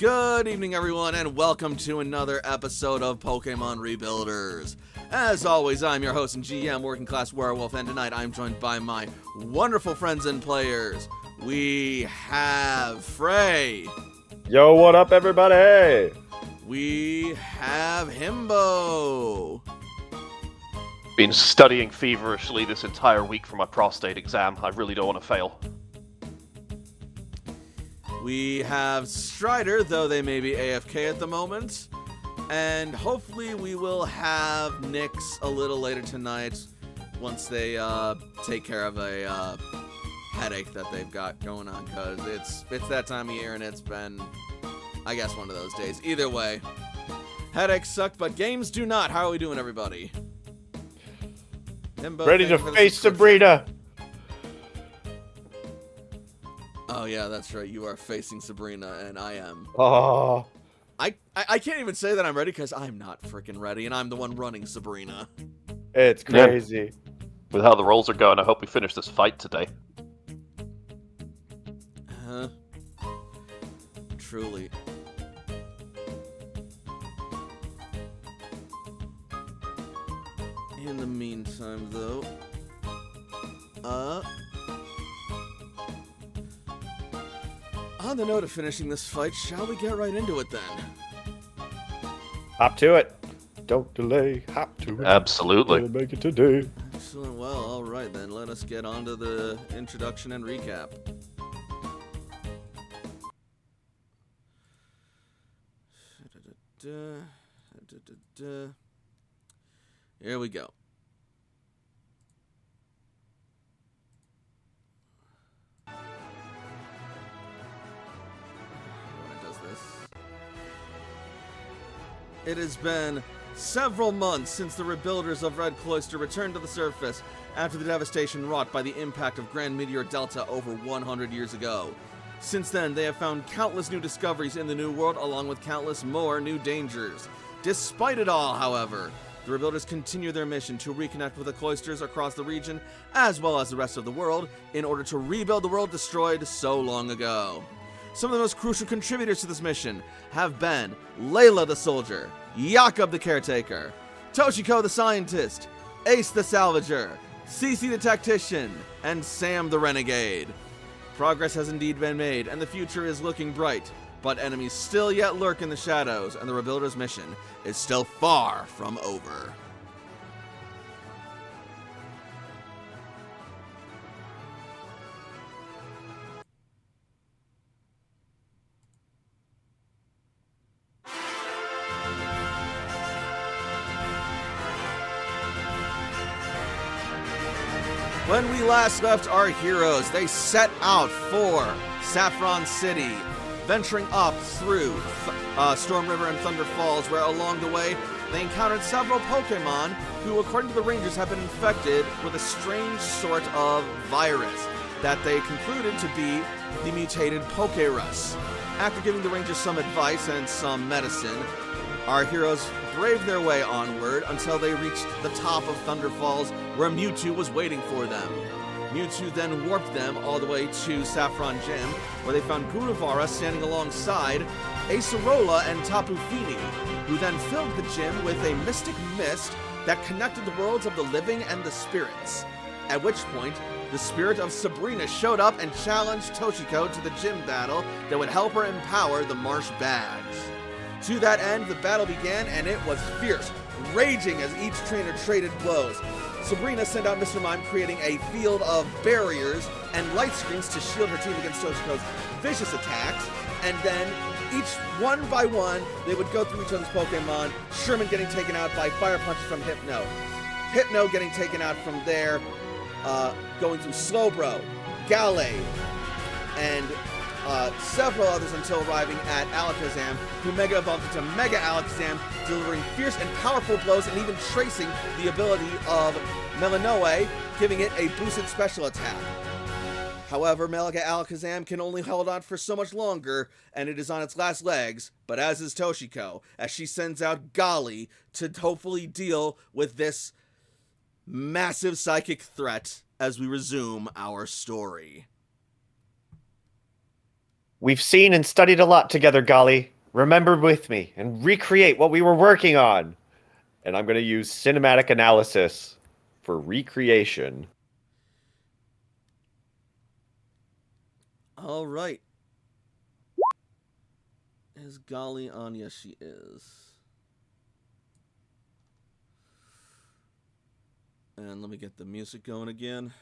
Good evening, everyone, and welcome to another episode of Pokemon Rebuilders. As always, I'm your host and GM, Working Class Werewolf, and tonight I'm joined by my wonderful friends and players. We have Frey. Yo, what up, everybody? We have Himbo. Been studying feverishly this entire week for my prostate exam. I really don't want to fail. We have Strider, though they may be AFK at the moment. And hopefully we will have Nyx a little later tonight once they take care of a headache that they've got going on, because it's that time of year and it's been, I guess, one of those days. Either way, headaches suck, but games do not. How are we doing, everybody? Himbo, Ready to face Sabrina. Oh yeah, that's right. You are facing Sabrina, and I am. Oh, I can't even say that I'm ready because I'm not freaking ready, and I'm the one running Sabrina. it's crazy. With how the rolls are going, I hope we finish this fight today. Truly. In the meantime, though, on the note of finishing this fight, shall we get right into it then? Hop to it. Don't delay. Hop to it. Absolutely. We'll make it today. Excellent. Well, all right then. Let us get on to the introduction and recap. Here we go. It has been several months since the rebuilders of Red Cloister returned to the surface after the devastation wrought by the impact of Grand Meteor Delta over 100 years ago. Since then, they have found countless new discoveries in the New World, along with countless more new dangers. Despite it all, however, the rebuilders continue their mission to reconnect with the cloisters across the region, as well as the rest of the world, in order to rebuild the world destroyed so long ago. Some of the most crucial contributors to this mission have been Layla the Soldier, Jakob the Caretaker, Toshiko the Scientist, Ace the Salvager, Cece the Tactician, and Sam the Renegade. Progress has indeed been made, and the future is looking bright, but enemies still yet lurk in the shadows, and the Rebuilders' mission is still far from over. When we last left our heroes, they set out for Saffron City, venturing up through Storm River and Thunder Falls, where along the way they encountered several Pokemon who, according to the Rangers, have been infected with a strange sort of virus that they concluded to be the mutated Pokerus. After giving the Rangers some advice and some medicine, our heroes braved their way onward until they reached the top of Thunder Falls, where Mewtwo was waiting for them. Mewtwo then warped them all the way to Saffron Gym, where they found Guruvara standing alongside Acerola and Tapu Fini, who then filled the gym with a mystic mist that connected the worlds of the living and the spirits. At which point, the spirit of Sabrina showed up and challenged Toshiko to the gym battle that would help her empower the Marsh Bags. To that end, the battle began, and it was fierce, raging as each trainer traded blows. Sabrina sent out Mr. Mime, creating a field of barriers and light screens to shield her team against Toshiko's vicious attacks, and then each one by one, they would go through each other's Pokemon, Sherman getting taken out by fire punches from Hypno, Hypno getting taken out from there, going through Slowbro, Gallade, and several others until arriving at Alakazam, who Mega evolved into Mega Alakazam, delivering fierce and powerful blows and even tracing the ability of Melanoe, giving it a boosted special attack. However, Mega Alakazam can only hold on for so much longer, and it is on its last legs, but as is Toshiko, as she sends out Gali to hopefully deal with this massive psychic threat as we resume our story. We've seen and studied a lot together, Gali. remember with me and recreate what we were working on. And I'm going to use cinematic analysis for recreation. All right. Is Golly on? Yes, she is. And let me get the music going again.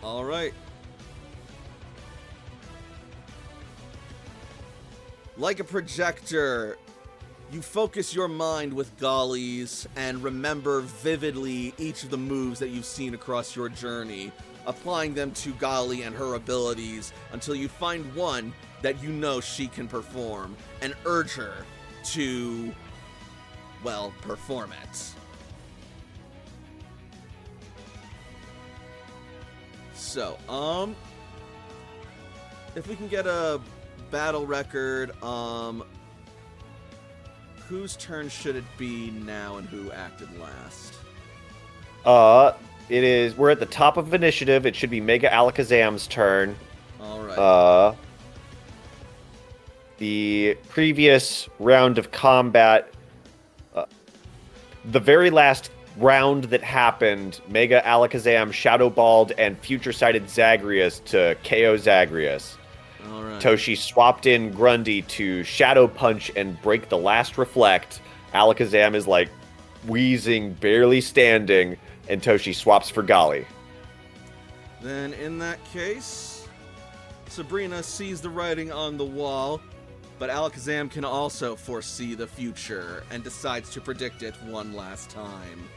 All right. Like a projector, you focus your mind with Golly's and remember vividly each of the moves that you've seen across your journey, applying them to Golly and her abilities until you find one that you know she can perform and urge her to, well, perform it. So, if we can get a battle record, whose turn should it be now and who acted last? We're at the top of initiative. It should be Mega Alakazam's turn. All right. The previous round of combat, the very last round that happened, Mega Alakazam Shadow Balled and Future Sighted Zagreus to KO Zagreus. All right. Toshi swapped in Grundy to Shadow Punch and break the last Reflect. Alakazam is like wheezing, barely standing, and Toshi swaps for Golly. Then in that case, Sabrina sees the writing on the wall, but Alakazam can also foresee the future and decides to predict it one last time.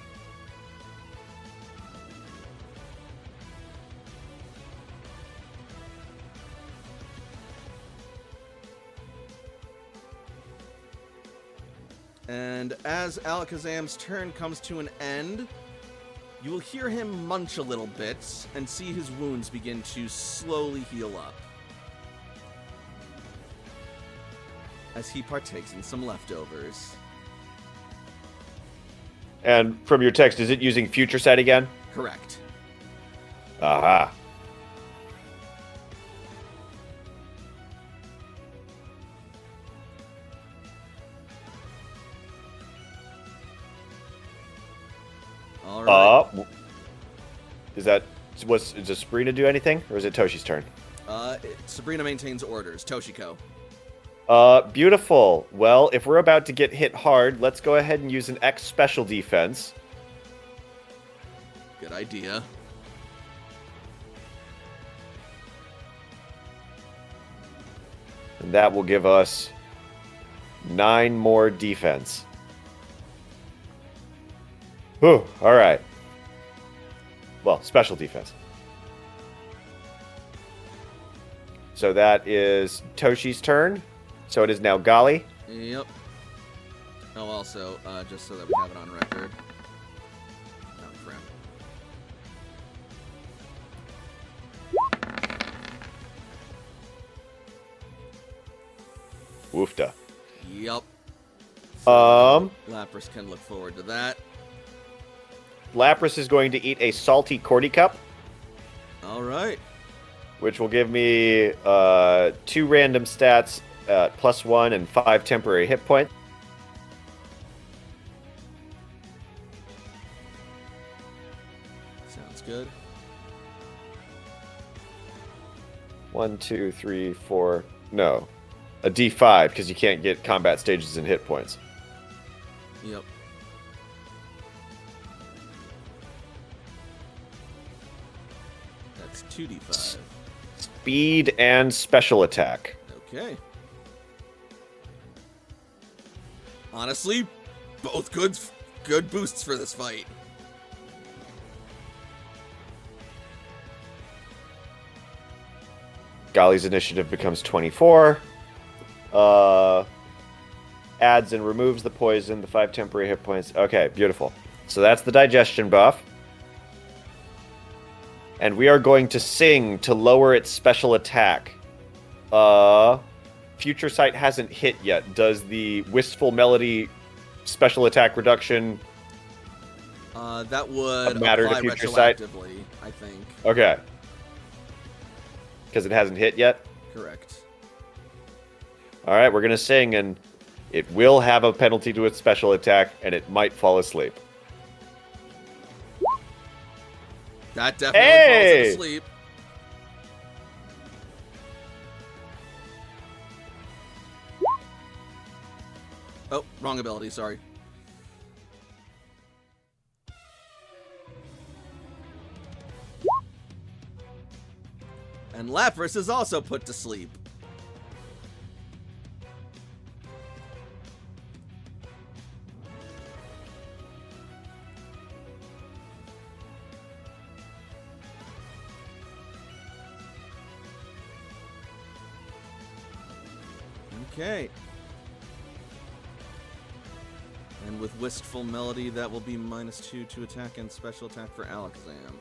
And as Alakazam's turn comes to an end, you will hear him munch a little bit and see his wounds begin to slowly heal up as he partakes in some leftovers. And from your text, is it using Future Sight again? Correct. Aha. All right. Is it Sabrina do anything, or is it Toshi's turn? Sabrina maintains orders. Toshiko. Beautiful. Well, if we're about to get hit hard, let's go ahead and use an X special defense. Good idea. And that will give us 9 more defense. Whew, all right. Well, special defense. So that is Toshi's turn. So it is now Golly. Yep. Oh, also, just so that we have it on record. Oh, crap. Woofda. Yep. Lapras can look forward to that. Lapras is going to eat a salty Cordy Cup, All right. which will give me 2 random stats at +1 and 5 temporary hit points. Sounds good. 1, 2, 3, 4. No, a D5 because you can't get combat stages and hit points. Yep. That's 2d5. Speed and special attack. Okay. Honestly, both good boosts for this fight. Golly's initiative becomes 24. Adds and removes the poison, the 5 temporary hit points. Okay, beautiful. So that's the digestion buff. And we are going to sing to lower its special attack. Future Sight hasn't hit yet. Does the Wistful Melody special attack reduction that would matter to apply Future Sight? retroactively, I think. Okay. Because it hasn't hit yet? Correct. Alright, we're going to sing, and it will have a penalty to its special attack, and it might fall asleep. That definitely falls asleep. Oh, wrong ability, sorry. And Lapras is also put to sleep. Okay. And with Wistful Melody, that will be -2 to attack and special attack for Alakazam.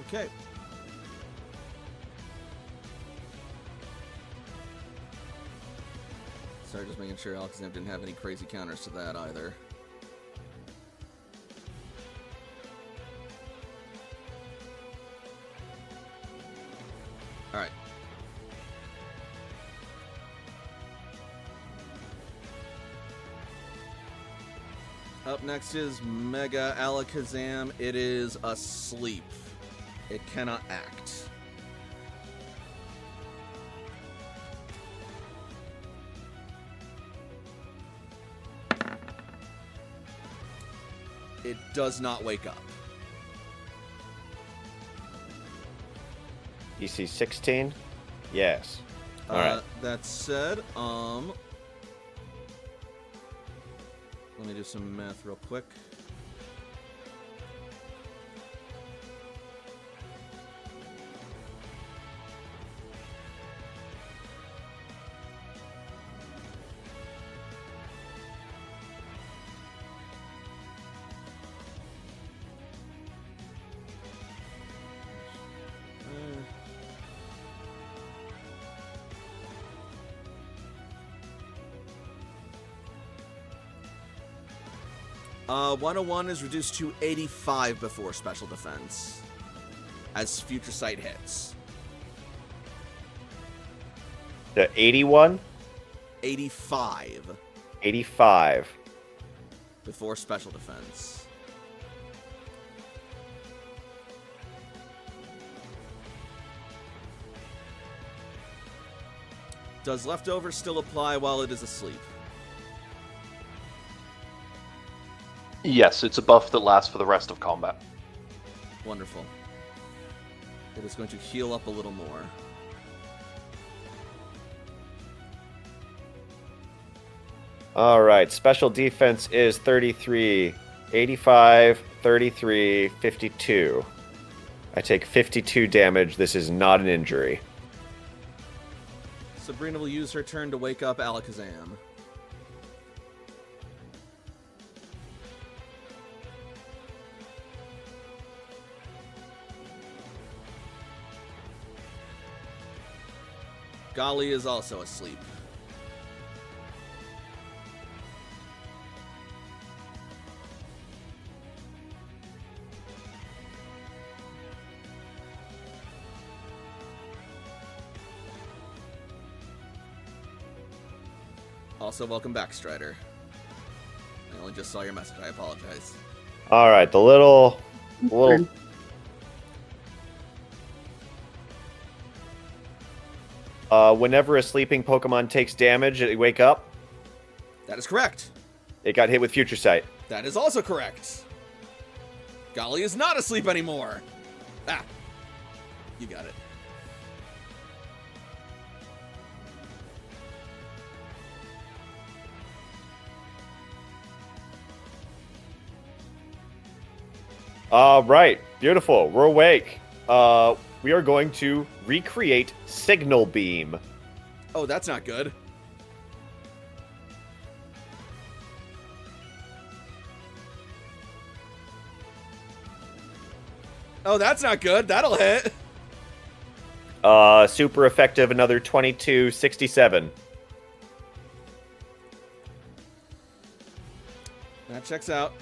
Okay. Sorry, just making sure Alakazam didn't have any crazy counters to that either. Alright. Up next is Mega Alakazam. It is asleep. It cannot act. It does not wake up. EC 16? Yes. Alright. That said, let me do some math real quick. Uh, 101 is reduced to 85 before special defense, as Future Sight hits. The 81? 85 85. before special defense. Does leftover still apply while it is asleep? Yes, it's a buff that lasts for the rest of combat. Wonderful. It is going to heal up a little more. Alright, special defense is 33, 85, 33, 52. I take 52 damage. This is not an injury. Sabrina will use her turn to wake up Alakazam. Gali is also asleep. Also, welcome back, Strider. I only just saw your message. I apologize. Alright, the little... whenever a sleeping Pokemon takes damage, they wake up. That is correct. It got hit with Future Sight. That is also correct. Golly is not asleep anymore. Ah, you got it. Right. Beautiful. We're awake. We are going to recreate Signal Beam. Oh, that's not good. Oh, that's not good. That'll hit. Super effective, another 2267. That checks out.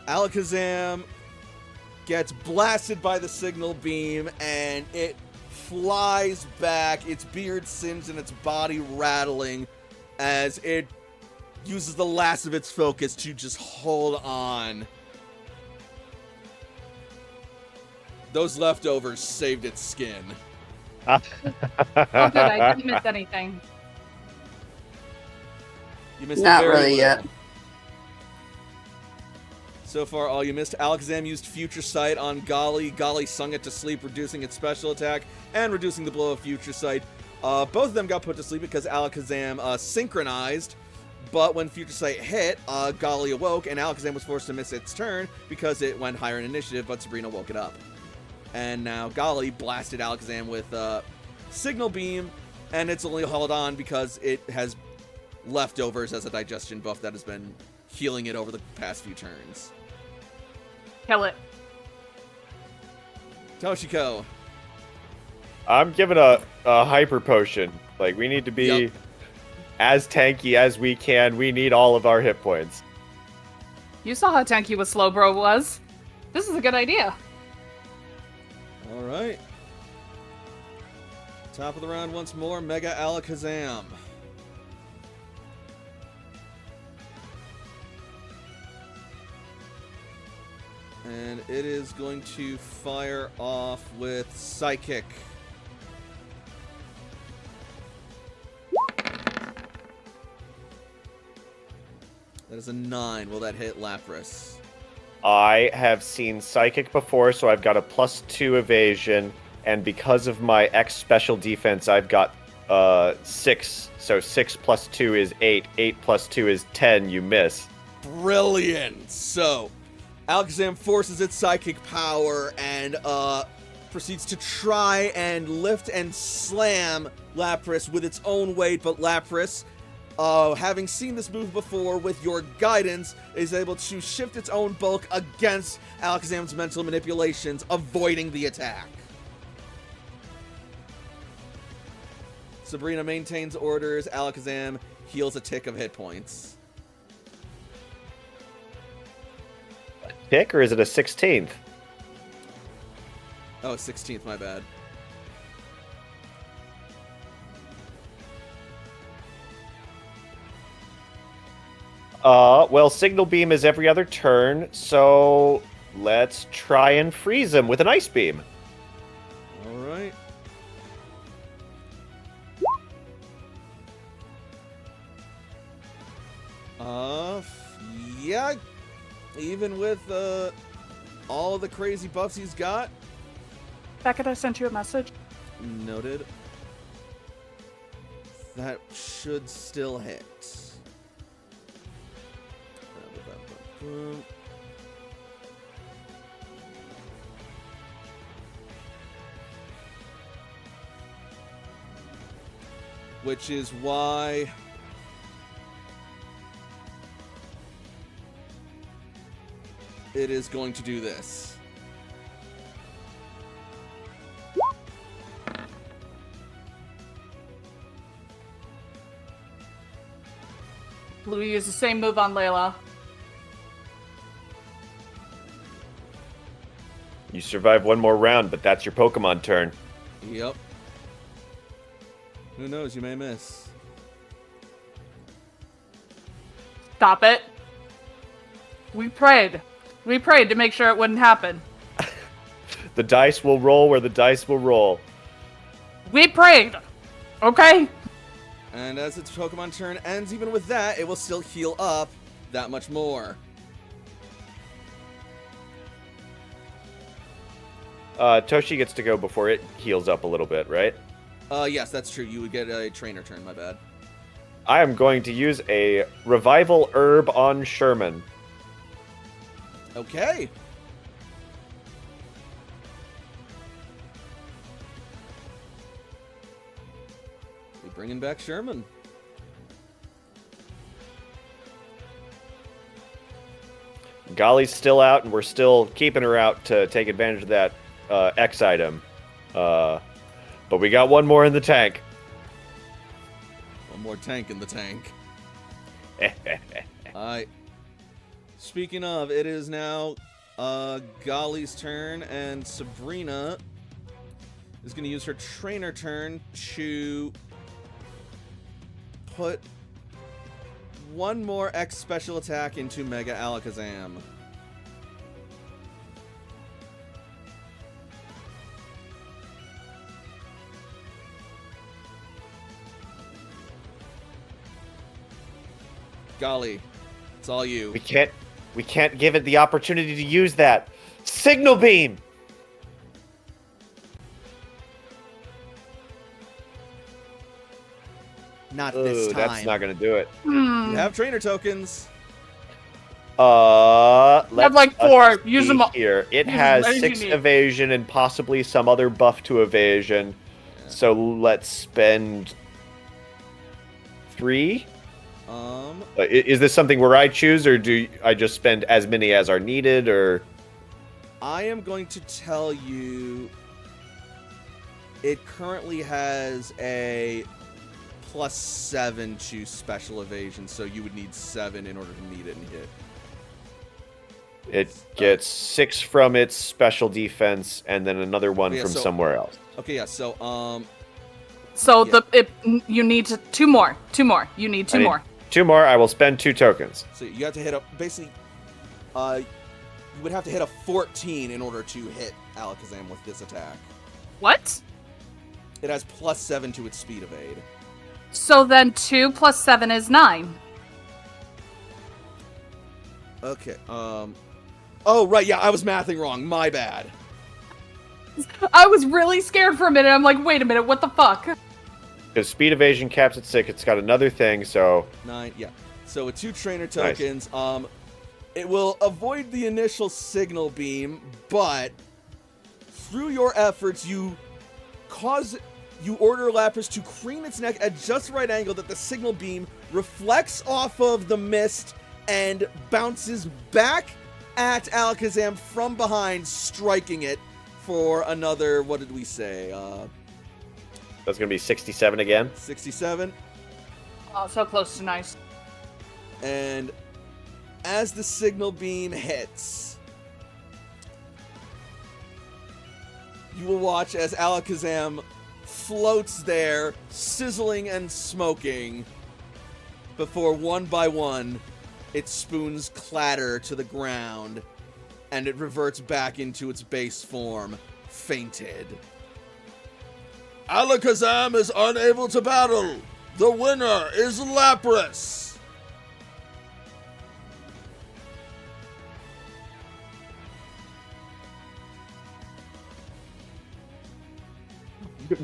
Alakazam gets blasted by the signal beam, and it flies back, its beard singed and its body rattling as it uses the last of its focus to just hold on. Those leftovers saved its skin. Oh, good. I didn't miss anything. You missed Not it very really little. yet. So far, all you missed. Alakazam used Future Sight on Golly. Golly sung it to sleep, reducing its special attack and reducing the blow of Future Sight. Both of them got put to sleep because Alakazam synchronized. But when Future Sight hit, Golly awoke, and Alakazam was forced to miss its turn because it went higher in initiative, but Sabrina woke it up. And now Golly blasted Alakazam with Signal Beam, and it's only held on because it has leftovers as a digestion buff that has been healing it over the past few turns. Kill it. Toshiko. I'm giving a hyper potion. Like, we need to be Yep. as tanky as we can. We need all of our hit points. You saw how tanky what Slowbro was. This is a good idea. All right. Top of the round once more, Mega Alakazam. And it is going to fire off with Psychic. That is a 9. Will that hit Lapras? I have seen Psychic before, so I've got a +2 evasion, and because of my X special defense, I've got 6. So 6 + 2 is 8. 8 + 2 is 10. You miss. Brilliant! So, Alakazam forces its psychic power and proceeds to try and lift and slam Lapras with its own weight, but Lapras, having seen this move before with your guidance, is able to shift its own bulk against Alakazam's mental manipulations, avoiding the attack. Sabrina maintains orders. Alakazam heals a tick of hit points. Tick, or is it a 16th? Oh, 16th, my bad. Well, Signal Beam is every other turn, so let's try and freeze him with an Ice Beam. All right. Yeah. Even with all the crazy buffs he's got. Beckett, I sent you a message. Noted. That should still hit. Which is why it is going to do this. Blue used the same move on Layla. You survive one more round, but that's your Pokemon turn. Yep. Who knows? You may miss. Stop it. We prayed. We prayed to make sure it wouldn't happen. The dice will roll where the dice will roll. We prayed. Okay? And as its Pokemon turn ends, even with that, it will still heal up that much more. Toshi gets to go before it heals up a little bit, right? Yes, that's true. You would get a trainer turn, my bad. I am going to use a Revival Herb on Sherman. Okay. We're bringing back Sherman. Golly's still out, and we're still keeping her out to take advantage of that X item. But we got one more in the tank. One more tank in the tank. Speaking of, it is now Golly's turn, and Sabrina is going to use her trainer turn to put one more X special attack into Mega Alakazam. Golly, it's all you. We can't give it the opportunity to use that. Signal Beam! Not this Ooh, time. that's not gonna do it. You have trainer tokens. have like 4. Use them all. Here. It Use has as many as 6 you need. evasion and possibly some other buff to evasion. Yeah. So let's spend 3. Is this something where I choose, or do I just spend as many as are needed, or? I am going to tell you it currently has a +7 to special evasion, so you would need 7 in order to meet it and hit. It gets 6 from its special defense, and then another one Yeah, from so- somewhere else. Okay, yeah, so, So Yeah. you need 2 more. 2 more. You need 2 I need more. 2 more. I will spend 2 tokens. so you have to hit basically, you would have to hit a 14 in order to hit Alakazam with this attack. What? It has +7 to its speed evade. So then 2 plus 7 is 9. Okay, oh, right, yeah, I was mathing wrong, my bad. I was really scared for a minute. I'm like, wait a minute, what the fuck? Because speed evasion caps at 6, it's got another thing, so 9, yeah. So with 2 trainer tokens, it will avoid the initial signal beam, but through your efforts, you order Lapras to crane its neck at just the right angle that the signal beam reflects off of the mist and bounces back at Alakazam from behind, striking it for another, what did we say, that's going to be 67 again. 67. Oh, so close to nice. And as the signal beam hits, you will watch as Alakazam floats there, sizzling and smoking, before one by one, its spoons clatter to the ground, and it reverts back into its base form, fainted. Alakazam is unable to battle! The winner is Lapras!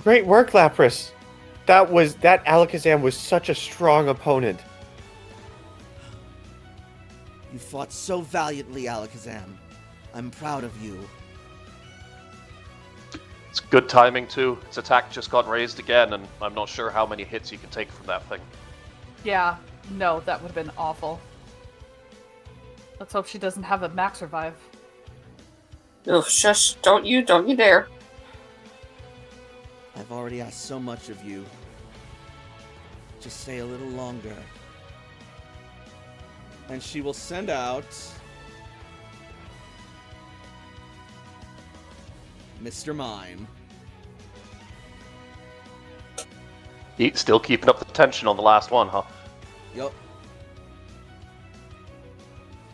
Great work, Lapras. That Alakazam was such a strong opponent. You fought so valiantly, Alakazam. I'm proud of you. It's good timing too. Its attack just got raised again, and I'm not sure how many hits you can take from that thing. Yeah, no, that would have been awful. Let's hope she doesn't have a max revive. Oh, shush. Don't you dare. I've already asked so much of you. Just stay a little longer. And she will send out Mr. Mime. Still keeping up the tension on the last one, huh? Yup.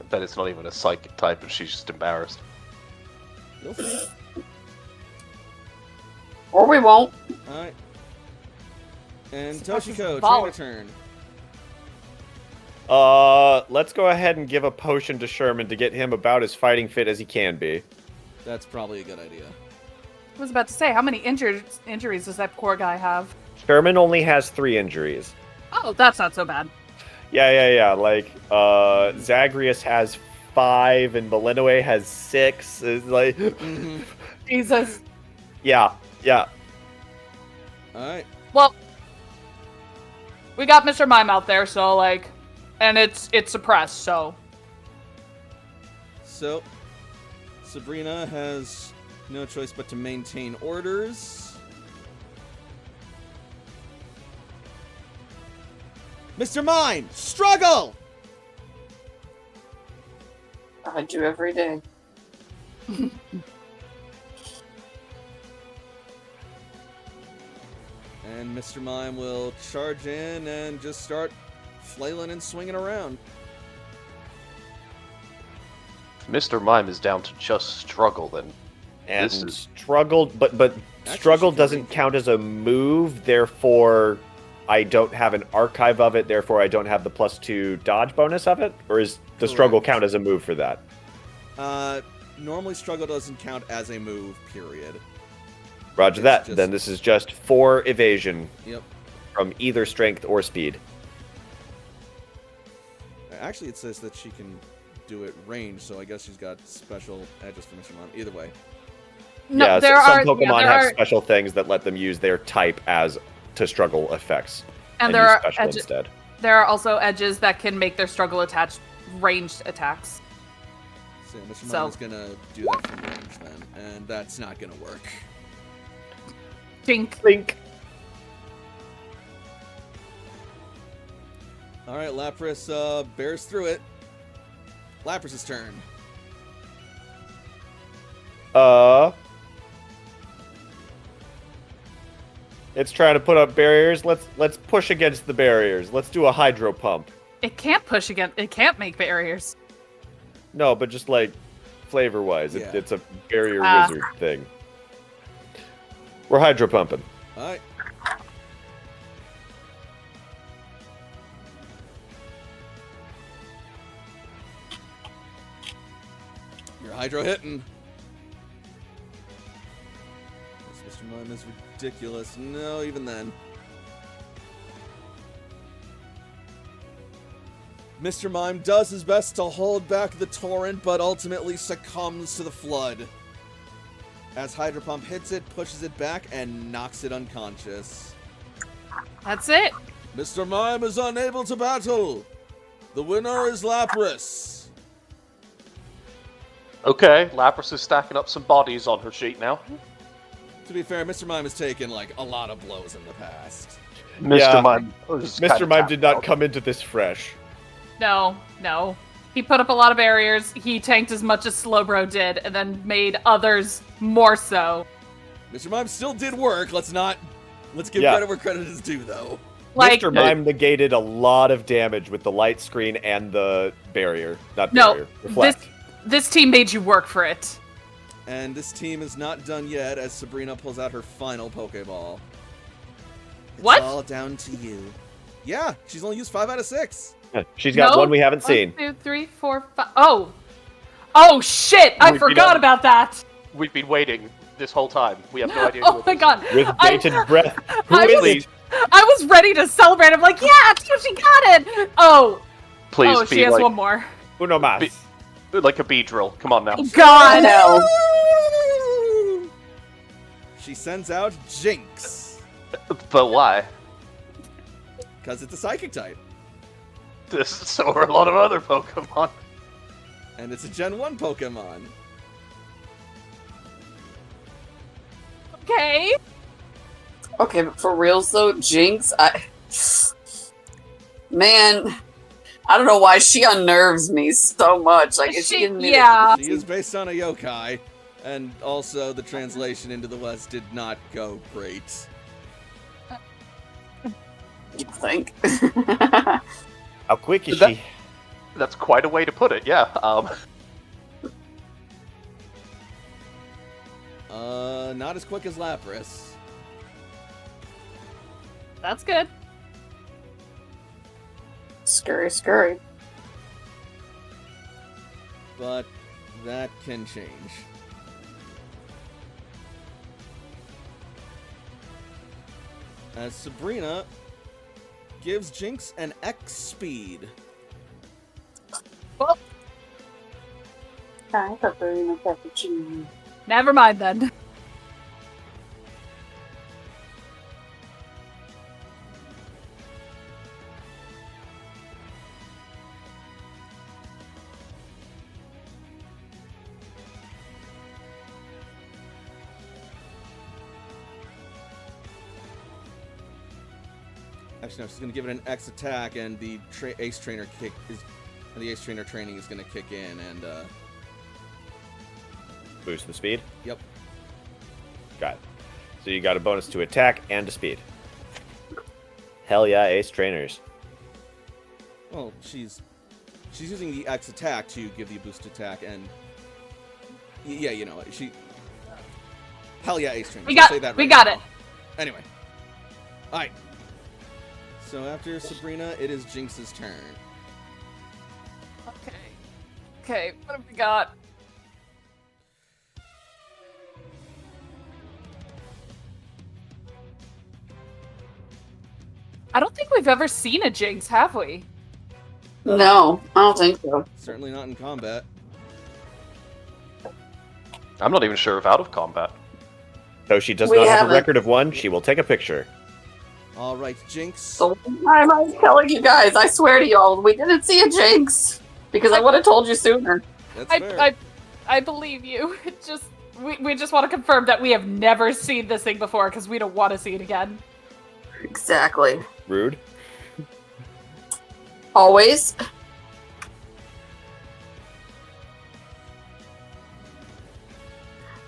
I bet it's not even a psychic type and she's just embarrassed. You'll see. Or we won't. Alright. And Supposed to Toshiko, follow. it's your turn. Let's go ahead and give a potion to Sherman to get him about as fighting fit as he can be. That's probably a good idea. I was about to say, how many injuries does that poor guy have? Sherman only has 3 injuries. Oh, that's not so bad. Yeah. Like, Zagreus has 5 and Malinois has 6. It's like, Mm-hmm. Jesus. yeah. Alright. Well, we got Mr. Mime out there, so like, and it's suppressed, so. So, Sabrina has no choice but to maintain orders. Mr. Mime, struggle! I do every day. And Mr. Mime will charge in and just start flailing and swinging around. Mr. Mime is down to just struggle, then. And This is- struggle, but struggle she can doesn't range. count as a move, therefore I don't have an archive of it, therefore I don't have the +2 dodge bonus of it? Or is the struggle Correct. count as a move for that? Normally struggle doesn't count as a move, period. Roger It's that. just- Then this is just 4 evasion Yep. from either strength or speed. Actually, it says that she can do it range, so I guess she's got special edges for Mr. Mime. Either way. No, yeah, there some are Pokemon there have are, special things that let them use their type as to struggle effects. and there use are special edges. instead. There are also edges that can make their struggle attached ranged attacks. So Mr. So- Mime's gonna do that from range then, and that's not gonna work. Tink. Blink. Alright, Lapras bears through it. Lapras' turn. It's trying to put up barriers. Let's push against the barriers. Let's do a hydro pump. It can't push again. It can't make barriers. No, but just like flavor wise, Yeah. it's a barrier Ah. wizard thing. We're hydro pumping. Alright. You're hydro hitting. This Mr. Mime is ridiculous. No, even then. Mr. Mime does his best to hold back the torrent, but ultimately succumbs to the flood. As Hydro Pump hits it, pushes it back, and knocks it unconscious. That's it. Mr. Mime is unable to battle. The winner is Lapras. Okay, Lapras is stacking up some bodies on her sheet now. To be fair, Mr. Mime has taken, like, a lot of blows in the past. Mr. Yeah. Mime. was Mr. kinda Mime tapped did not out. come into this fresh. No. He put up a lot of barriers. He tanked as much as Slowbro did, and then made others more so. Mr. Mime still did work. Let's give Yeah. credit where credit is due, though. Like, Mr. Mime negated a lot of damage with the light screen and the barrier. Not No, barrier. Reflect. this team made you work for it. And this team is not done yet as Sabrina pulls out her final Pokeball. It's What? all down to you. Yeah, she's only used 5 out of 6. She's got No. one we haven't 1, seen. 2, 3, 4, 5. Oh shit! I We've been forgot out. about that. We'd been waiting this whole time. We have no idea. Oh my god! With I- bated breath. Who I is was- it? I was ready to celebrate. I'm like, yeah, dude, she got it. Oh, Please oh, be she has like, one more. Uno mas. Be- like a bee drill. Come on now. God. Hell. She sends out Jinx. But why? Because it's a Psychic type. So are a lot of other Pokemon. And it's a Gen 1 Pokemon. Okay. Okay, but for reals though, Jinx, man, I don't know why she unnerves me so much. Like, is she in yeah. She is based on a yokai. And also, the translation into the West did not go great. You think? How quick is That- she? That's quite a way to put it, yeah. Not as quick as Lapras. That's good. Scurry, scurry. But that can change. As Sabrina gives Jinx an X speed. Well, I thought they were in a cappuccino. never mind then. Actually, no, she's gonna give it an X attack, and the Ace Trainer kick is, and the Ace Trainer training is gonna kick in, and Boost the speed? yep. Got it. So you got a bonus to attack and to speed. Hell yeah, Ace Trainers. Well, she's using the X attack to give the boost attack, and yeah, you know, she. Hell yeah, Ace Trainer. We I'll got say that we right got now. it. Anyway. Alright. So after Sabrina, it is Jinx's turn. Okay. Okay, what have we got? I don't think we've ever seen a Jinx, have we? No, I don't think so. Certainly not in combat. I'm not even sure if out of combat. Though she does We not have a haven't. record of one, she will take a picture. Alright, Jinx. So why am I telling you guys? I swear to y'all, we didn't see a Jinx. Because I would have told you sooner. That's fair. I believe you. It just we just want to confirm that we have never seen this thing before because we don't want to see it again. Exactly. Rude. Always.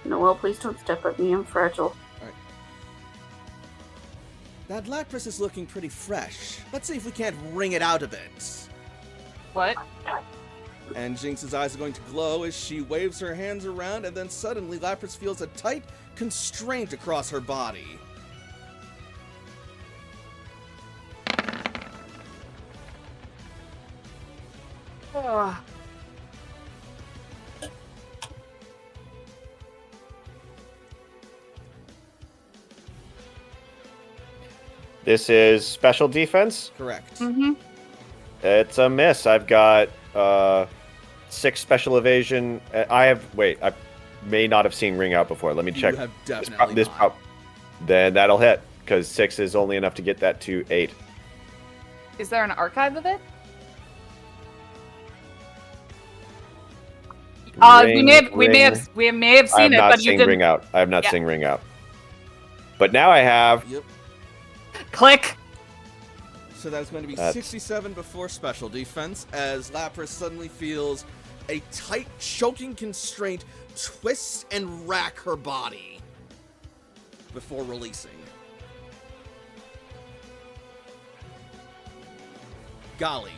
Noel, please don't step at me. I'm fragile. That Lapras is looking pretty fresh. Let's see if we can't wring it out a bit. What? And Jinx's eyes are going to glow as she waves her hands around, and then suddenly Lapras feels a tight constraint across her body. Ugh. This is special defense. Correct. Mm-hmm. It's a miss. I've got 6 special evasion. I may not have seen ring out before. Let me check. You have definitely This not. then that'll hit because 6 is only enough to get that to 8. Is there an archive of it? We may have I seen have it, not but you seen didn't ring out. I have not Yeah. seen ring out. But now I have. Yep. click. So that's going to be That's- 67 before special defense, as Lapras suddenly feels a tight, choking constraint twist and rack her body before releasing. Golly.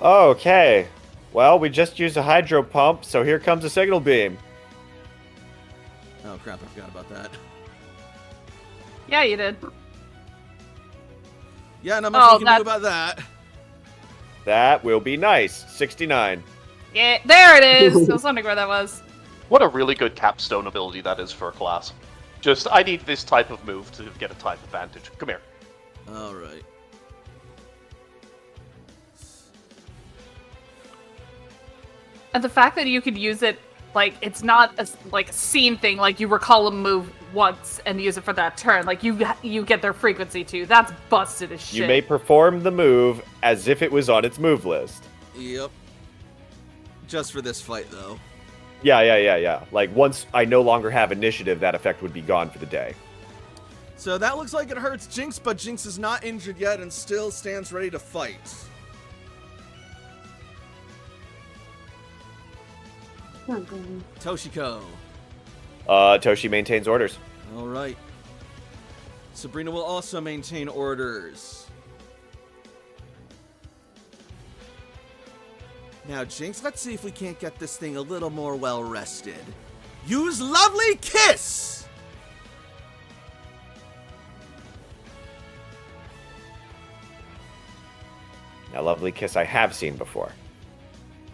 Okay. Well, we just used a hydro pump, so here comes a signal beam. Oh crap, I forgot about that. Yeah, you did. Yeah, not much Oh, we can do that's- about that. That will be nice. 69. Yeah, there it is. I was wondering where that was. What a really good capstone ability that is for a class. Just, I need this type of move to get a type advantage. Come here. Alright. And the fact that you could use it, like, it's not a like scene thing, like you recall a move once and use it for that turn. Like, you get their frequency too. That's busted as shit. You may perform the move as if it was on its move list. Yep. Just for this fight, though. Yeah. Like, once I no longer have initiative, that effect would be gone for the day. So that looks like it hurts Jinx, but Jinx is not injured yet and still stands ready to fight. Toshiko. Toshi maintains orders. All right. Sabrina will also maintain orders. Now, Jinx, let's see if we can't get this thing a little more well-rested. Use Lovely Kiss! Now, Lovely Kiss I have seen before.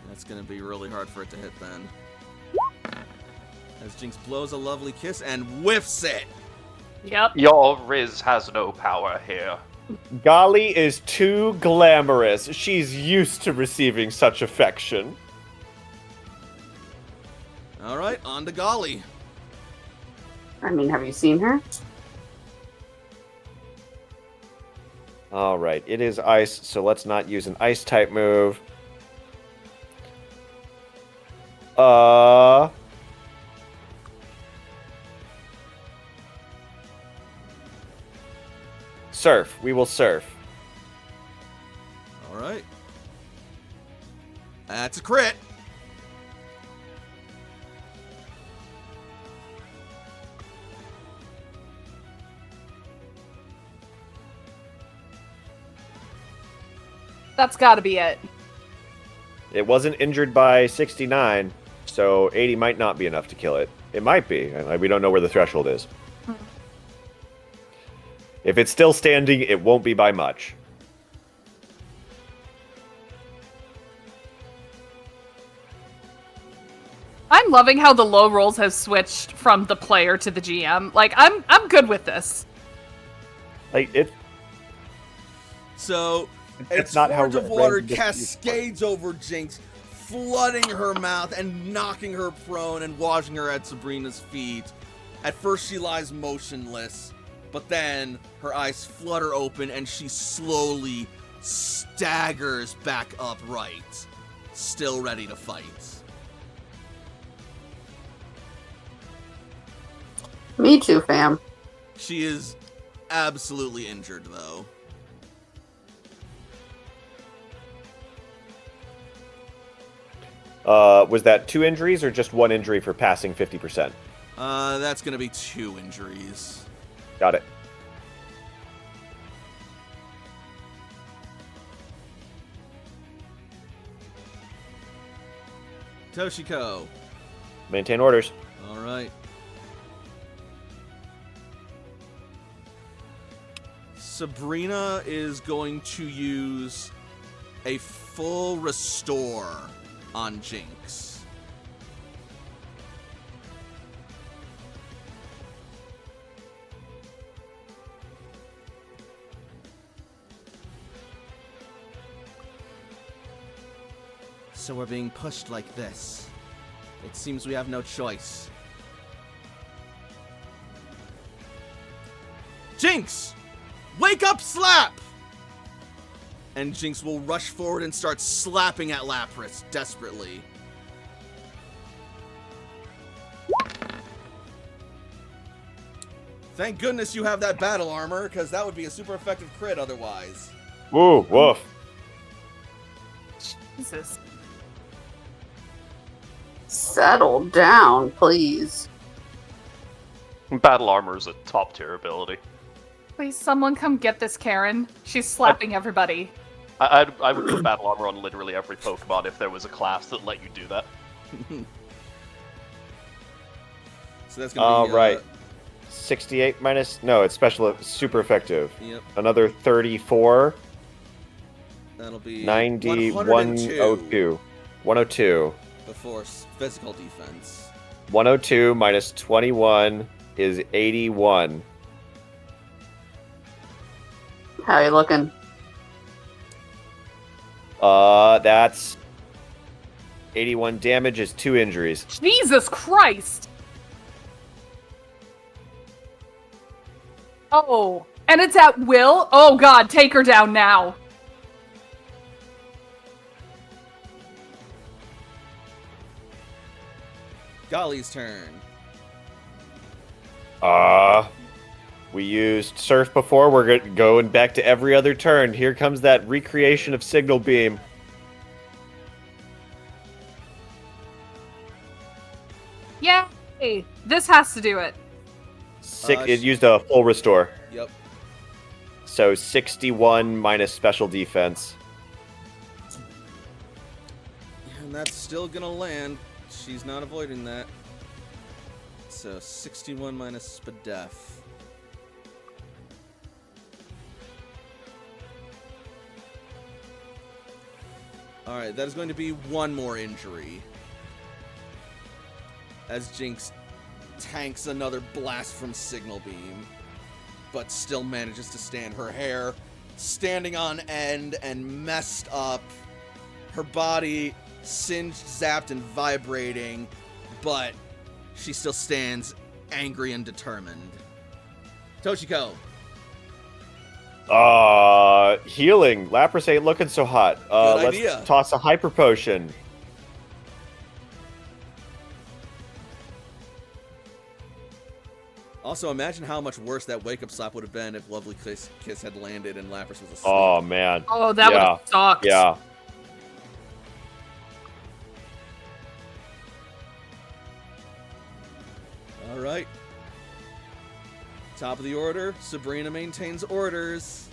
That's going to be really hard for it to hit then. As Jinx blows a Lovely Kiss and whiffs it. Yep. Your Riz has no power here. Gali is too glamorous. She's used to receiving such affection. All right, on to Golly. I mean, have you seen her? All right, it is ice, so let's not use an ice type move. Surf. We will surf. All right. That's a crit. That's got to be it. It wasn't injured by 69, so 80 might not be enough to kill it. It might be. We don't know where the threshold is. If it's still standing, it won't be by much. I'm loving how the low rolls have switched from the player to the GM. Like, I'm good with this. Like it. So, It's a not how torrent of water random cascades over Jinx, flooding her mouth and knocking her prone and washing her at Sabrina's feet. At first, she lies motionless, but then her eyes flutter open and she slowly staggers back upright, still ready to fight. Me too, fam. She is absolutely injured, though. Was that 2 injuries or just 1 injury for passing 50%? That's gonna be 2 injuries. Got it. Toshiko. Maintain orders. All right. Sabrina is going to use a full restore on Jinx. So we're being pushed like this. It seems we have no choice. Jinx! Wake up, slap! And Jinx will rush forward and start slapping at Lapras desperately. Thank goodness you have that battle armor, because that would be a super effective crit otherwise. Woo, woof. Jesus. Settle down, please. Battle armor is a top tier ability. Please, someone come get this Karen. She's slapping everybody. I would put battle armor on literally every Pokemon if there was a class that let you do that. So that's gonna be right. 68 minus... No, it's special... Super effective. Yep, Another 34. that'll be 90... 102 102. 102. before physical defense. 102 minus 21 is 81. How you looking? That's 81 damage is 2 injuries. Jesus Christ! Oh, and it's at will? Oh god, take her down now. Golly's turn. We used Surf before. We're going back to every other turn. Here comes that recreation of Signal Beam. Yay! This has to do it. It used a full restore. Yep. So 61 minus special defense. And that's still gonna land. She's not avoiding that. So 61 minus Spadef. Alright, that is going to be one more injury. As Jinx tanks another blast from Signal Beam, but still manages to stand. Her hair standing on end and messed up. Her body singed, zapped, and vibrating, but she still stands angry and determined. Toshiko. Healing. Lapras ain't looking so hot. Good Let's idea. toss a Hyper Potion. Also, imagine how much worse that wake-up slap would have been if Lovely Kiss had landed and Lapras was asleep. Oh, man. Oh, that would have sucked. Yeah. All right. Top of the order, Sabrina maintains orders.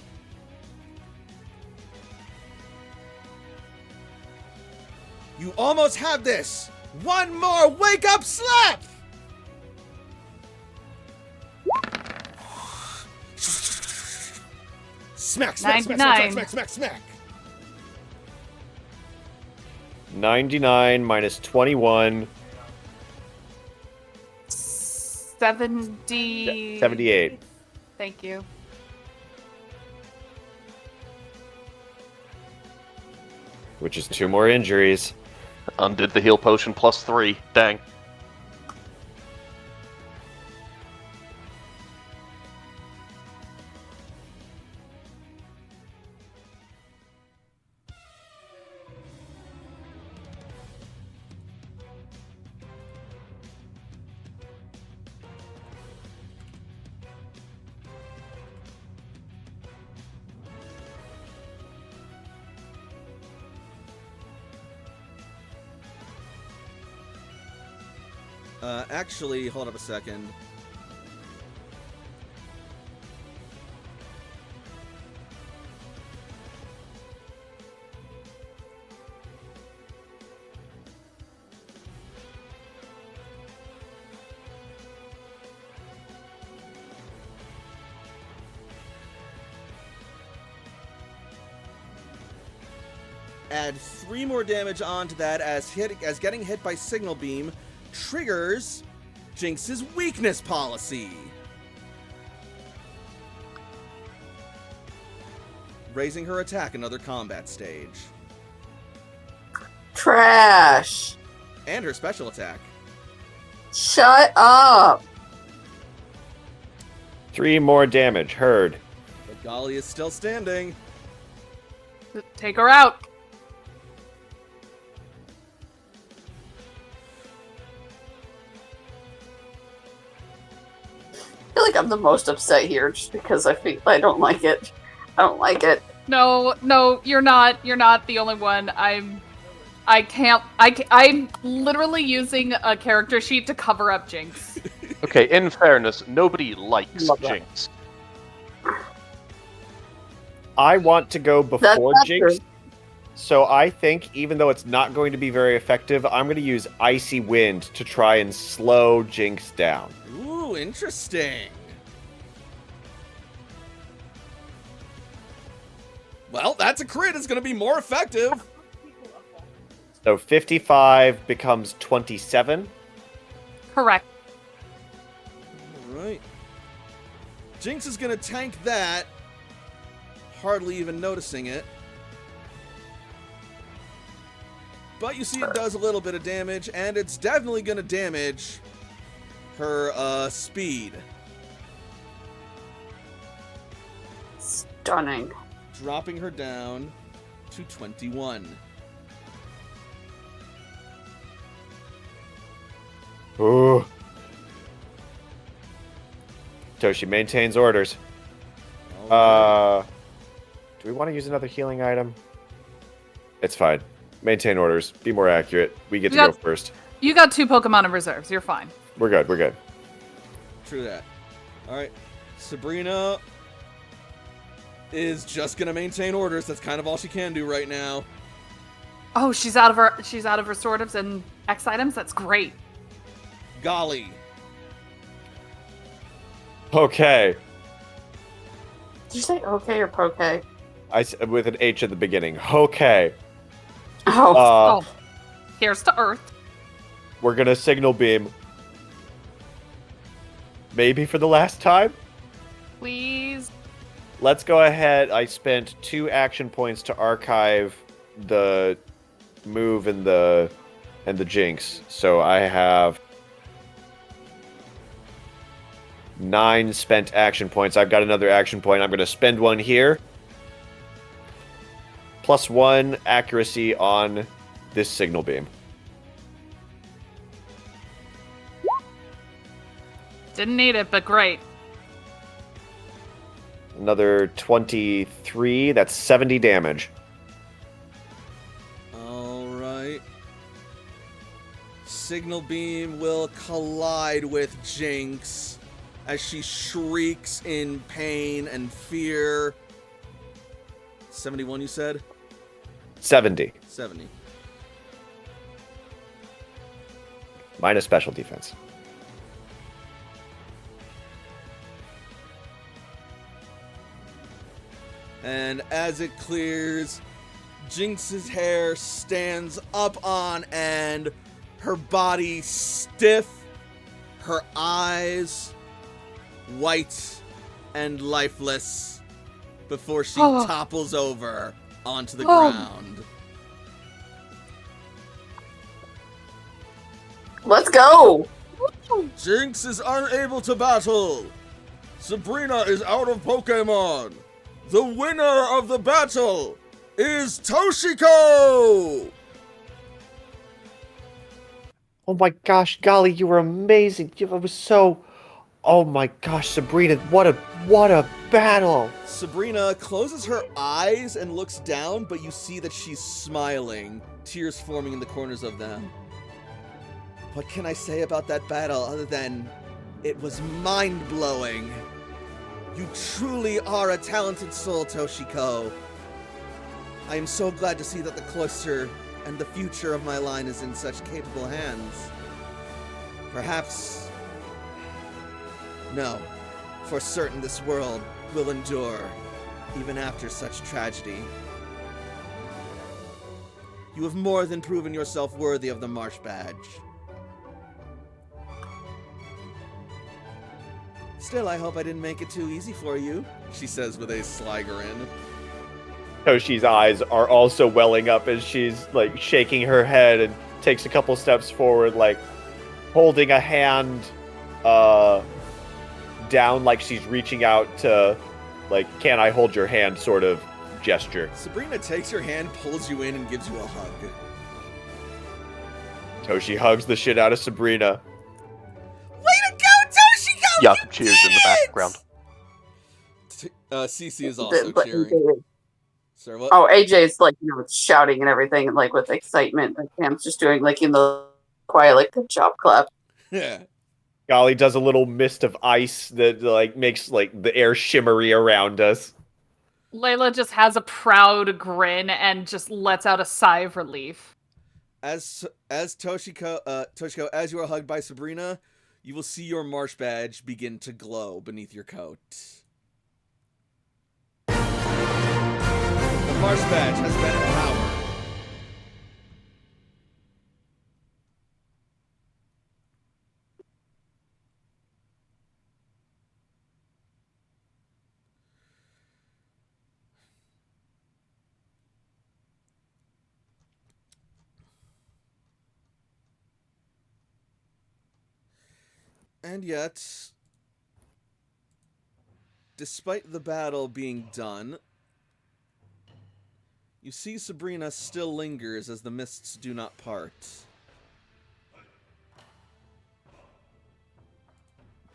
You almost have this! One more wake-up slap! Smack, smack, smack, smack, 99. smack, smack, smack. 99 minus 21. 70... 78. Thank you. Which is 2 more injuries. Undid the heal potion +3. Dang. Actually, hold up a second. Add 3 more damage onto that as getting hit by Signal Beam triggers Jinx's weakness policy. Raising her attack another combat stage. Trash. And her special attack. Shut up. 3 more damage. Heard. But Golly is still standing. Take her out. I feel like I'm the most upset here just because I don't like it. I don't like it. No, you're not. You're not the only one. I'm literally using a character sheet to cover up Jinx. Okay, in fairness, nobody likes Love that. Jinx. I want to go before That's Jinx. true. So I think, even though it's not going to be very effective, I'm going to use Icy Wind to try and slow Jinx down. Ooh, interesting. Well, that's a crit. It's going to be more effective. So 55 becomes 27. Correct. All right. Jinx is going to tank that, hardly even noticing it. But you see it does a little bit of damage, and it's definitely going to damage her speed. Stunning. Dropping her down to 21. Ooh. Toshi maintains orders. All right. Do we want to use another healing item? It's fine. Maintain orders. Be more accurate. We get to go first. You got 2 Pokemon in reserves. You're fine. We're good. We're good. True that. All right. Sabrina is just gonna maintain orders. That's kind of all she can do right now. Oh, she's out of restoratives and X items. That's great. Golly. Okay. Did you say okay or poke? With an H at the beginning. Okay. Oh. Here's to Earth. We're gonna signal beam. Maybe for the last time. Please. Let's go ahead. I spent 2 action points to archive the move and the Jinx. So I have 9 spent action points. I've got another action point. I'm going to spend 1 here. +1 accuracy on this signal beam. Didn't need it, but great. Another 23. That's 70 damage. All right. Signal beam will collide with Jinx as she shrieks in pain and fear. 71, you said? 70. 70. Minus special defense. And as it clears, Jinx's hair stands up on end, her body stiff, her eyes white and lifeless before she topples over onto the ground. Let's go! Jinx is unable to battle. Sabrina is out of Pokemon. The winner of the battle is Toshiko! Oh my gosh, golly, you were amazing. You was so... Oh my gosh, Sabrina, what a battle. Sabrina closes her eyes and looks down, but you see that she's smiling, tears forming in the corners of them. What can I say about that battle other than it was mind-blowing? You truly are a talented soul, Toshiko. I am so glad to see that the cloister and the future of my line is in such capable hands. Perhaps... No, for certain this world will endure, even after such tragedy. You have more than proven yourself worthy of the Marsh Badge. Still, I hope I didn't make it too easy for you, she says with a sly grin. Toshi's eyes are also welling up as she's like shaking her head and takes a couple steps forward, like holding a hand down like she's reaching out to, like, can I hold your hand sort of gesture. Sabrina takes your hand, pulls you in, and gives you a hug. Toshi hugs the shit out of Sabrina. Way to go, Toshiko! Jakob cheers in the background. Cece is also But cheering. Sir, what? Oh, AJ's like, shouting and everything, and like with excitement. Like Cam's just doing like in the quiet, like good job clap. Yeah. Golly does a little mist of ice that like makes like the air shimmery around us. Layla just has a proud grin and just lets out a sigh of relief. As Toshiko, as you are hugged by Sabrina, you will see your Marsh Badge begin to glow beneath your coat. The Marsh Badge has been empowered. And yet, despite the battle being done, you see Sabrina still lingers as the mists do not part.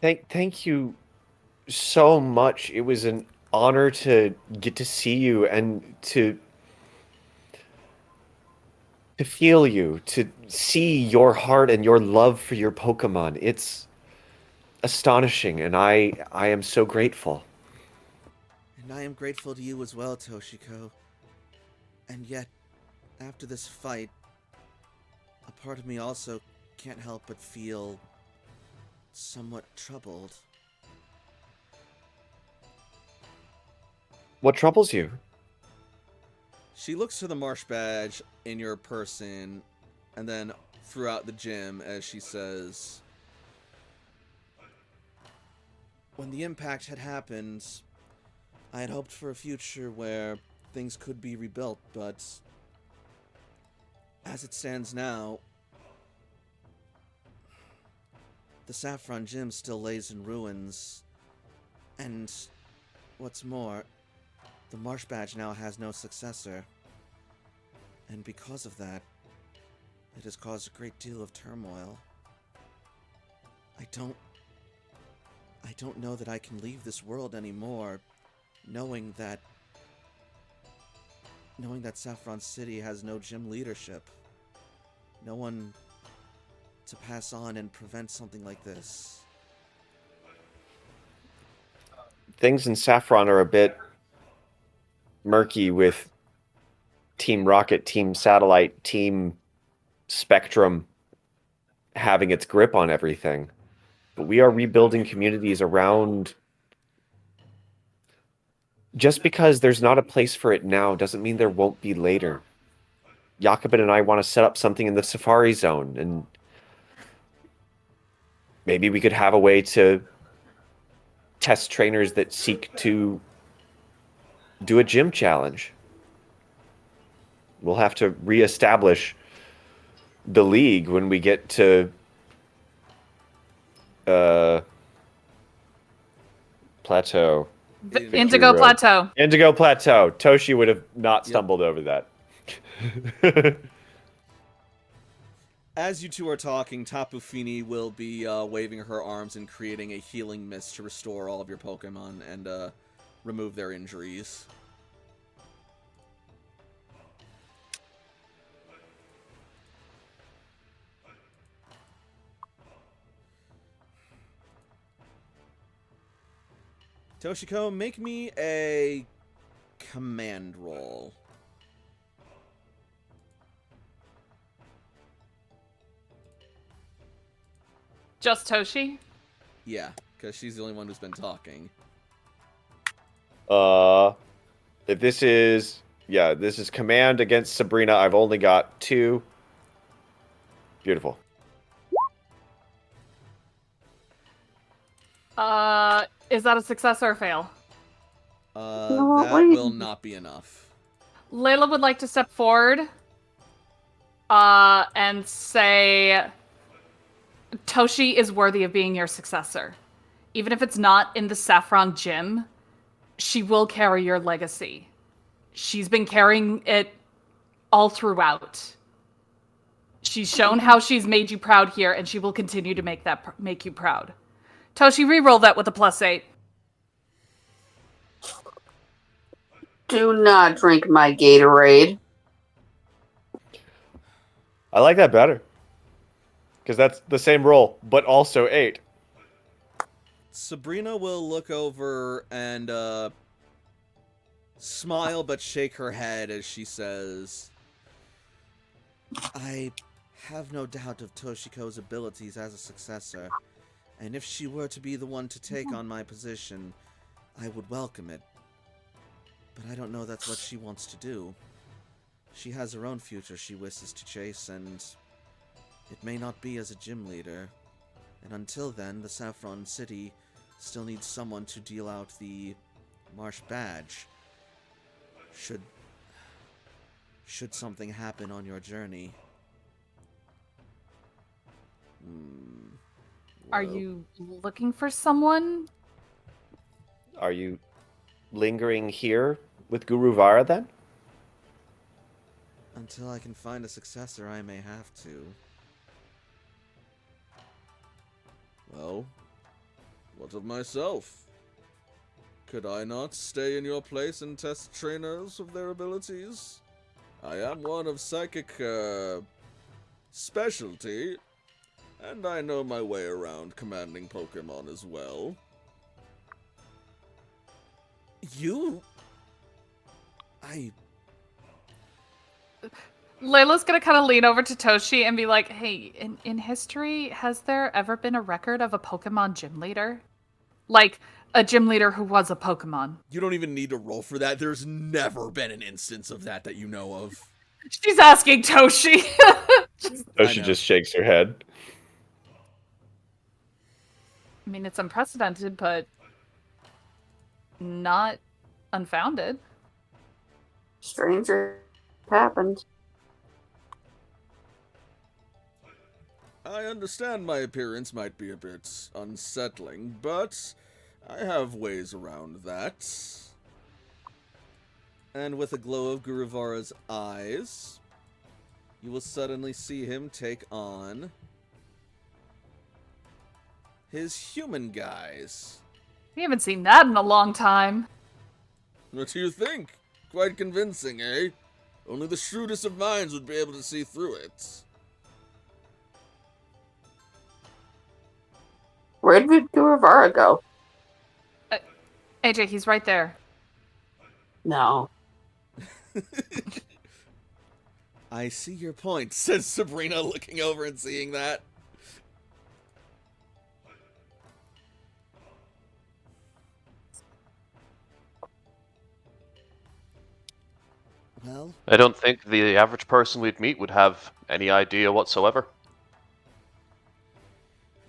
Thank you, so much. It was an honor to get to see you and to feel you, to see your heart and your love for your Pokemon. It's astonishing, and I am so grateful. And I am grateful to you as well, Toshiko. And yet, after this fight, a part of me also can't help but feel somewhat troubled. What troubles you? She looks to the marsh badge in your person and then throughout the gym as she says, when the impact had happened, I had hoped for a future where things could be rebuilt, but as it stands now, the Saffron Gym still lays in ruins, and what's more, the Marsh Badge now has no successor, and because of that, it has caused a great deal of turmoil. I don't know that I can leave this world anymore, knowing that Saffron City has no gym leadership, no one to pass on and prevent something like this. Things in Saffron are a bit murky with Team Rocket, Team Satellite, Team Spectrum having its grip on everything. But we are rebuilding communities around. Just because there's not a place for it now doesn't mean there won't be later. Jacobin and I want to set up something in the Safari Zone, and maybe we could have a way to test trainers that seek to do a gym challenge. We'll have to reestablish the league when we get to Plateau. Indigo Road. Plateau. Indigo Plateau. Toshi would have not stumbled over that. As you two are talking, Tapu Fini will be waving her arms and creating a healing mist to restore all of your Pokemon and remove their injuries. Toshiko, make me a command roll. Just Toshi? Yeah, because she's the only one who's been talking. If this is command against Sabrina. I've only got 2. Beautiful. Is that a success or a fail? No, That wait. will not be enough. Layla would like to step forward and say Toshi is worthy of being your successor. Even if it's not in the Saffron Gym, she will carry your legacy. She's been carrying it all throughout. She's shown how she's made you proud here, and she will continue to make you proud. Toshi, re-roll that with a +8. Do not drink my Gatorade. I like that better. Because that's the same roll, but also 8. Sabrina will look over and smile but shake her head as she says, I have no doubt of Toshiko's abilities as a successor, and if she were to be the one to take on my position, I would welcome it. But I don't know that's what she wants to do. She has her own future she wishes to chase, and it may not be as a gym leader. And until then, the Saffron City still needs someone to deal out the Marsh Badge. Should something happen on your journey. Are you looking for someone? Are you lingering here with Guru Vara then? Until I can find a successor, I may have to. Well, what of myself? Could I not stay in your place and test trainers of their abilities? I am one of psychic, specialty, and I know my way around commanding Pokemon as well. Layla's gonna kind of lean over to Toshi and be like, hey, in history, has there ever been a record of a Pokemon gym leader? Like, a gym leader who was a Pokemon. You don't even need to roll for that. There's never been an instance of that you know of. She's asking Toshi. Toshi just shakes her head. I mean, it's unprecedented, but not unfounded. Stranger happened. I understand my appearance might be a bit unsettling, but I have ways around that. And with a glow of Guruvara's eyes, you will suddenly see him take on his human guise. We haven't seen that in a long time. What do you think? Quite convincing, eh? Only the shrewdest of minds would be able to see through it. Where did Guruvara go? AJ, he's right there. No. I see your point, says Sabrina, looking over and seeing that. Well, I don't think the average person we'd meet would have any idea whatsoever.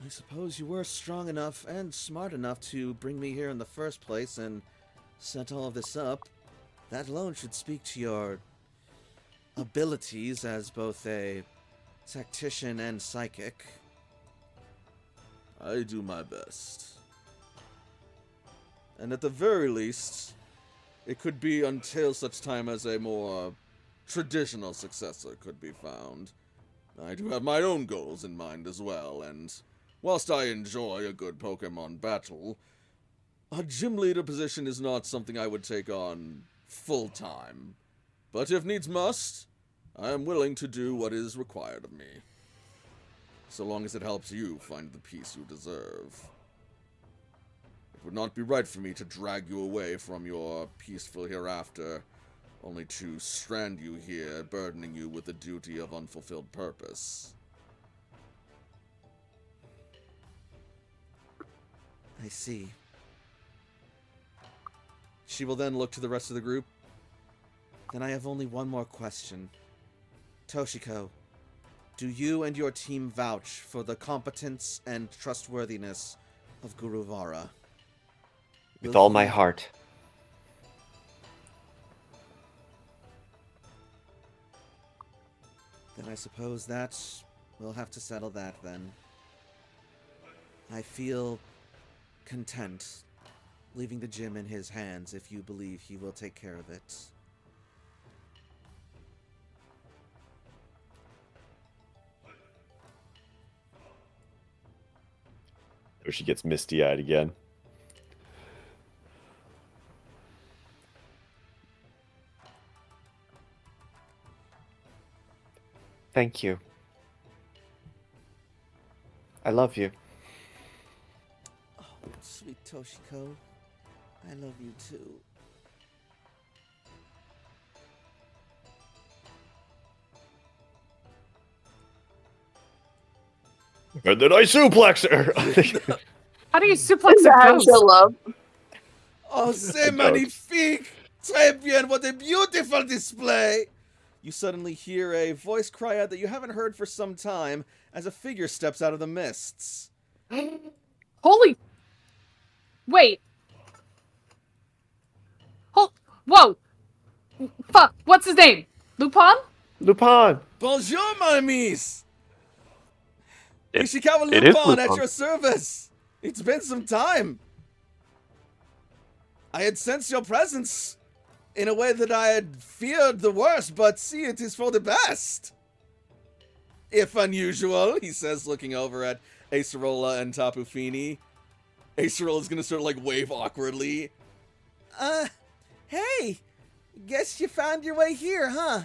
I suppose you were strong enough and smart enough to bring me here in the first place and set all of this up. That alone should speak to your abilities as both a tactician and psychic. I do my best. And at the very least, it could be until such time as a more traditional successor could be found. I do have my own goals in mind as well, and whilst I enjoy a good Pokemon battle, a gym leader position is not something I would take on full-time. But if needs must, I am willing to do what is required of me. So long as it helps you find the peace you deserve. It would not be right for me to drag you away from your peaceful hereafter, only to strand you here, burdening you with the duty of unfulfilled purpose. I see. She will then look to the rest of the group. Then I have only one more question. Toshiko, do you and your team vouch for the competence and trustworthiness of Guruvara? With all my heart. Then I suppose that we'll have to settle that then. I feel content leaving the gym in his hands if you believe he will take care of it. Or she gets misty-eyed again. Thank you. I love you. Oh, sweet Toshiko. I love you too. And then I suplex her! How do you suplex a ghost? Angela. Oh, c'est magnifique! Très bien, what a beautiful display! You suddenly hear a voice cry out that you haven't heard for some time as a figure steps out of the mists. Holy... Wait. Whoa! Fuck, what's his name? Lupin? Lupin! Bonjour, my amis! It Ishikawa is Lupin at Lupin. your service! It's been some time! I had sensed your presence in a way that I had feared the worst, but see, it is for the best! If unusual, he says, looking over at Acerola and Tapu Fini. Acerola's gonna sort of, like, wave awkwardly. Hey! Guess you found your way here, huh?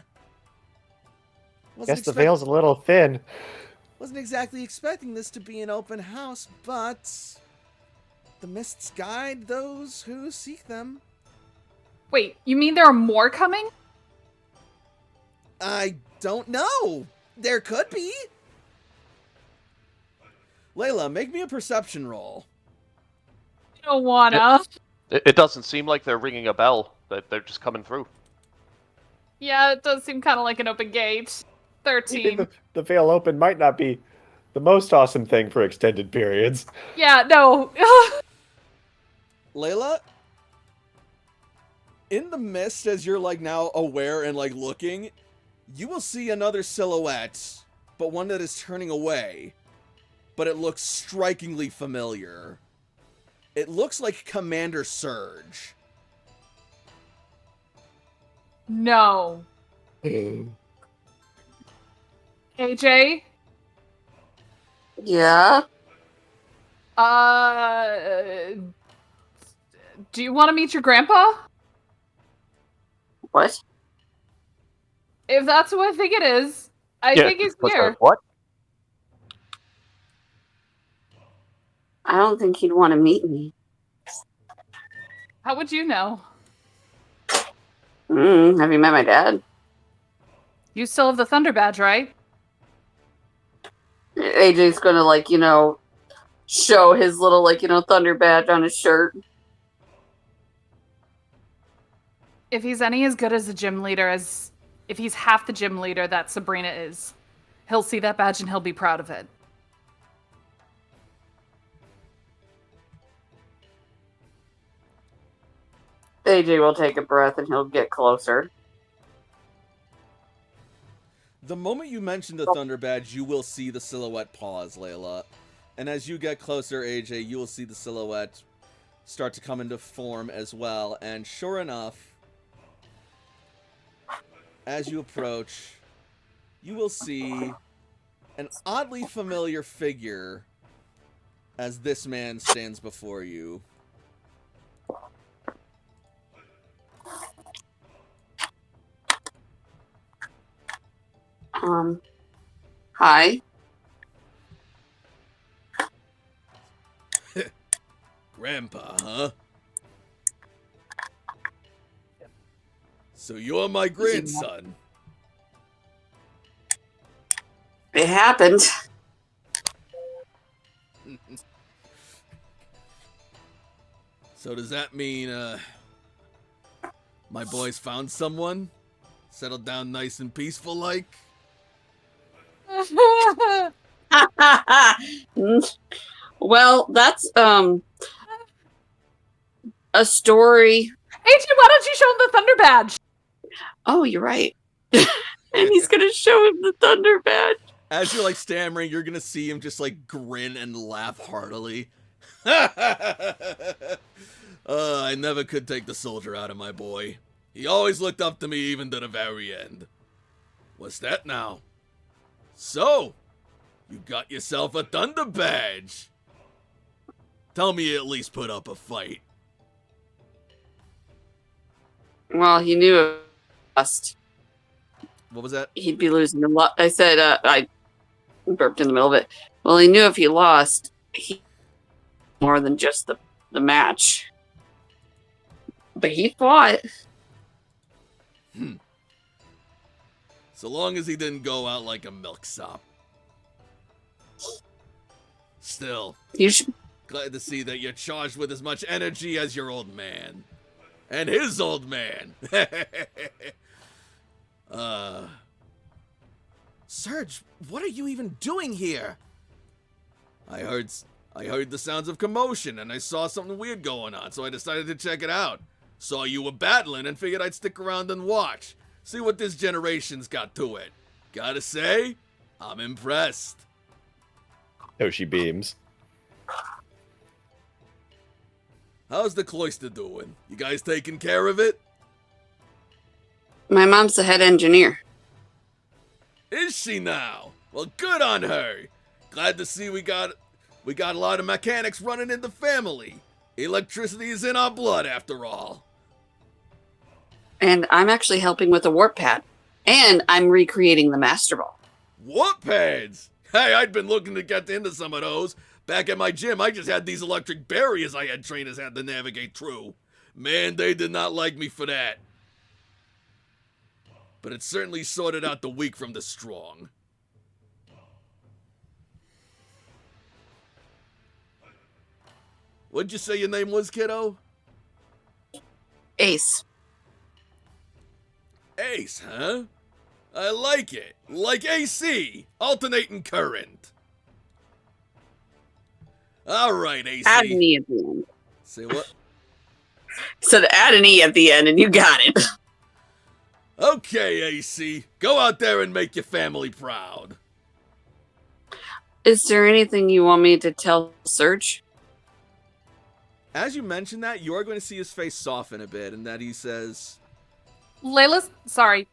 Guess the veil's a little thin. Wasn't exactly expecting this to be an open house, but the mists guide those who seek them. Wait, you mean there are more coming? I don't know. There could be. Layla, make me a perception roll. I don't wanna. It doesn't seem like they're ringing a bell. They're just coming through. Yeah, it does seem kind of like an open gate. 13. The veil open might not be the most awesome thing for extended periods. Yeah, no. Layla, in the mist, as you're like now aware and like looking, you will see another silhouette, but one that is turning away. But it looks strikingly familiar. It looks like Commander Surge. No. AJ? Yeah. Do you want to meet your grandpa? What? If that's who I think it is, I think he's what's here. that? What? I don't think he'd want to meet me. How would you know? Have you met my dad? You still have the Thunder Badge, right? AJ's gonna, like, show his little, Thunder badge on his shirt. If he's any as good as a gym leader as... If he's half the gym leader that Sabrina is, he'll see that badge and he'll be proud of it. AJ will take a breath and he'll get closer. The moment you mention the Thunder Badge, you will see the silhouette pause, Layla. And as you get closer, AJ, you will see the silhouette start to come into form as well. And sure enough, as you approach, you will see an oddly familiar figure as this man stands before you. Hi. Grandpa, huh? So you're my grandson. It happened. So does that mean, my boys found someone? Settled down nice and peaceful like? Well, that's, a story. AJ, why don't you show him the Thunder Badge? Oh, you're right. And he's gonna show him the Thunder badge. As you're like stammering, you're gonna see him just like grin and laugh heartily. I never could take the soldier out of my boy. He always looked up to me even to the very end. What's that now? So, you got yourself a Thunder Badge. Tell me you at least put up a fight. Well, he knew it lost. What was that? He'd be losing a lot. I said, I burped in the middle of it. Well, he knew if he lost, he more than just the match. But he fought. So long as he didn't go out like a milksop. Still, You should. glad to see that you're charged with as much energy as your old man. And his old man. Serge, what are you even doing here? I heard the sounds of commotion and I saw something weird going on, so I decided to check it out. Saw you were battling and figured I'd stick around and watch. See what this generation's got to it. Gotta say, I'm impressed. Oh, she beams. How's the cloister doing? You guys taking care of it? My mom's the head engineer. Is she now? Well, good on her. Glad to see we got a lot of mechanics running in the family. Electricity is in our blood, after all. And I'm actually helping with the warp pad. And I'm recreating the Master Ball. Warp pads! Hey, I'd been looking to get into some of those. Back at my gym, I just had these electric barriers I had trainers had to navigate through. Man, they did not like me for that. But it certainly sorted out the weak from the strong. What'd you say your name was, kiddo? Ace. Ace, huh? I like it. Like AC, alternating current. All right, AC. Add an E at the end. Say what? Said add an E at the end and you got it. Okay, AC. Go out there and make your family proud. Is there anything you want me to tell Surge? As you mention that, you are going to see his face soften a bit, and that he says, Sorry.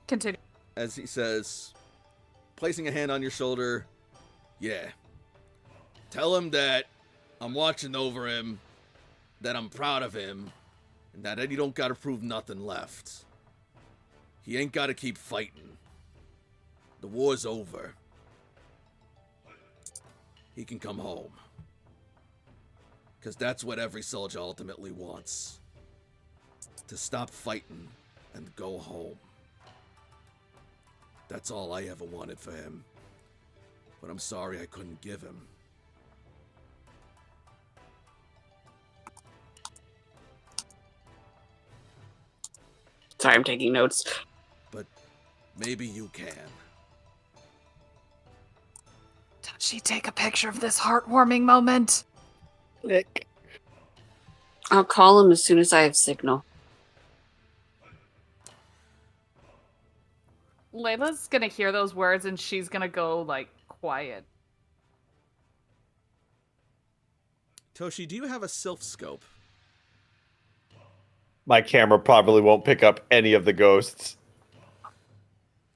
Continue. as he says, placing a hand on your shoulder, Yeah. Tell him that I'm watching over him, that I'm proud of him, and that Eddie don't gotta prove nothing left. He ain't gotta keep fighting. The war's over. He can come home. 'Cause that's what every soldier ultimately wants. To stop fighting and go home. That's all I ever wanted for him. But I'm sorry I couldn't give him. Sorry, I'm taking notes. But maybe you can. Did she take a picture of this heartwarming moment? Nick. I'll call him as soon as I have signal. Layla's gonna hear those words and she's gonna go, like, quiet. Toshi, do you have a Sylph scope? My camera probably won't pick up any of the ghosts.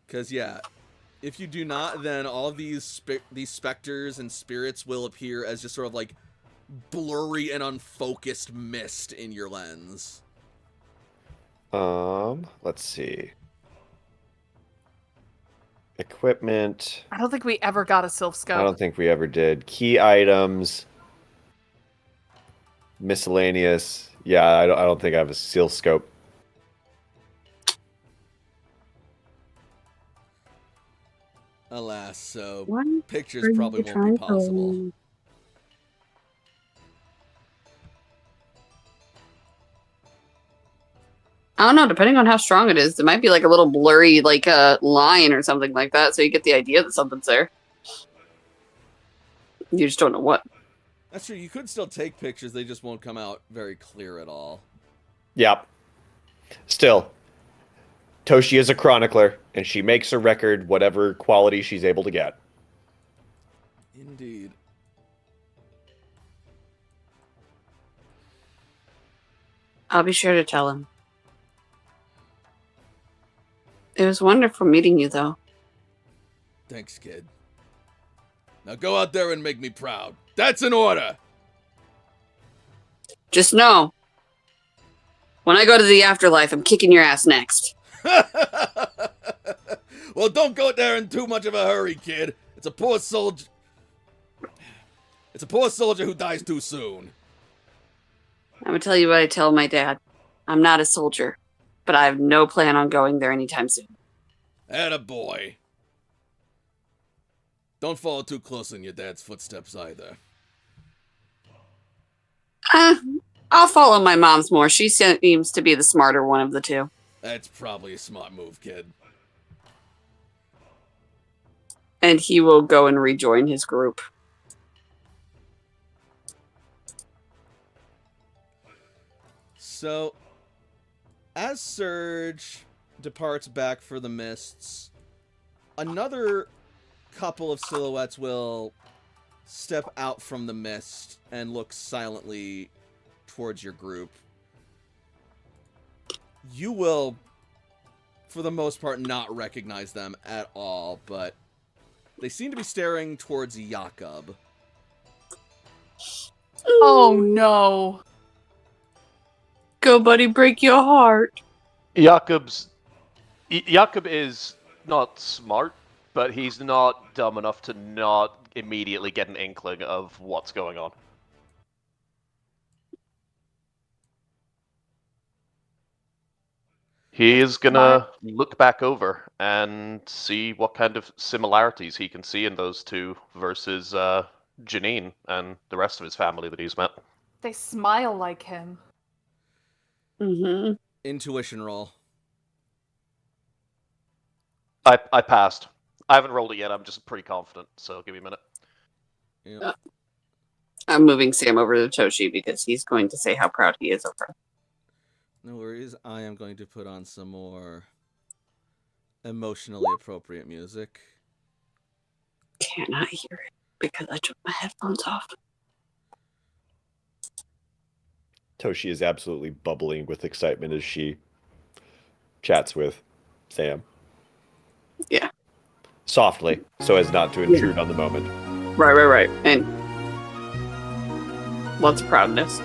Because, yeah, if you do not, then all of these specters and spirits will appear as just sort of like blurry and unfocused mist in your lens. Let's see. Equipment. I don't think we ever got a Sylph scope. I don't think we ever did. Key items. Miscellaneous. Yeah, I don't think I have a seal scope. Alas, so What pictures probably won't be possible. I don't know, depending on how strong it is, it might be like a little blurry, like a line or something like that, so you get the idea that something's there. You just don't know what. That's true, you could still take pictures, they just won't come out very clear at all. Yep. Still, Toshi is a chronicler, and she makes a record whatever quality she's able to get. Indeed. I'll be sure to tell him. It was wonderful meeting you, though. Thanks, kid. Now go out there and make me proud. That's an order! Just know, when I go to the afterlife, I'm kicking your ass next. Well, don't go there in too much of a hurry, kid. It's a poor soldier. It's a poor soldier who dies too soon. I'm gonna tell you what I tell my dad. I'm not a soldier, but I have no plan on going there anytime soon. Attaboy. Don't follow too close in your dad's footsteps either. I'll follow my mom's more. She seems to be the smarter one of the two. That's probably a smart move, kid. And he will go and rejoin his group. So, as Surge departs back for the mists, another couple of silhouettes will step out from the mist and look silently towards your group. You will, for the most part, not recognize them at all, but they seem to be staring towards Jakob. Oh no. Go, buddy, break your heart. Jakob is not smart, but he's not dumb enough to not immediately get an inkling of what's going on. He is gonna look back over and see what kind of similarities he can see in those two versus Janine and the rest of his family that he's met. They smile like him. Mm-hmm. Intuition roll. I passed. I haven't rolled it yet. I'm just pretty confident, so give me a minute. Yep. I'm moving Sam over to Toshi because he's going to say how proud he is of her. No worries. I am going to put on some more emotionally appropriate music. Cannot hear it because I took my headphones off. Toshi is absolutely bubbling with excitement as she chats with Sam. Yeah. Softly, so as not to intrude on the moment. Right. And lots of proudness.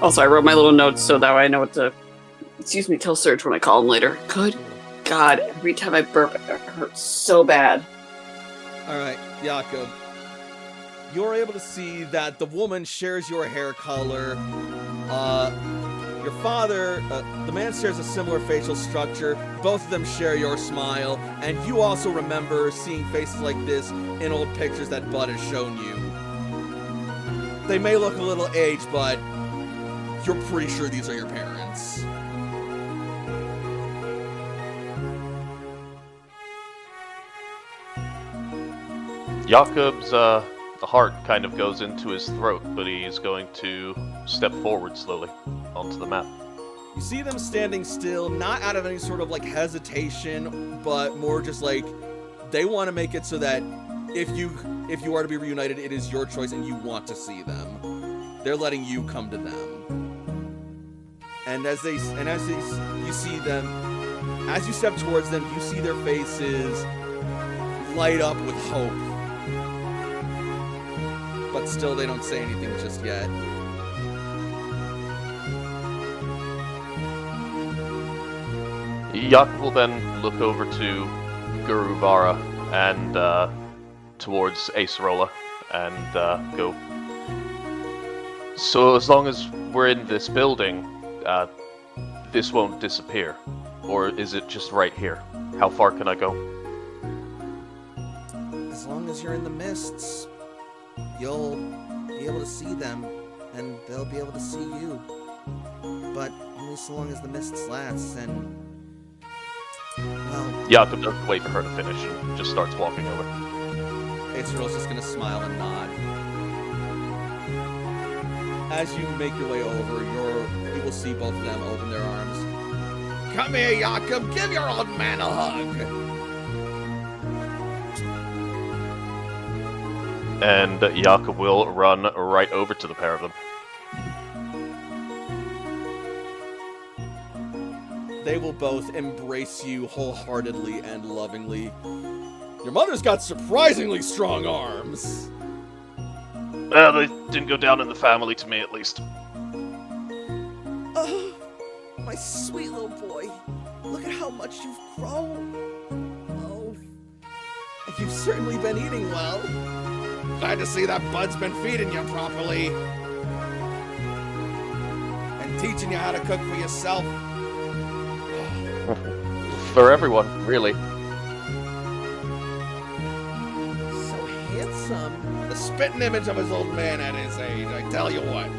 Also, I wrote my little notes so that way I know what to, tell Serge when I call him later. Good God, every time I burp, it hurts so bad. All right, Jakob. You're able to see that the woman shares your hair color. Your father, the man shares a similar facial structure. Both of them share your smile. And you also remember seeing faces like this in old pictures that Bud has shown you. They may look a little aged, but you're pretty sure these are your parents. Jakob's the heart kind of goes into his throat, but he's going to step forward slowly onto the map. You see them standing still, not out of any sort of like hesitation, but more just like they want to make it so that if you are to be reunited, it is your choice and you want to see them. They're letting you come to them. And as you see them, as you step towards them, you see their faces light up with hope. But still, they don't say anything just yet. Jakob will then look over to Guru Vara and towards Acerola and go. So as long as we're in this building, this won't disappear. Or is it just right here? How far can I go? As long as you're in the mists, you'll be able to see them, and they'll be able to see you. But only so long as the mists last, and well, Jakob doesn't wait for her to finish and just starts walking over. Acerol's just gonna smile and nod. As you make your way over, you will see both of them open their arms. Come here, Jakob. Give your old man a hug. And Jakob will run right over to the pair of them. They will both embrace you wholeheartedly and lovingly. Your mother's got surprisingly strong arms. Well, they didn't go down in the family to me, at least. Oh, my sweet little boy. Look at how much you've grown. Oh, you've certainly been eating well. Glad to see that Bud's been feeding you properly. And teaching you how to cook for yourself. For everyone, really. So handsome. The spitting image of his old man at his age, I tell you what.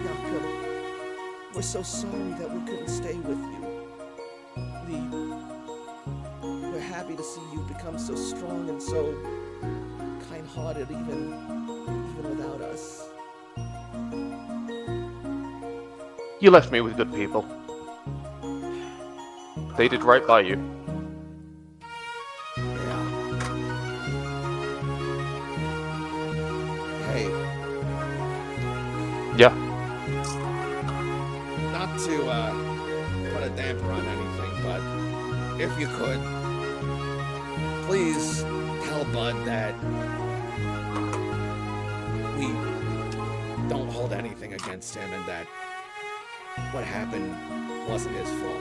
Jakob, we're so sorry that we couldn't stay with you. We're happy to see you become so strong and so kind-hearted even without us. You left me with good people. They did right by you. Yeah. Hey. Yeah. Not to put a damper on anything, but if you could, please tell Bud that don't hold anything against him and that what happened wasn't his fault.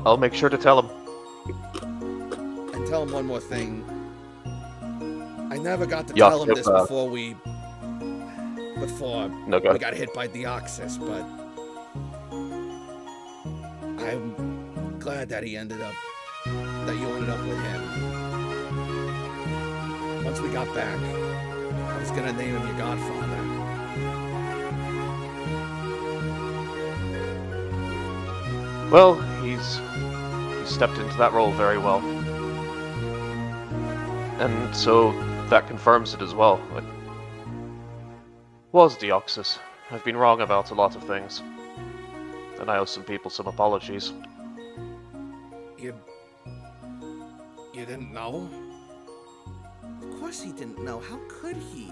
I'll make sure to tell him. And tell him one more thing. I never got to Yeah, tell him yep, this before we No, go ahead. got hit by Deoxys, but I'm glad that you ended up with him. Once we got back, I was gonna name him your godfather. Well, he's stepped into that role very well. And so that confirms it as well. It was Deoxys. I've been wrong about a lot of things. And I owe some people some apologies. You didn't know? Of course he didn't know. How could he?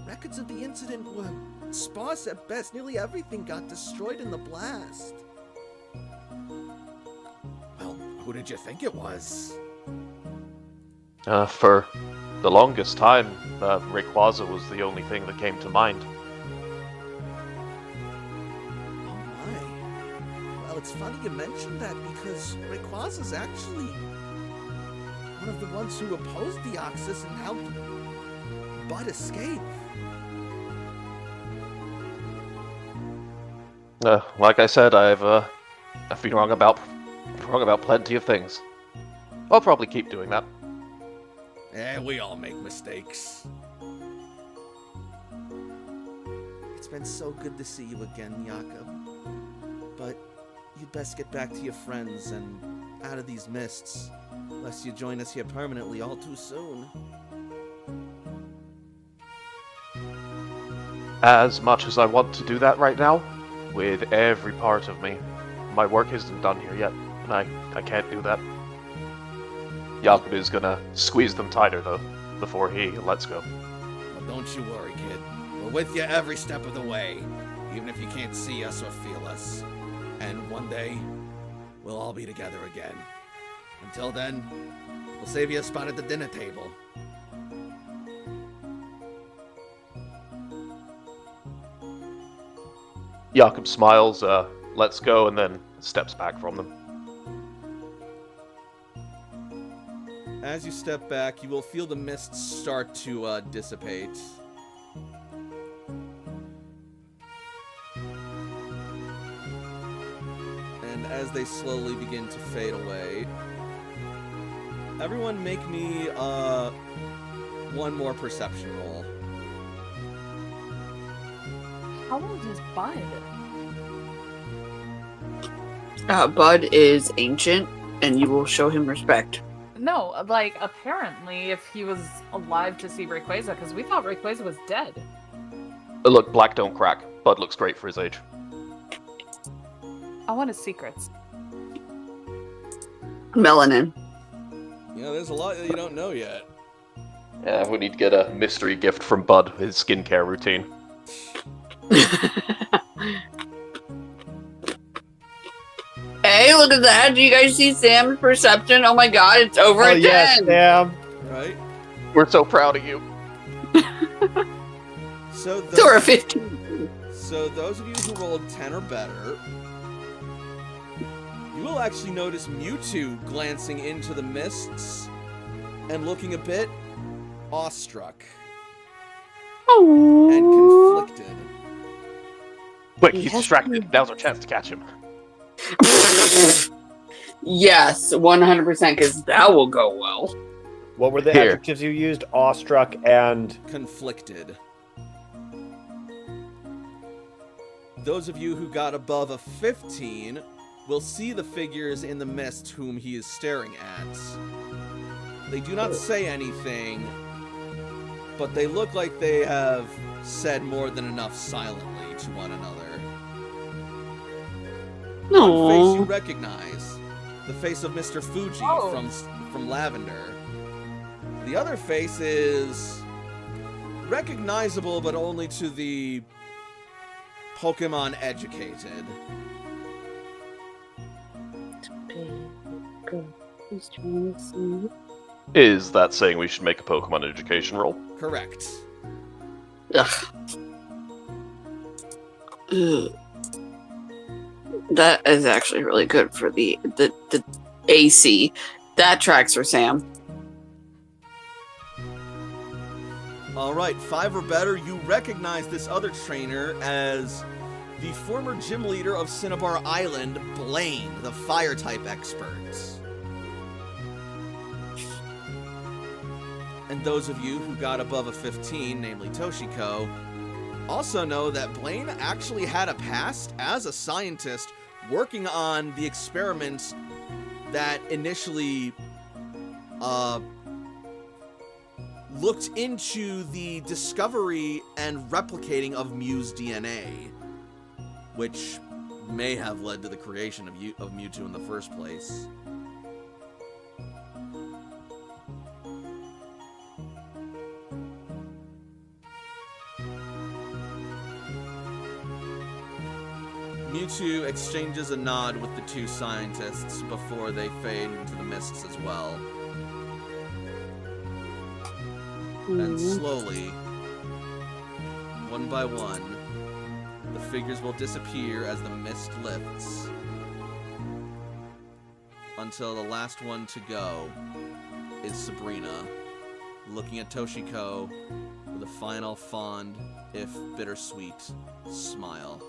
Records of the incident were sparse at best. Nearly everything got destroyed in the blast. Well, who did you think it was? For the longest time, Rayquaza was the only thing that came to mind. Oh my. Well, it's funny you mentioned that because Rayquaza's actually one of the ones who opposed Deoxys and helped Bud escape. Like I said, I've been wrong about plenty of things. I'll probably keep doing that. We all make mistakes. It's been so good to see you again, Jakob. But you'd best get back to your friends and out of these mists, lest you join us here permanently all too soon. As much as I want to do that right now, with every part of me, my work isn't done here yet, and I can't do that. Jakob is gonna squeeze them tighter, though, before he lets go. Well, don't you worry, kid. We're with you every step of the way, even if you can't see us or feel us. And one day, we'll all be together again. Until then, we'll save you a spot at the dinner table. Jakob smiles, lets go, and then steps back from them. As you step back, you will feel the mists start to dissipate. And as they slowly begin to fade away, everyone make me one more perception roll. How old is Bud? Bud is ancient, and you will show him respect. No, like, apparently, if he was alive to see Rayquaza, because we thought Rayquaza was dead. Look, black don't crack. Bud looks great for his age. I want his secrets. Melanin. Yeah, there's a lot that you don't know yet. Yeah, we need to get a mystery gift from Bud, his skincare routine. Hey, look at that. Do you guys see Sam's perception? Oh my god, it's over Oh a 10. yes, Sam. Right? We're so proud of you. So It's over a 15. So those of you who rolled 10 or better, you will actually notice Mewtwo glancing into the mists and looking a bit awestruck and conflicted. Quick, He he's has distracted. Now's our chance to catch him. Yes, 100%, because that will go well. What were the Here. adjectives you used? Awestruck and Conflicted. Those of you who got above a 15 will see the figures in the mist whom he is staring at. They do not say anything, but they look like they have said more than enough silently to one another. One face you No. recognize, the face of Mr. Fuji Oh. from Lavender. The other face is recognizable, but only to the Pokemon educated. Who's trying to see? Is that saying we should make a Pokemon education roll? Correct. Ugh. Ugh. That is actually really good for the AC. That tracks for Sam. All right, 5 or better, you recognize this other trainer as the former gym leader of Cinnabar Island, Blaine, the fire-type expert. And those of you who got above a 15, namely Toshiko, also know that Blaine actually had a past as a scientist working on the experiments that initially looked into the discovery and replicating of Mew's DNA, which may have led to the creation of Mewtwo in the first place. Mewtwo exchanges a nod with the two scientists before they fade into the mists as well. And slowly, one by one, the figures will disappear as the mist lifts, until the last one to go is Sabrina, looking at Toshiko with a final fond, if bittersweet, smile.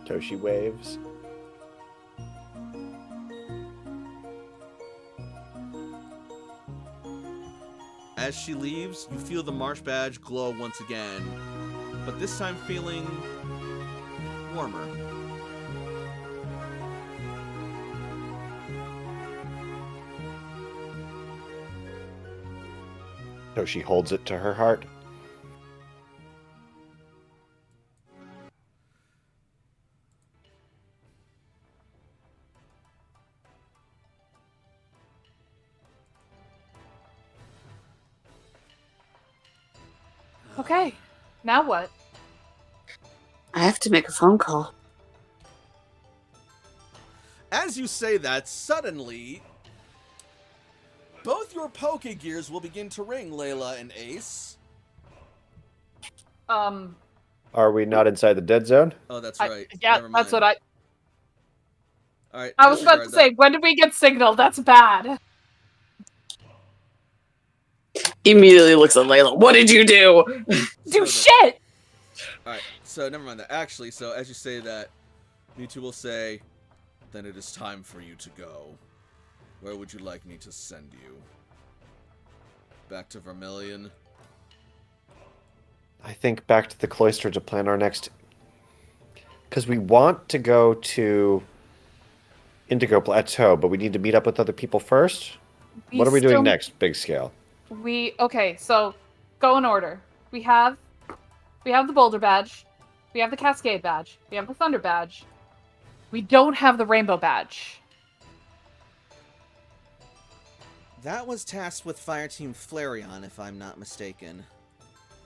Toshi waves. As she leaves, you feel the marsh badge glow once again, but this time feeling warmer. Toshi holds it to her heart. Okay, now what? I have to make a phone call. As you say that, suddenly, both your Pokegears will begin to ring, Layla and Ace. Are we not inside the dead zone? Oh, that's right. Yeah, Never mind. that's what I Alright, was about to disregard say. When did we get signal? That's bad. Immediately looks at Layla. What did you do? Do So shit! Alright, so never mind that. Actually, so as you say that, Mewtwo will say, then it is time for you to go. Where would you like me to send you? Back to Vermilion? I think back to the cloister to plan our next... Because we want to go to Indigo Plateau, but we need to meet up with other people first? What are we doing next, big scale? Okay, so go in order. We have the Boulder badge, we have the Cascade badge, we have the Thunder badge. We don't have the Rainbow badge. That was tasked with Fireteam Flareon, if I'm not mistaken.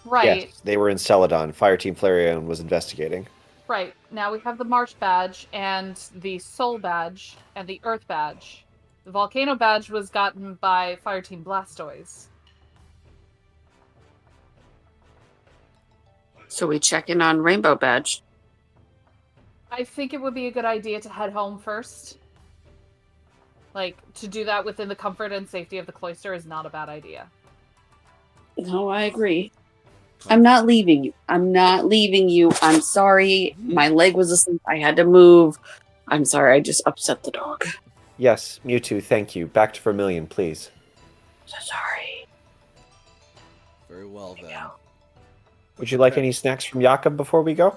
Right. Yes, they were in Celadon. Fireteam Flareon was investigating. Right. Now we have the Marsh badge and the Soul badge and the Earth badge. The Volcano badge was gotten by Fireteam Blastoise. So we check in on Rainbow Badge. I think it would be a good idea to head home first. Like, to do that within the comfort and safety of the cloister is not a bad idea. No, I agree. I'm not leaving you. I'm not leaving you. I'm sorry. My leg was asleep. I had to move. I'm sorry. I just upset the dog. Yes, Mewtwo, thank you. Back to Vermilion, please. So sorry. Very well, then. Would you like any snacks from Jakob before we go?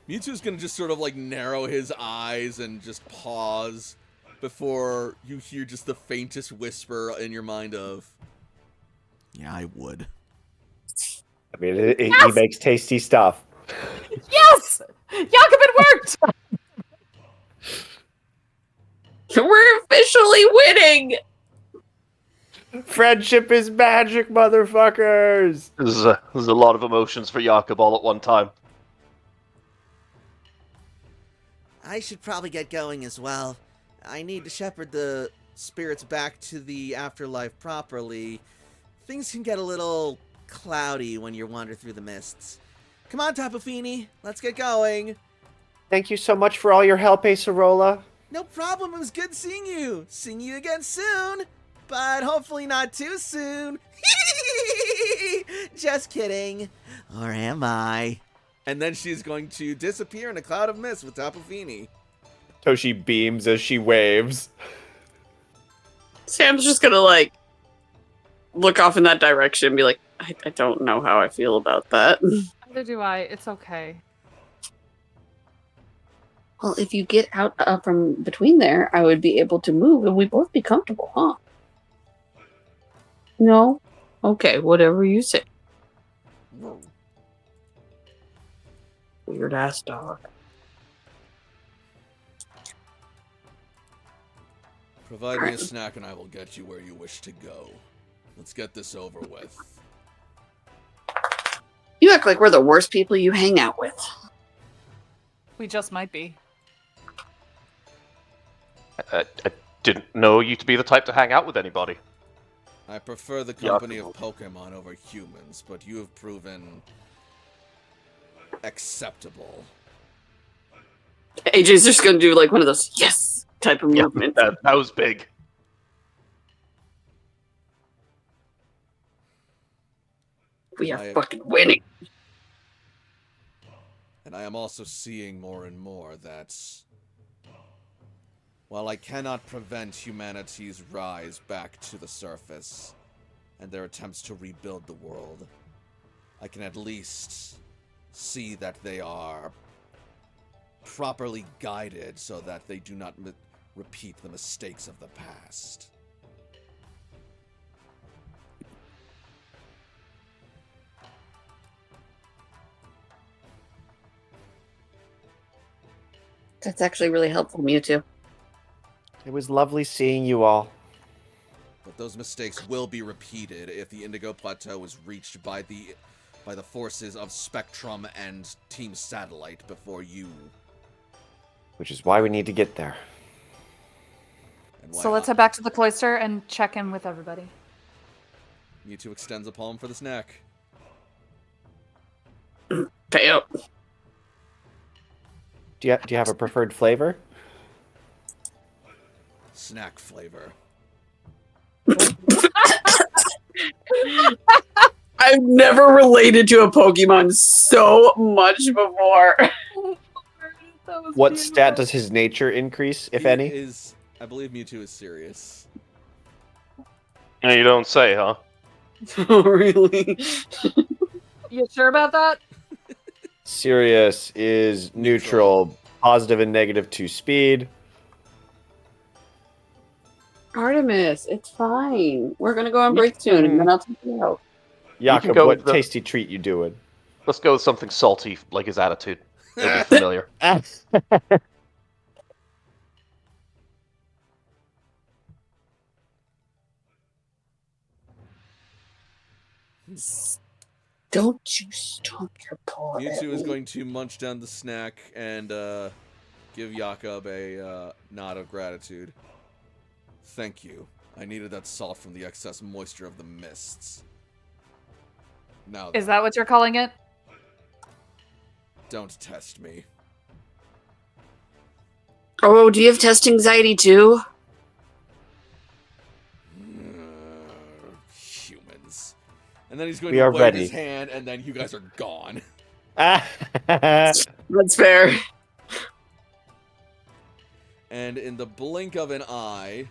Mewtwo's gonna just sort of like narrow his eyes and just pause before you hear just the faintest whisper in your mind of, yeah, I would. I mean, he makes tasty stuff. Yes! Jakob, it worked! We're officially winning! Friendship is magic, motherfuckers! There's a lot of emotions for Jakob all at one time. I should probably get going as well. I need to shepherd the spirits back to the afterlife properly. Things can get a little cloudy when you wander through the mists. Come on, Tapu Fini, let's get going. Thank you so much for all your help, Acerola. No problem, it was good seeing you. Seeing you again soon, but hopefully not too soon. Just kidding. Or am I? And then she's going to disappear in a cloud of mist with Tapu Fini. Toshi beams as she waves. Sam's just gonna like look off in that direction and be like, I don't know how I feel about that. Neither do I. It's okay. Well, if you get out from between there, I would be able to move and we'd both be comfortable, huh? No? Okay, whatever you say. Weird ass dog. Provide me a snack and I will get you where you wish to go. Let's get this over with. You act like we're the worst people you hang out with. We just might be. I didn't know you to be the type to hang out with anybody. I prefer the company of Pokemon over humans, but you have proven acceptable. AJ's just gonna do like one of those yes type of movement. That was big. We are fucking winning. And I am also seeing more and more that while I cannot prevent humanity's rise back to the surface and their attempts to rebuild the world, I can at least see that they are properly guided so that they do not repeat the mistakes of the past. That's actually really helpful, Mewtwo. It was lovely seeing you all. But those mistakes will be repeated if the Indigo Plateau is reached by the forces of Spectrum and Team Satellite before you. Which is why we need to get there. And So let's head back to the cloister and check in with everybody. Mewtwo extends a palm for the snack. Pay up. Do you have a preferred flavor? Snack flavor. I've never related to a Pokemon so much before. What stat does his nature increase, if any? I believe Mewtwo is serious. No, you don't say, huh? Oh, really? You sure about that? Sirius is neutral, positive and negative 2 speed. Artemis, it's fine. We're gonna go on break soon, and then I'll take you out. Jakob, go what with the- tasty treat you doing? Let's go with something salty, like his attitude. It'll be familiar. Don't you stomp your paw. Mewtwo is going to munch down the snack and give Jakob a nod of gratitude. Thank you. I needed that salt from the excess moisture of the mists. Now Is that what you're calling it? don't test me. Oh, do you have test anxiety too? Humans. And then he's going We to are wave ready. his hand, and then you guys are gone. That's fair. And in the blink of an eye,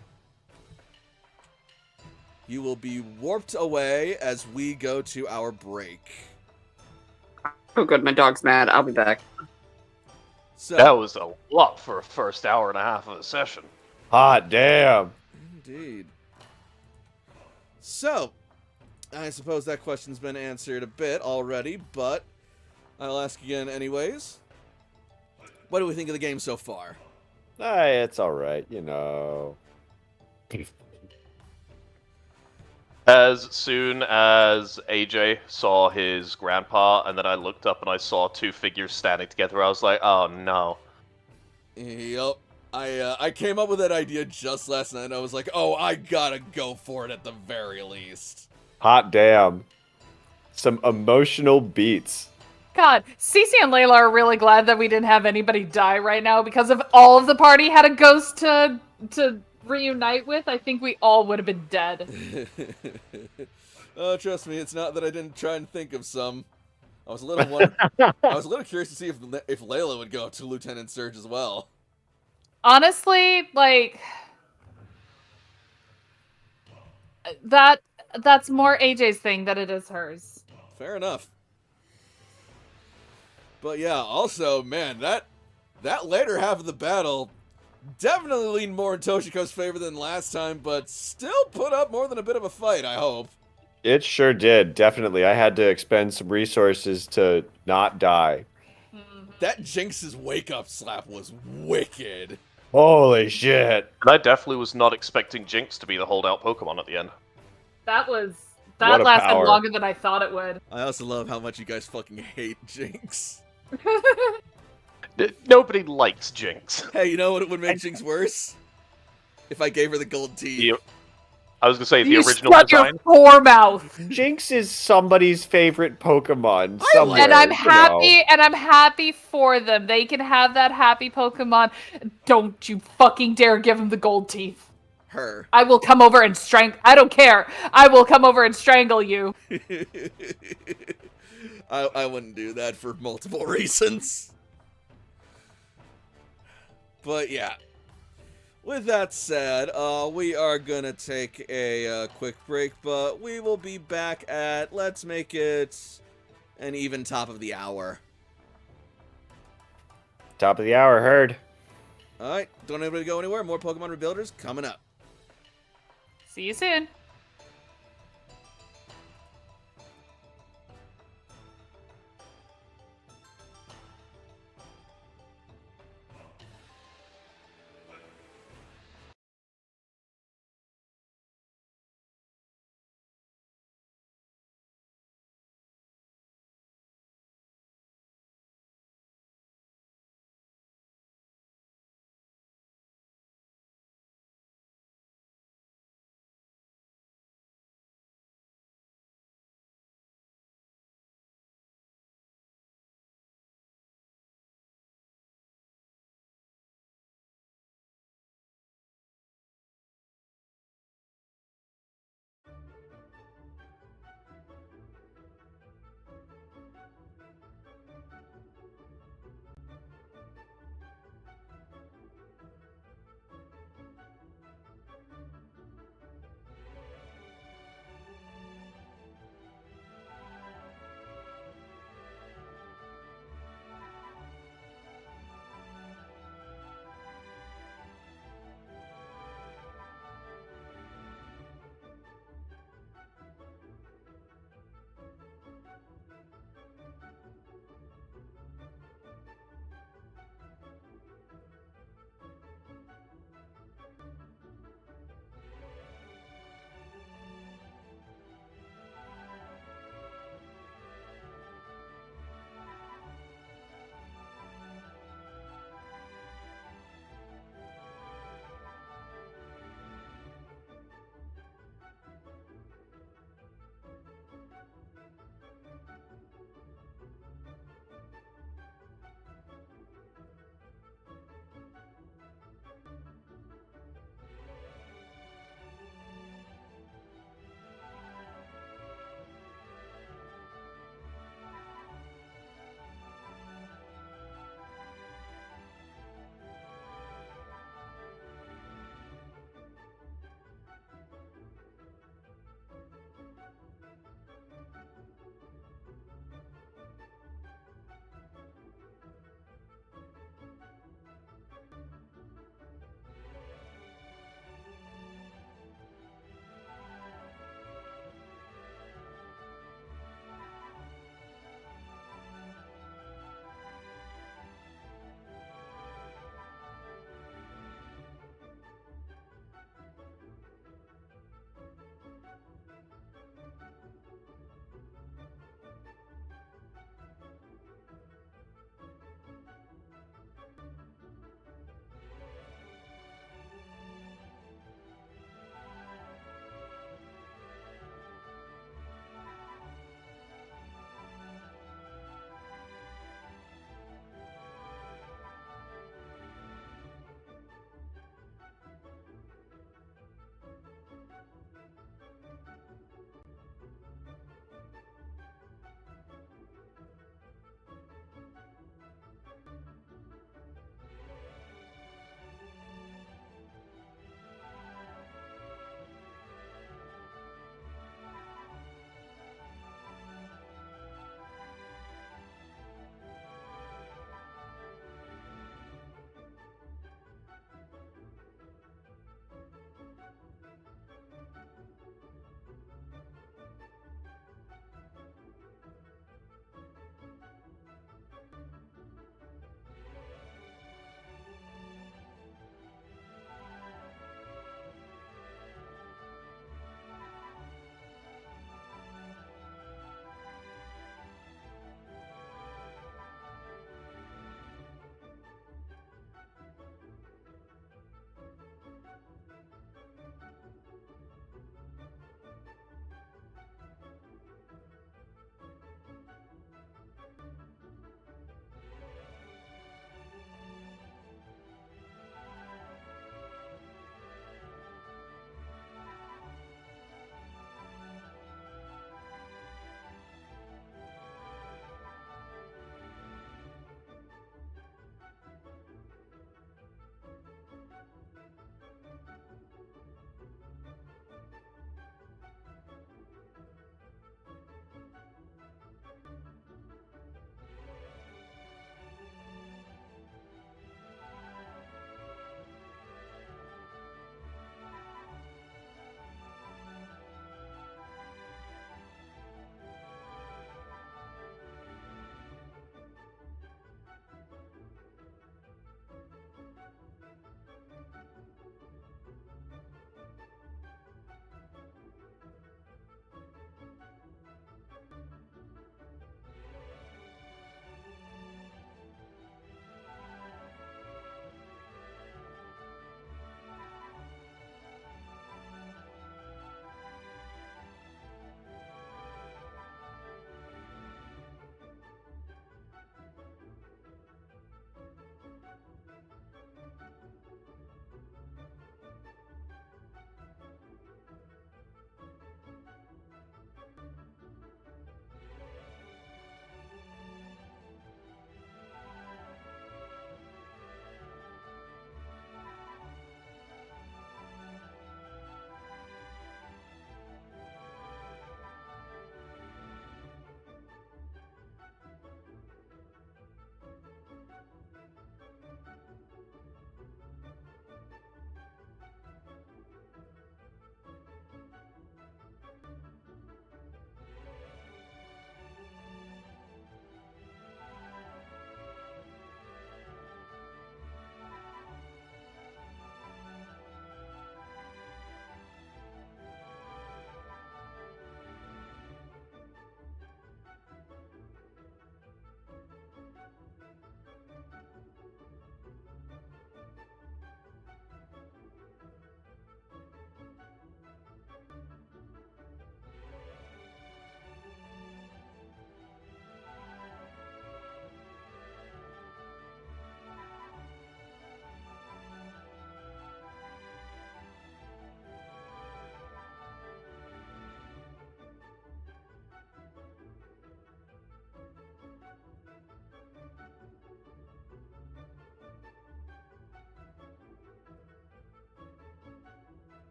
you will be warped away as we go to our break. Oh, good. My dog's mad. I'll be back. So, That was a lot for a first hour and a half of a session. Hot damn. indeed. So, I suppose that question's been answered a bit already, but I'll ask again anyways. What do we think of the game so far? It's alright, you know. As soon as AJ saw his grandpa, and then I looked up and I saw two figures standing together, I was like, oh no. Yup. I came up with that idea just last night, and I was like, oh, I gotta go for it at the very least. Hot damn. Some emotional beats. God, Cece and Layla are really glad that we didn't have anybody die right now because if all of the party had a ghost to reunite with, I think we all would have been dead. Oh, trust me, it's not that I didn't try and think of some. I was a little curious to see if Layla would go to Lieutenant Surge as well. Honestly, like that's more AJ's thing than it is hers. Fair enough. But yeah, also, man, that later half of the battle definitely leaned more in Toshiko's favor than last time, but still put up more than a bit of a fight, I hope. It sure did, definitely. I had to expend some resources to not die. That Jinx's wake-up slap was wicked. Holy shit. And I definitely was not expecting Jinx to be the holdout Pokemon at the end. That What lasted a power. longer than I thought it would. I also love how much you guys fucking hate Jinx. Nobody likes Jinx. Hey, you know what would make Jinx worse? If I gave her the gold teeth. I was gonna say the You original shut design. your whore mouth. Jinx is somebody's favorite Pokemon. I Somewhere, And I'm you happy, and I'm happy for them. They can have that happy Pokemon. Don't you fucking dare give them the gold teeth. Her. I will come over and strangle. I don't care. I will come over and strangle you. I wouldn't do that for multiple reasons. But yeah. With that said, we are gonna take a quick break, but we will be back at, let's make it an even top of the hour. Top of the hour, heard. Alright, don't anybody go anywhere. More Pokemon Rebuilders coming up. See you soon.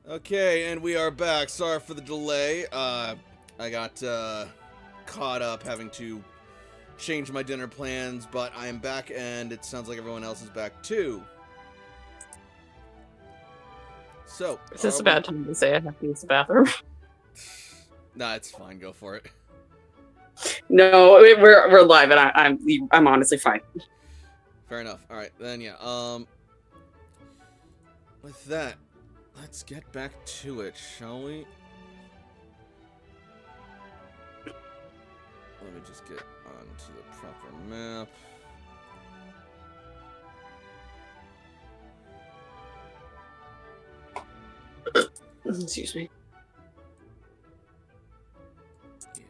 Okay, and we are back. Sorry for the delay. I got caught up having to change my dinner plans, but I am back, and it sounds like everyone else is back too. So, Is this a bad time to say I have to use the bathroom? Nah, it's fine. Go for it. No, we're live, and I'm honestly fine. Fair enough. All right, then yeah. With that, let's get back to it, shall we? Let me just get onto the proper map. Excuse me. Yeah.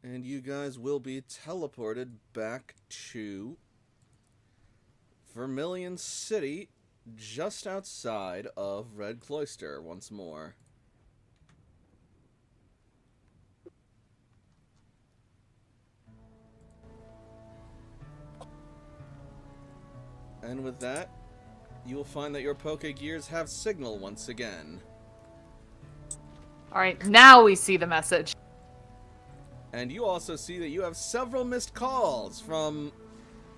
And you guys will be teleported back to Vermilion City, just outside of Red Cloister once more. And with that, you will find that your Pokegears have signal once again. All right, now we see the message. And you also see that you have several missed calls from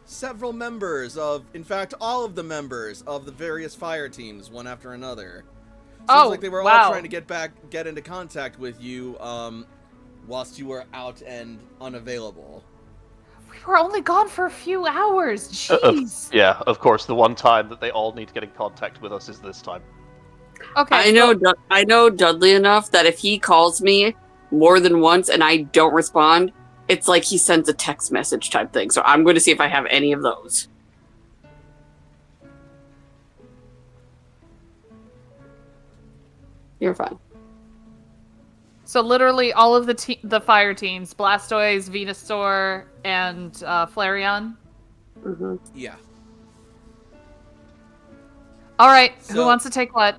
several members of, in fact, all of the members of the various fire teams, one after another. Seems like they were all trying to get into contact with you, whilst you were out and unavailable. We were only gone for a few hours. Jeez. Yeah, of course. The one time that they all need to get in contact with us is this time. Okay. I know Dudley enough that if he calls me more than once and I don't respond, it's like he sends a text message type thing. So I'm going to see if I have any of those. You're fine. So literally all of the fire teams, Blastoise, Venusaur, and Flareon. Mm-hmm. Yeah. All right, who So- wants to take what?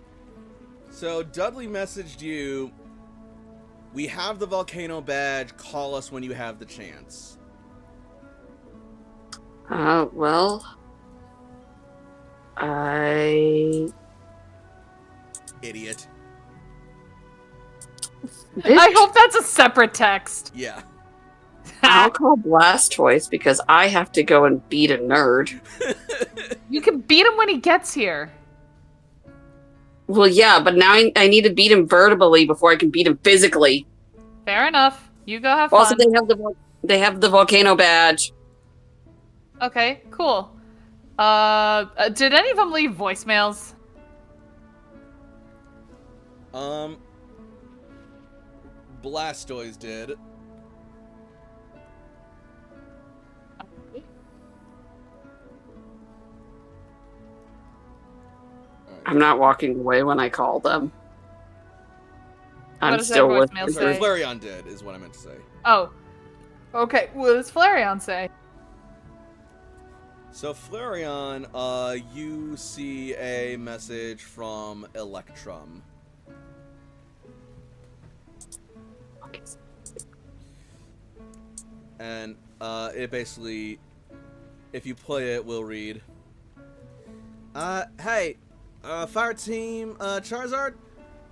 So Dudley messaged you, "We have the volcano badge, call us when you have the chance." Well, I Idiot. I hope that's a separate text. Yeah. I'll call Blastoise because I have to go and beat a nerd. You can beat him when he gets here. Well, yeah, but now I need to beat him verbally before I can beat him physically. Fair enough. You go have Also, fun. they have the volcano badge. Okay, cool. Did any of them leave voicemails? Blastoise did. I'm not walking away when I call them. What I'm does still their with voicemail Sorry, say? Flareon did, is what I meant to say. Oh. Okay, what does Flareon say? So Flareon, you see a message from Electrum. And it basically, if you play it, will read, hey, Fire Team Charizard?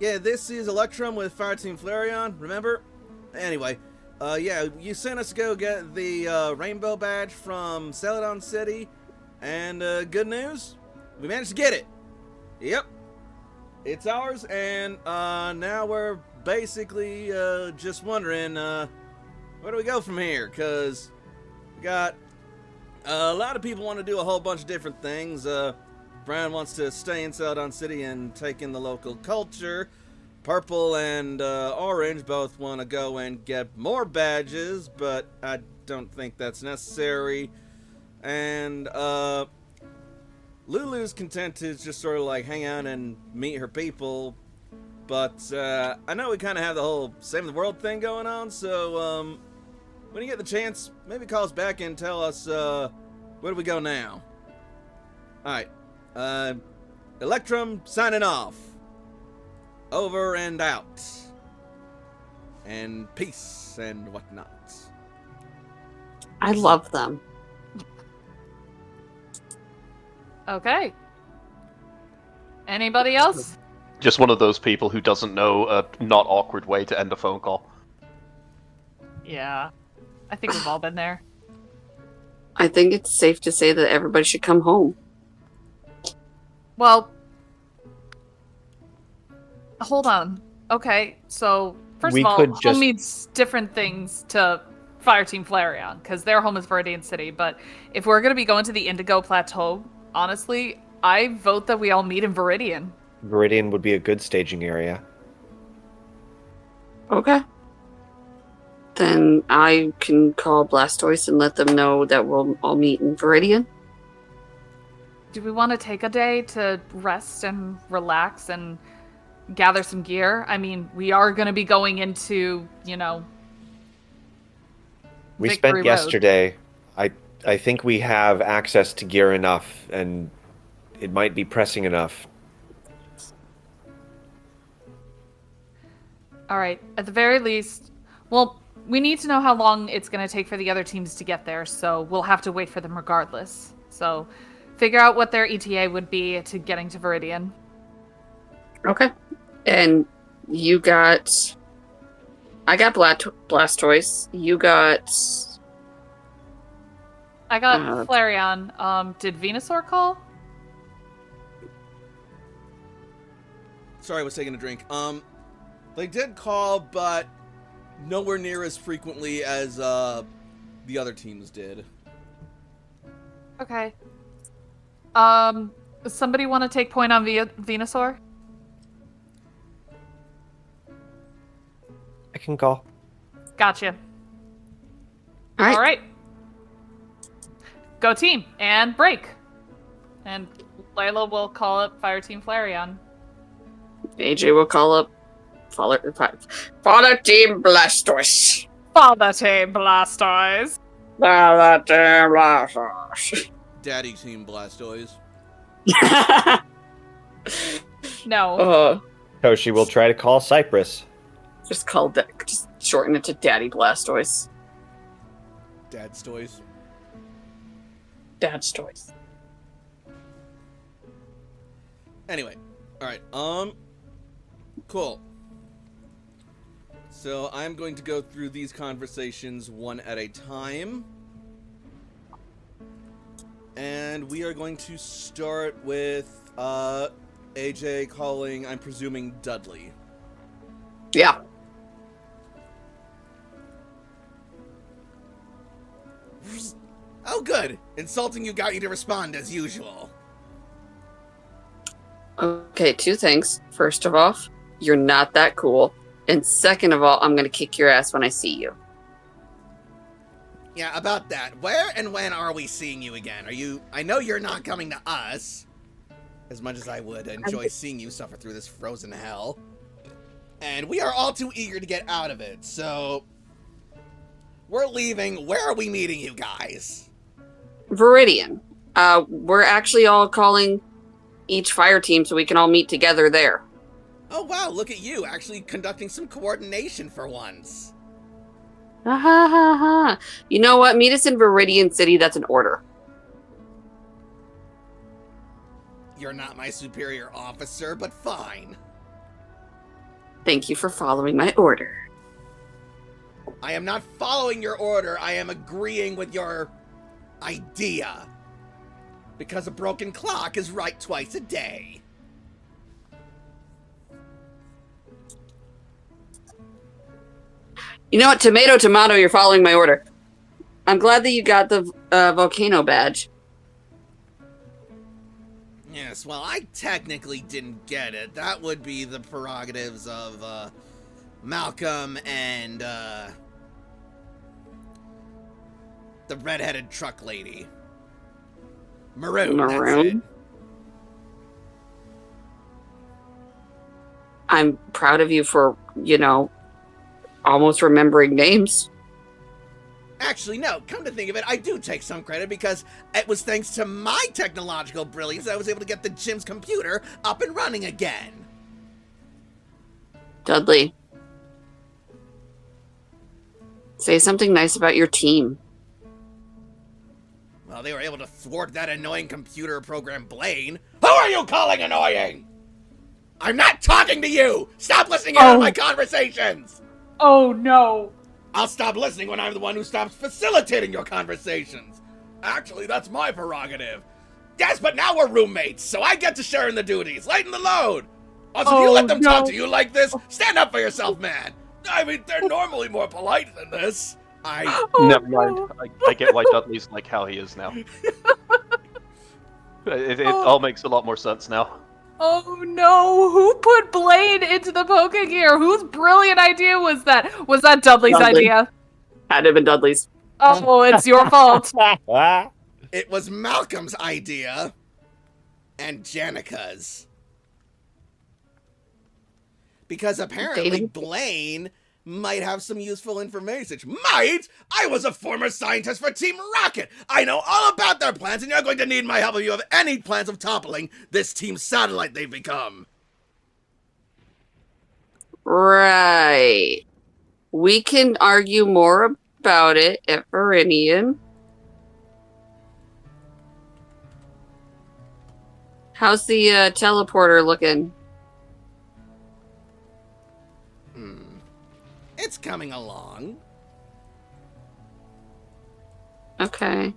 Yeah, this is Electrum with Fire Team Flareon, remember? Anyway, yeah, you sent us to go get the Rainbow Badge from Celadon City, and good news, we managed to get it. Yep, it's ours, and now we're basically just wondering, where do we go from here? Because we got a lot of people want to do a whole bunch of different things. Brian wants to stay in Celadon City and take in the local culture. Purple and Orange both want to go and get more badges, but I don't think that's necessary. And Lulu's content to just sort of like hang out and meet her people. But I know we kind of have the whole save the world thing going on, so when you get the chance, maybe call us back and tell us where do we go now. Alright, Electrum signing off. Over and out. And peace and whatnot. I love them. Okay. Anybody else? Just one of those people who doesn't know a not awkward way to end a phone call. Yeah. I think we've all been there. I think it's safe to say that everybody should come home. Well, hold on. Okay, so first We of all, could home just- means different things to Fireteam Flareon, because their home is Viridian City. But if we're going to be going to the Indigo Plateau, honestly, I vote that we all meet in Viridian. Viridian would be a good staging area. Okay. Then I can call Blastoise and let them know that we'll all meet in Viridian. Do we want to take a day to rest and relax and gather some gear? I mean, we are going to be going into, We Victory spent Road. yesterday. I think we have access to gear enough, and it might be pressing enough. All right, at the very least, well, we need to know how long it's going to take for the other teams to get there, so we'll have to wait for them regardless. So figure out what their ETA would be to getting to Viridian. Okay. And you got... I got Blastoise. You got... I got Flareon. Did Venusaur call? Sorry, I was taking a drink. They did call, but nowhere near as frequently as the other teams did. Okay. Somebody want to take point on Venusaur? I can call. Gotcha. All right. All right. Go team and break. And Layla will call up Fireteam Flareon. AJ will call up Father Team Blastoise. Father Team Blastoise. Father Team Blastoise. Daddy Team Blastoise. No. Toshi will try to call Cypress. Just shorten it to Daddy Blastoise. Dad's toys. Dad's toys. Anyway, alright, cool. So I'm going to go through these conversations one at a time. And we are going to start with, AJ calling, I'm presuming, Dudley. Yeah. Oh, good. Insulting you got you to respond as usual. Okay, two things. First of all, you're not that cool. And second of all, I'm gonna kick your ass when I see you. Yeah, about that. Where and when are we seeing you again? I know you're not coming to us. As much as I would enjoy seeing you suffer through this frozen hell. And we are all too eager to get out of it, so... We're leaving. Where are we meeting you guys? Viridian. We're actually all calling each fire team so we can all meet together there. Oh wow, look at you, actually conducting some coordination for once. Ha ha ha ha. You know what? Meet us in Viridian City. That's an order. You're not my superior officer, but fine. Thank you for following my order. I am not following your order, I am agreeing with your idea. Because a broken clock is right twice a day. You know what? Tomato, tomato, you're following my order. I'm glad that you got the volcano badge. Yes, well, I technically didn't get it. That would be the prerogatives of, Malcolm and, the redheaded truck lady. Maroon, that's it. Maroon? I'm proud of you for, almost remembering names. Actually, no, come to think of it, I do take some credit because it was thanks to my technological brilliance I was able to get the gym's computer up and running again. Dudley, say something nice about your team. Well, they were able to thwart that annoying computer program Blaine. Who are you calling annoying? I'm not talking to you! Stop listening in on my conversations! Oh no. I'll stop listening when I'm the one who stops facilitating your conversations. Actually, that's my prerogative. Yes, but now we're roommates, so I get to share in the duties. Lighten the load. Also, if you let them talk to you like this, stand up for yourself, man. I mean, they're normally more polite than this. Never mind. I get why Dudley's like how he is now. It all makes a lot more sense now. Oh no, who put Blaine into the Pokegear? Whose brilliant idea was that? Was that Dudley's Dudley. idea? Had to have been Dudley's. Oh, it's your fault. It was Malcolm's idea. And Janica's. Because apparently David? Blaine might have some useful information. Might? I was a former scientist for Team Rocket. I know all about their plans, and you're going to need my help if you have any plans of toppling this team's satellite they've become. Right. We can argue more about it at Viridian. How's the teleporter looking? It's coming along. Okay.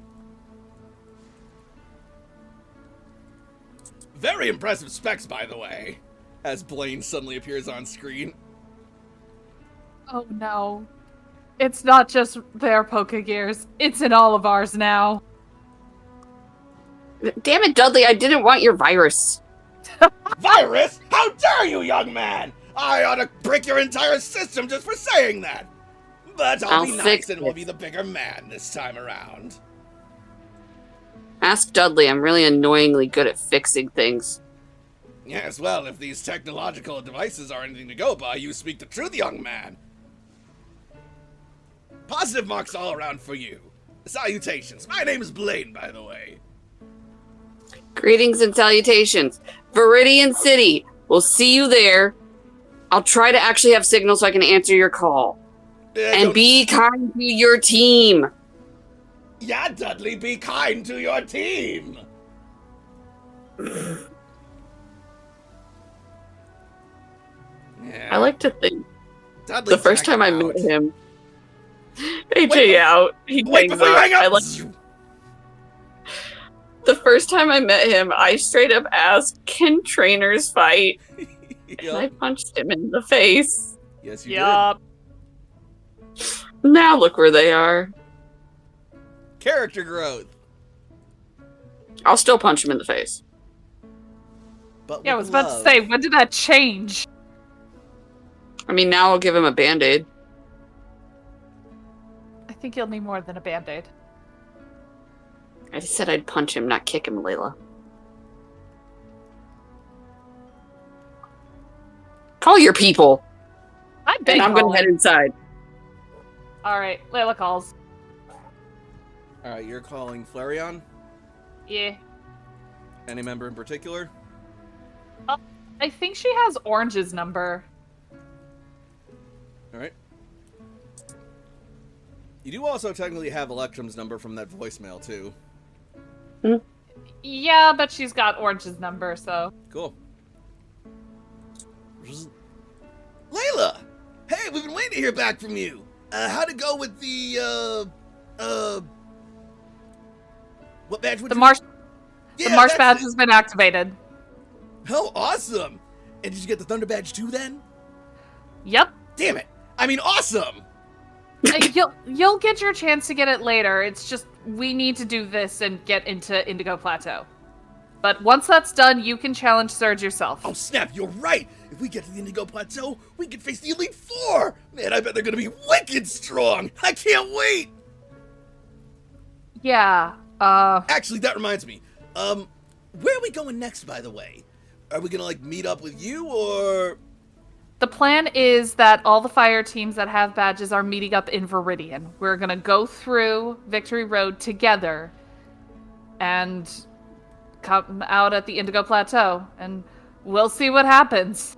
Very impressive specs, by the way. As Blaine suddenly appears on screen. Oh no. It's not just their Pokegears. It's in all of ours now. Damn it, Dudley, I didn't want your virus. Virus? How dare you, young man! I ought to break your entire system just for saying that. But I'll be I'll nice fix and we'll it. be the bigger man this time around. Ask Dudley, I'm really annoyingly good at fixing things. Yes, well, if these technological devices are anything to go by, you speak the truth, young man. Positive marks all around for you. Salutations. My name is Blaine, by the way. Greetings and salutations. Viridian City. We'll see you there. I'll try to actually have signal so I can answer your call. And Don't- be kind to your team. Yeah, Dudley, be kind to your team. Yeah, I like to think Dudley the first time I out. met him, AJ Wait, out. He Wait hangs before you up. hang up. I like the first time I met him. I straight up asked, "Can trainers fight?" And I Yup. punched him in the face. Yes, you Yup. Now look where they are. did. Character growth. I'll still punch him in the face. But Yeah, I with was about love. to say, when did that change? I mean, now I'll give him a band-aid. I think you'll need more than a band-aid. I just said I'd punch him, not kick him, Layla. Call your people, I'm big and I'm gonna head inside. Alright, Layla calls. Alright, you're calling Flareon? Yeah. Any member in particular? I think she has Orange's number. Alright. You do also technically have Electrum's number from that voicemail, too. Yeah, but she's got Orange's number, so. Cool. Layla! Hey, we've been waiting to hear back from you. How'd it go with the, what badge would The you... Marsh Yeah, the Marsh that's badge it. has been activated. Oh, awesome! And did you get the Thunder badge too, then? Yep. Damn it! I mean, awesome! You'll get your chance to get it later. It's just we need to do this and get into Indigo Plateau. But once that's done, you can challenge Surge yourself. Oh, snap, you're right! If we get to the Indigo Plateau, we can face the Elite Four! Man, I bet they're gonna be wicked strong! I can't wait! Yeah. Actually, that reminds me. Where are we going next, by the way? Are we gonna, like, meet up with you, or... The plan is that all the fire teams that have badges are meeting up in Viridian. We're gonna go through Victory Road together and come out at the Indigo Plateau, and we'll see what happens.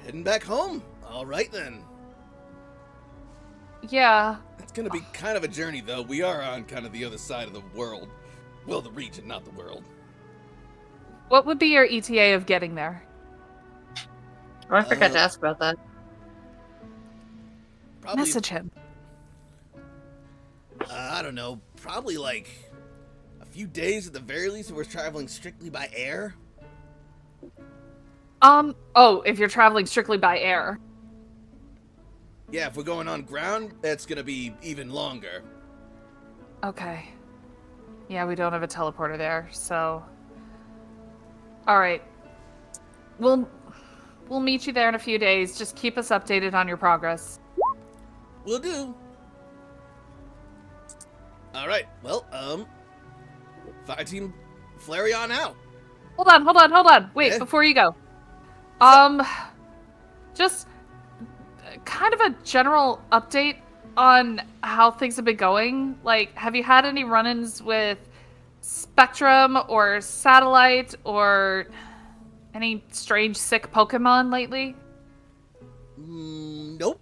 Heading back home? Alright, then. Yeah. It's gonna be kind of a journey, though. We are on kind of the other side of the world. Well, the region, not the world. What would be your ETA of getting there? Oh, I forgot to ask about that. Probably, Message him. I don't know, probably like a few days at the very least if we're traveling strictly by air. Oh, if you're traveling strictly by air. Yeah, if we're going on ground, that's gonna be even longer. Okay. Yeah, we don't have a teleporter there, so... Alright. We'll meet you there in a few days. Just keep us updated on your progress. Will do. Alright, well, Fire Team Flareon out. Hold on. Wait, Yeah? before you go. Just kind of a general update on how things have been going. Like, have you had any run-ins with Spectrum or Satellite or any strange sick Pokemon lately? Nope.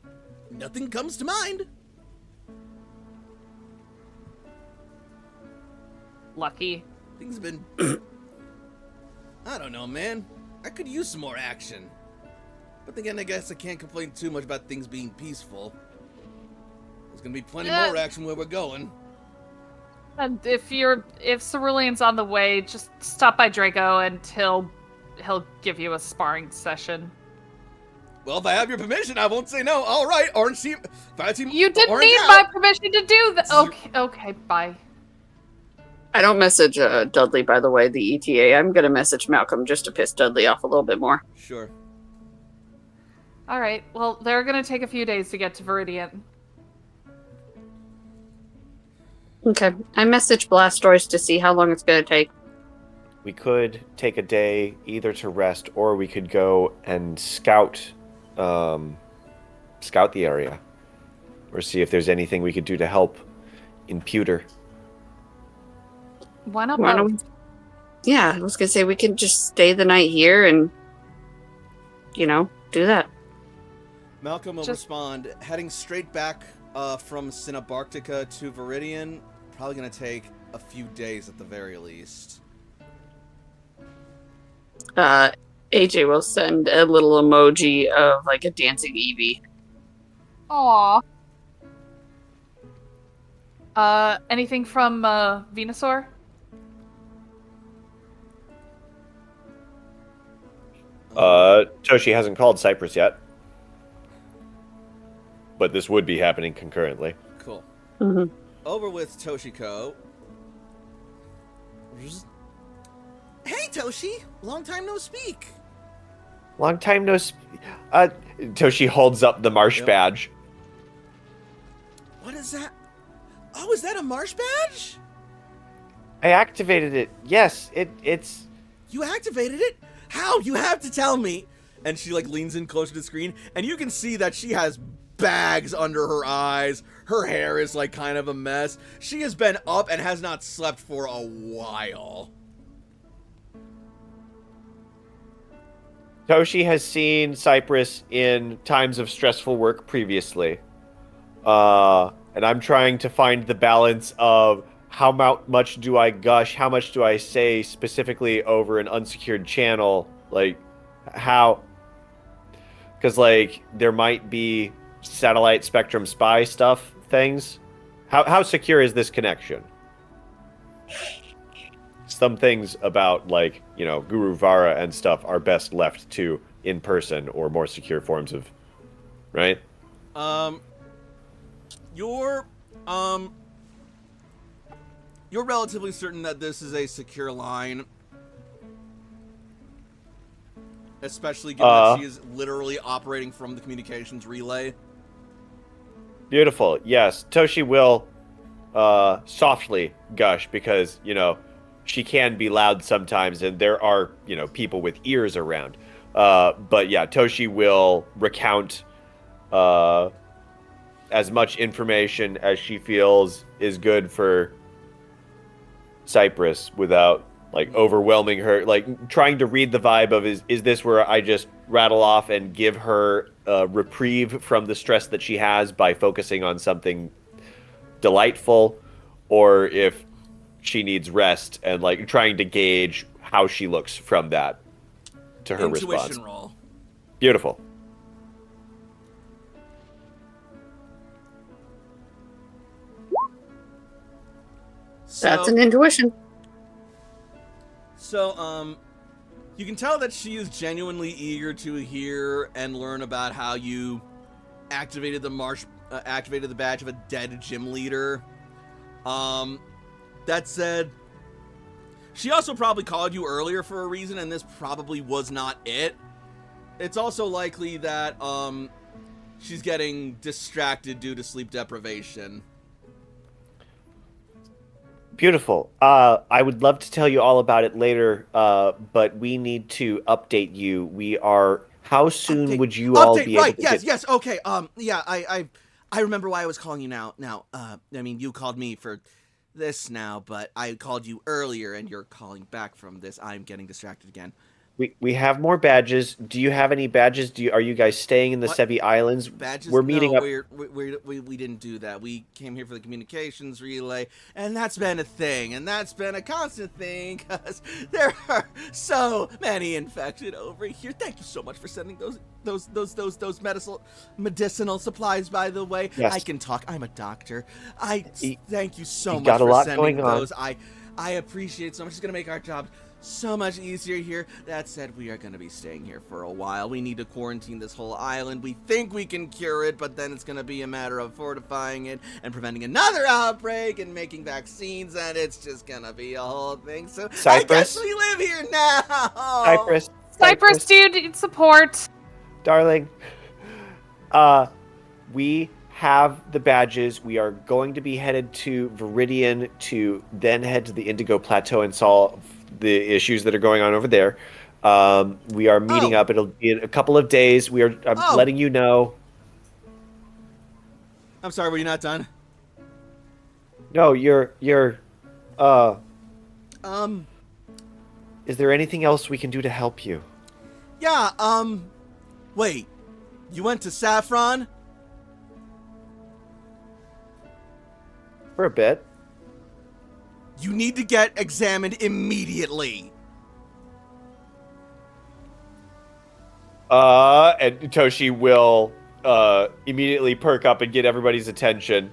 Nothing comes to mind. Lucky. Things have been... I don't know, man. I could use some more action. But again, I guess I can't complain too much about things being peaceful. There's gonna be plenty more action where we're going. And if Cerulean's on the way, just stop by Draco and he'll give you a sparring session. Well, if I have your permission, I won't say no. All right, Orange Team, Fire Team. You didn't Orange need out. my permission to do that. Okay, bye. I don't message Dudley, by the way, the ETA. I'm going to message Malcolm just to piss Dudley off a little bit more. Sure. All right. Well, they're going to take a few days to get to Viridian. Okay. I message Blastoise to see how long it's going to take. We could take a day either to rest, or we could go and scout the area, or see if there's anything we could do to help in Pewter. Why not Why both? don't we... Yeah, I was going to say we can just stay the night here and, do that. Malcolm will respond, heading straight back from Cinnabarctica to Viridian. Probably going to take a few days at the very least. AJ will send a little emoji of like a dancing Eevee. Aw. Anything from Venusaur? Toshi hasn't called Cypress yet, but this would be happening concurrently. Cool. Mm-hmm. Over with Toshiko. Hey, Toshi! Long time no speak! Long time no Toshi holds up the Marsh badge. What is that? Oh, is that a Marsh badge? I activated it. Yes, it's... You activated it? How? You have to tell me! And she, leans in closer to the screen, and you can see that she has bags under her eyes. Her hair is, kind of a mess. She has been up and has not slept for a while. Toshi has seen Cypress in times of stressful work previously. And I'm trying to find the balance of how much do I gush, how much do I say specifically over an unsecured channel, how... Because, there might be satellite spectrum spy stuff things. How secure is this connection? Some things about, Guru Vara and stuff are best left to in-person or more secure forms of... Right? You're relatively certain that this is a secure line. Especially given that she is literally operating from the communications relay. Beautiful. Yes. Toshi will softly gush because, she can be loud sometimes and there are, people with ears around. But yeah, Toshi will recount as much information as she feels is good for Cypress without overwhelming her, trying to read the vibe of is this where I just rattle off and give her a reprieve from the stress that she has by focusing on something delightful, or if she needs rest and trying to gauge how she looks from that to her Intuition response. roll. Beautiful. That's So, an intuition. so, you can tell that she is genuinely eager to hear and learn about how you activated the badge of a dead gym leader. That said, she also probably called you earlier for a reason, and this probably was not it. It's also likely that, she's getting distracted due to sleep deprivation. Beautiful. I would love to tell you all about it later, but we need to update you. How soon would you all be able to Yes, okay. Yeah, I remember why I was calling you now. I mean, you called me for this now, but I called you earlier, and you're calling back from this. I'm getting distracted again. We have more badges. Do you have any badges? Are you guys staying in the What? Sevi Islands? Badges? We're meeting no, up. we didn't do that. We came here for the communications relay, and that's been a thing, and that's been a constant thing, because there are so many infected over here. Thank you so much for sending those medicinal supplies, by the way. Yes. I can talk. I'm a doctor. Thank you so You much got a for lot sending going on. those. I appreciate it so much. It's going to make our job so much easier here. That said, we are going to be staying here for a while. We need to quarantine this whole island. We think we can cure it, but then it's going to be a matter of fortifying it and preventing another outbreak and making vaccines, and it's just going to be a whole thing. So I guess Cypress? we live here now. Cypress, do you need support? darling. We have the badges. We are going to be headed to Viridian to then head to the Indigo Plateau and solve the issues that are going on over there. We are meeting up. It'll be in a couple of days. I'm letting you know. I'm sorry, were you not done? No, Um, is there anything else we can do to help you? yeah, wait. You went to Saffron? For a bit. You need to get examined immediately. And Toshi will immediately perk up and get everybody's attention.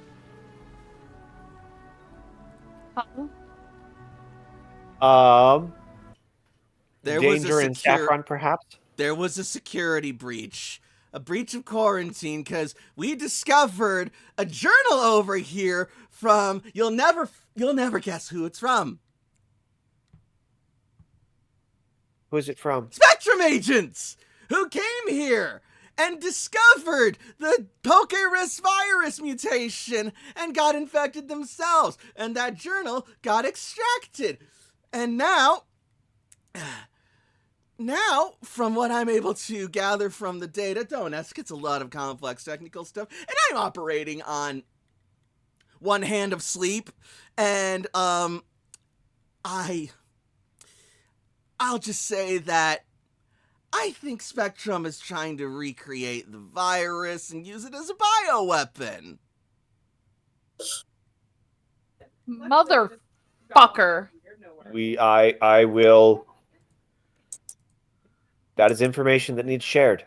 There was Danger a in Saffron, perhaps? There was a security breach. A breach of quarantine, because we discovered a journal over here from you'll never guess who it's from. Who is it from? Spectrum agents who came here and discovered the Pokerus virus mutation and got infected themselves, and that journal got extracted. And now, from what I'm able to gather from the data, don't ask, it's a lot of complex technical stuff, and I'm operating on one hand of sleep, and I'll just say that I think Spectrum is trying to recreate the virus and use it as a bioweapon. Motherfucker. I will. That is information that needs shared.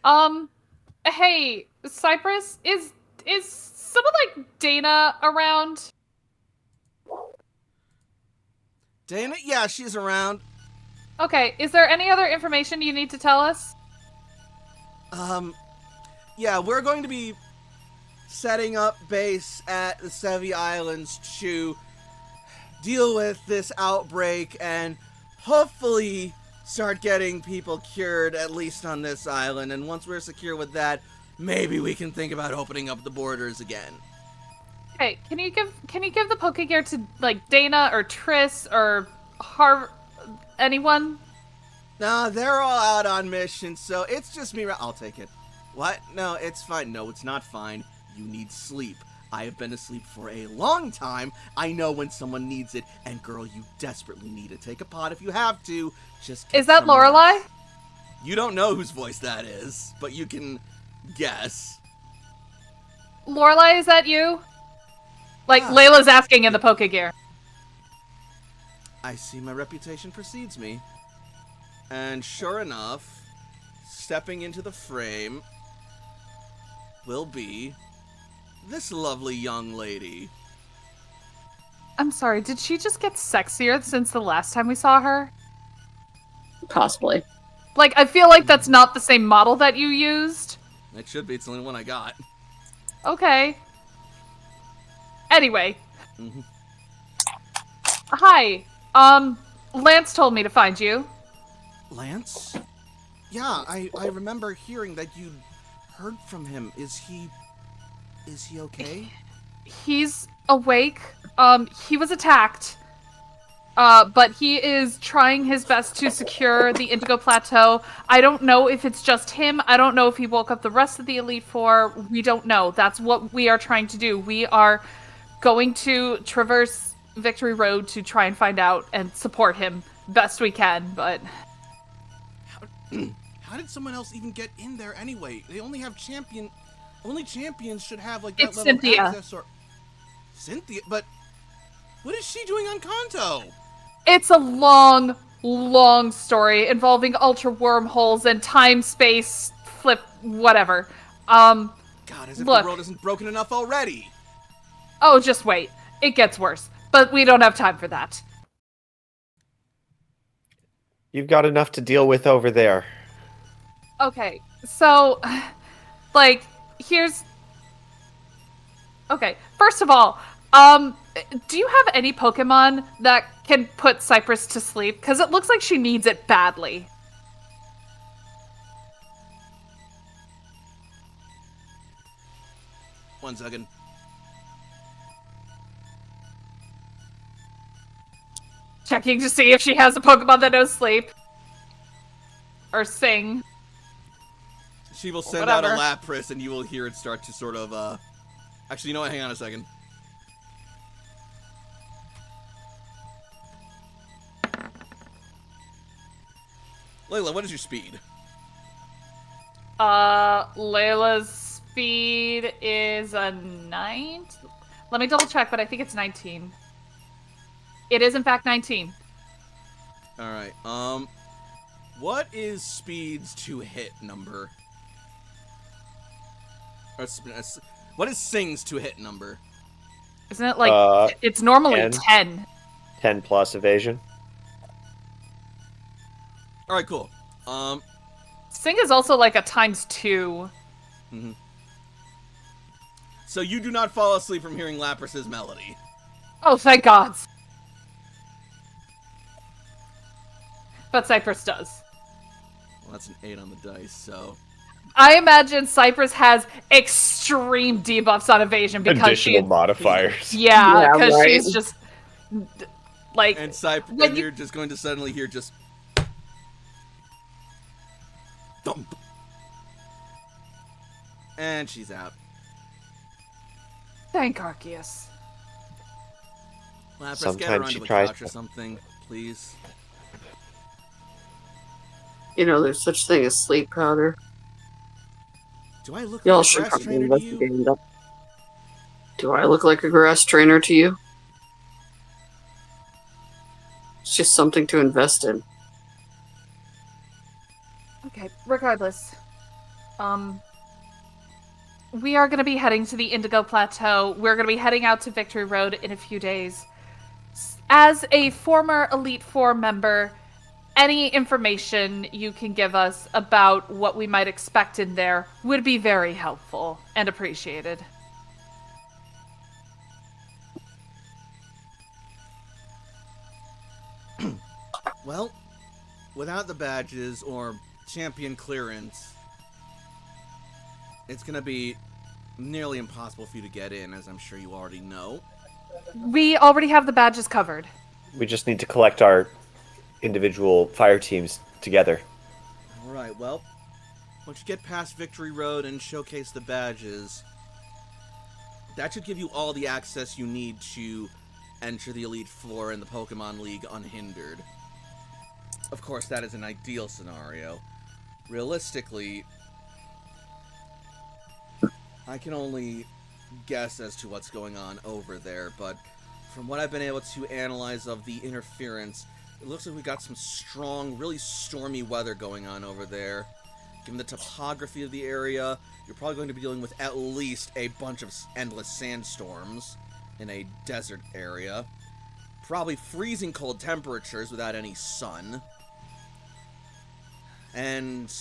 Hey, Cypress, is someone like Dana around? Dana? Yeah, she's around. Okay, is there any other information you need to tell us? Yeah, we're going to be setting up base at the Sevi Islands to deal with this outbreak and hopefully start getting people cured, at least on this island. And once we're secure with that, maybe we can think about opening up the borders again. Okay, can you give the Poke Gear to like Dana or Triss or anyone? Nah, they're all out on mission, so it's just me. I'll take it. What? No, it's fine. No, it's not fine. You need sleep. I have been asleep for a long time. I know when someone needs it, and girl, you desperately need it. Take a pot if you have to. Just Is that Lorelai? You don't know whose voice that is, but you can guess. Lorelai, is that you? Like Layla's asking in the Poke Gear. I see my reputation precedes me. And sure enough, stepping into the frame will be this lovely young lady. I'm sorry, did she just get sexier since the last time we saw her? Possibly. Like, I feel like that's not the same model that you used. It should be. It's the only one I got. Okay. Anyway. Mhm. Hi. Lance told me to find you. Lance? Yeah, I remember hearing that you heard from him. Is he okay? He's awake. He was attacked. But he is trying his best to secure the Indigo Plateau. I don't know if it's just him. I don't know if he woke up the rest of the Elite Four. We don't know. That's what we are trying to do. We are going to traverse Victory Road to try and find out and support him best we can, but... How did someone else even get in there anyway? They only have only champions should have like that It's level Cynthia. of access or Cynthia, but what is she doing on Kanto? It's a long, long story involving ultra wormholes and time-space flip whatever. God, as if Look. the world isn't broken enough already. Oh, just wait. It gets worse. But we don't have time for that. You've got enough to deal with over there. Okay, so, like, here's... Okay, first of all, do you have any Pokemon that can put Cypress to sleep? Because it looks like she needs it badly. One second. Checking to see if she has a Pokemon that knows sleep. Or sing. She will send out a Whatever. Lapras, and you will hear it start to sort of, Actually, you know what? Hang on a second. Layla, what is your speed? Layla's speed is a 9? Let me double check, but I think it's 19. It is in fact 19. Alright, what is Speed's to-hit number? What is Sing's to-hit number? Isn't it like, it's normally 10. 10. 10 plus evasion. Alright, cool. Sing is also like a ×2. So you do not fall asleep from hearing Lapras's melody. Oh, thank God. But Cypress does. Well, that's an 8 on the dice, so... I imagine Cypress has extreme debuffs on evasion because Additional modifiers. Yeah, Yeah, because right. she's just... Like... And When you- you're just going to suddenly hear just... thump. And she's out. Thank Arceus. Lapras, get Sometimes her she onto the tries couch or to- something, please. You know, there's such thing as sleep powder. Do I look Y'all like a should grass probably trainer to you? investigate that. Do I look like a grass trainer to you? It's just something to invest in. Okay, regardless. We are going to be heading to the Indigo Plateau. We're going to be heading out to Victory Road in a few days. As a former Elite Four member, any information you can give us about what we might expect in there would be very helpful and appreciated. Well, without the badges or champion clearance, it's gonna be nearly impossible for you to get in, as I'm sure you already know. We already have the badges covered. We just need to collect our individual fire teams together. Alright, well, once you get past Victory Road and showcase the badges, that should give you all the access you need to enter the Elite Four in the Pokemon League unhindered. Of course, that is an ideal scenario. Realistically, I can only guess as to what's going on over there, but from what I've been able to analyze of the interference, it looks like we got some strong, really stormy weather going on over there. given the topography of the area, you're probably going to be dealing with at least a bunch of endless sandstorms in a desert area. Probably freezing cold temperatures without any sun. And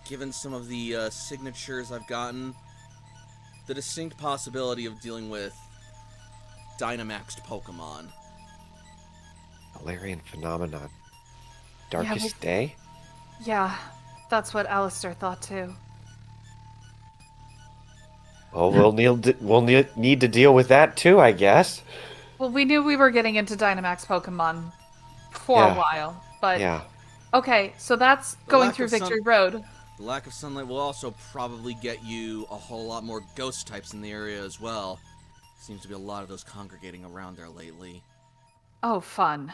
given some of the signatures I've gotten, the distinct possibility of dealing with Dynamaxed Pokemon. Galarian phenomenon. Darkest day? Yeah, that's what Alistair thought too. Well, we'll need to deal with that too, I guess. Well, we knew we were getting into Dynamax Pokemon for a while, but Yeah. okay, so that's going through Victory Road. The lack of sunlight will also probably get you a whole lot more ghost types in the area as well. Seems to be a lot of those congregating around there lately. Oh, fun.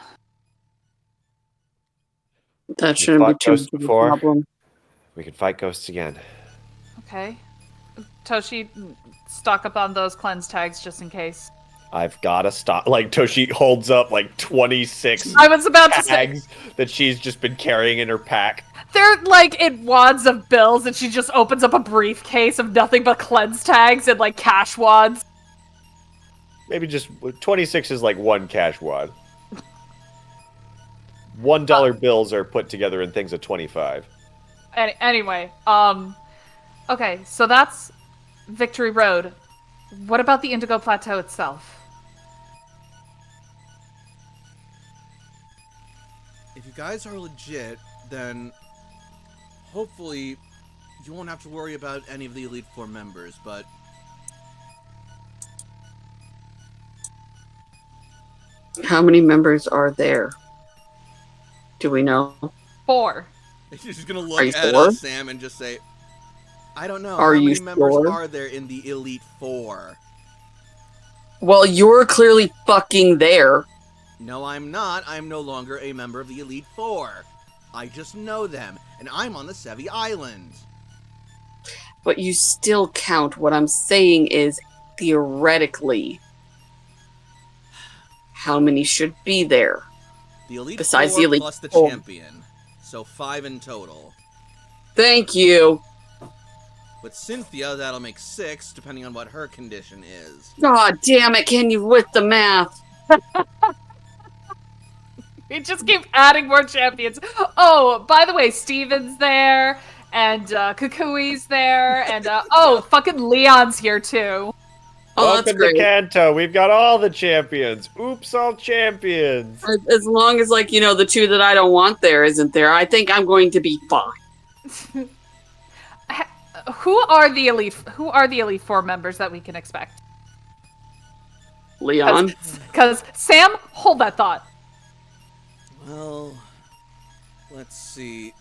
That shouldn't be fought too ghosts much of a before. problem. We could fight ghosts again. Okay. Toshi, stock up on those cleanse tags just in case. I've gotta stop. Like, Toshi holds up like 26 I was about to say, tags that she's just been carrying in her pack. they're like in wads of bills, and she just opens up a briefcase of nothing but cleanse tags and like cash wads. Maybe just 26 is like one cash wad. $1 bills are put together in things of 25. Anyway, okay, so that's Victory Road. What about the Indigo Plateau itself? If you guys are legit, then hopefully you won't have to worry about any of the Elite Four members, but How many members are there? Do we know? 4. you're just gonna Are look you at sure? us, Sam, and just say, I don't know. Are How you many members sure? are there in the Elite Four? Well, you're clearly fucking there. No, I'm not. I'm no longer a member of the Elite Four. I just know them, and I'm on the Sevi Island. But you still count. What I'm saying is, theoretically, how many should be there? The Elite Besides Four the Elite plus the Four. champion. So 5 in total. Thank you. With Cynthia, that'll make 6, depending on what her condition is. God damn it, can you with the math? We just keep adding more champions. Oh, by the way, Steven's there, and Kukui's there, and oh, fucking Leon's here too. Oh, that's Welcome to great. Kanto. We've got all the champions. Oops, all champions. As long as, like, you know, the two that I don't want there isn't there, I think I'm going to be fine. Who are the Elite Four members that we can expect? Leon? Because Sam, hold that thought. Well, let's see.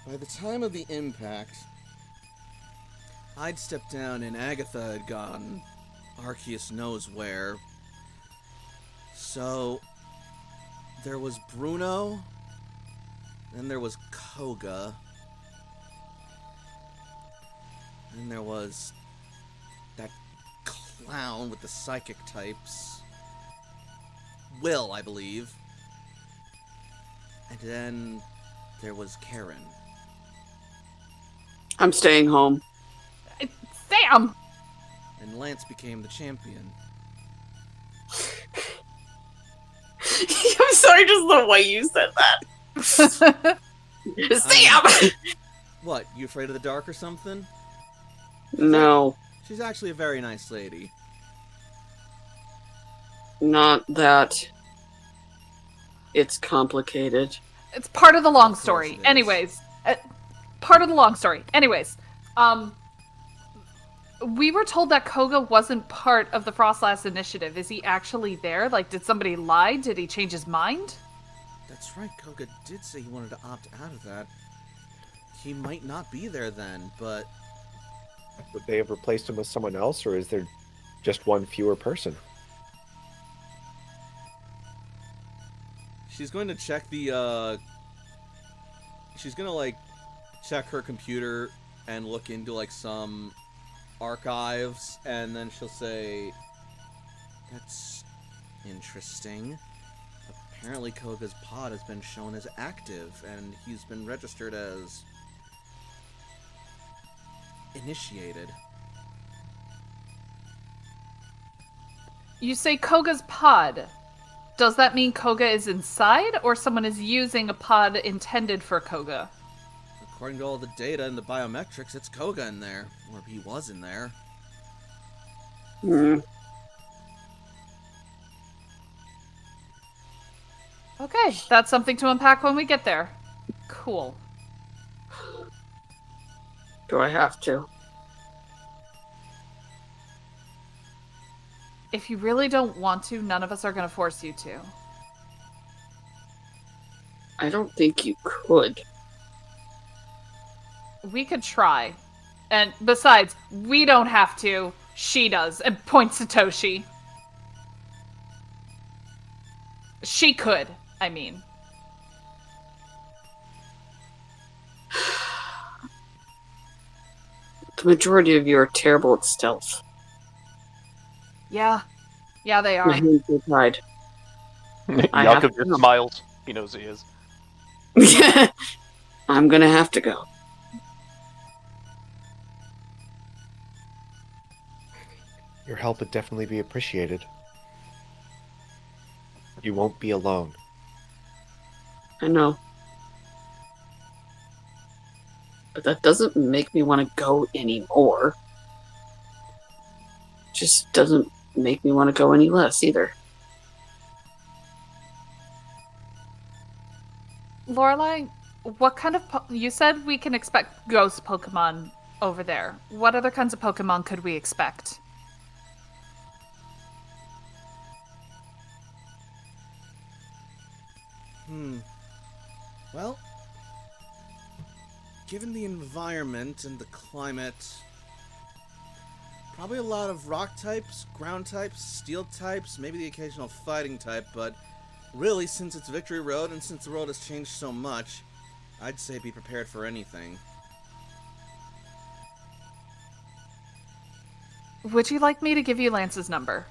By the time of the impact, I'd stepped down and Agatha had gone Arceus knows where. So, there was Bruno, then there was Koga, then there was that clown with the psychic types. Will, I believe. And then there was Karen. I'm staying home. Sam! And Lance became the champion. I'm sorry, just the way you said that. Sam! What, you afraid of the dark or something? No, She's actually a very nice lady. not that. It's complicated. It's part of the long Of course story. it is. Anyways, part of the long story. Anyways, we were told that Koga wasn't part of the Frostlass initiative. Is he actually there? Like, did somebody lie? Did he change his mind? That's right, Koga did say he wanted to opt out of that. He might not be there then, but Would they have replaced him with someone else, or is there just one fewer person? she's going to check the, she's gonna, like, check her computer and look into, like, some archives, and then she'll say, that's interesting. apparently Koga's pod has been shown as active, and he's been registered as initiated. You say Koga's pod. Does that mean Koga is inside, or someone is using a pod intended for Koga? According to all the data and the biometrics, it's Koga in there. Or he was in there. Hmm. Okay, that's something to unpack when we get there. Cool. Do I have to? If you really don't want to, none of us are going to force you to. I don't think you could. We could try. And besides, we don't have to. She does. And points to Toshi. She could, I mean. The majority of you are terrible at stealth. Yeah. Yeah, they are. My hands are tied. I have Jakob to just go. smiles. He knows he is. I'm gonna have to go. Your help would definitely be appreciated. You won't be alone. I know. But that doesn't make me want to go anymore. Just doesn't make me want to go any less either. Lorelai, what kind of... you said we can expect ghost Pokemon over there. What other kinds of Pokemon could we expect? Well, given the environment and the climate, probably a lot of rock types, ground types, steel types, maybe the occasional fighting type, but really, since it's Victory Road and since the world has changed so much, I'd say be prepared for anything. Would you like me to give you Lance's number?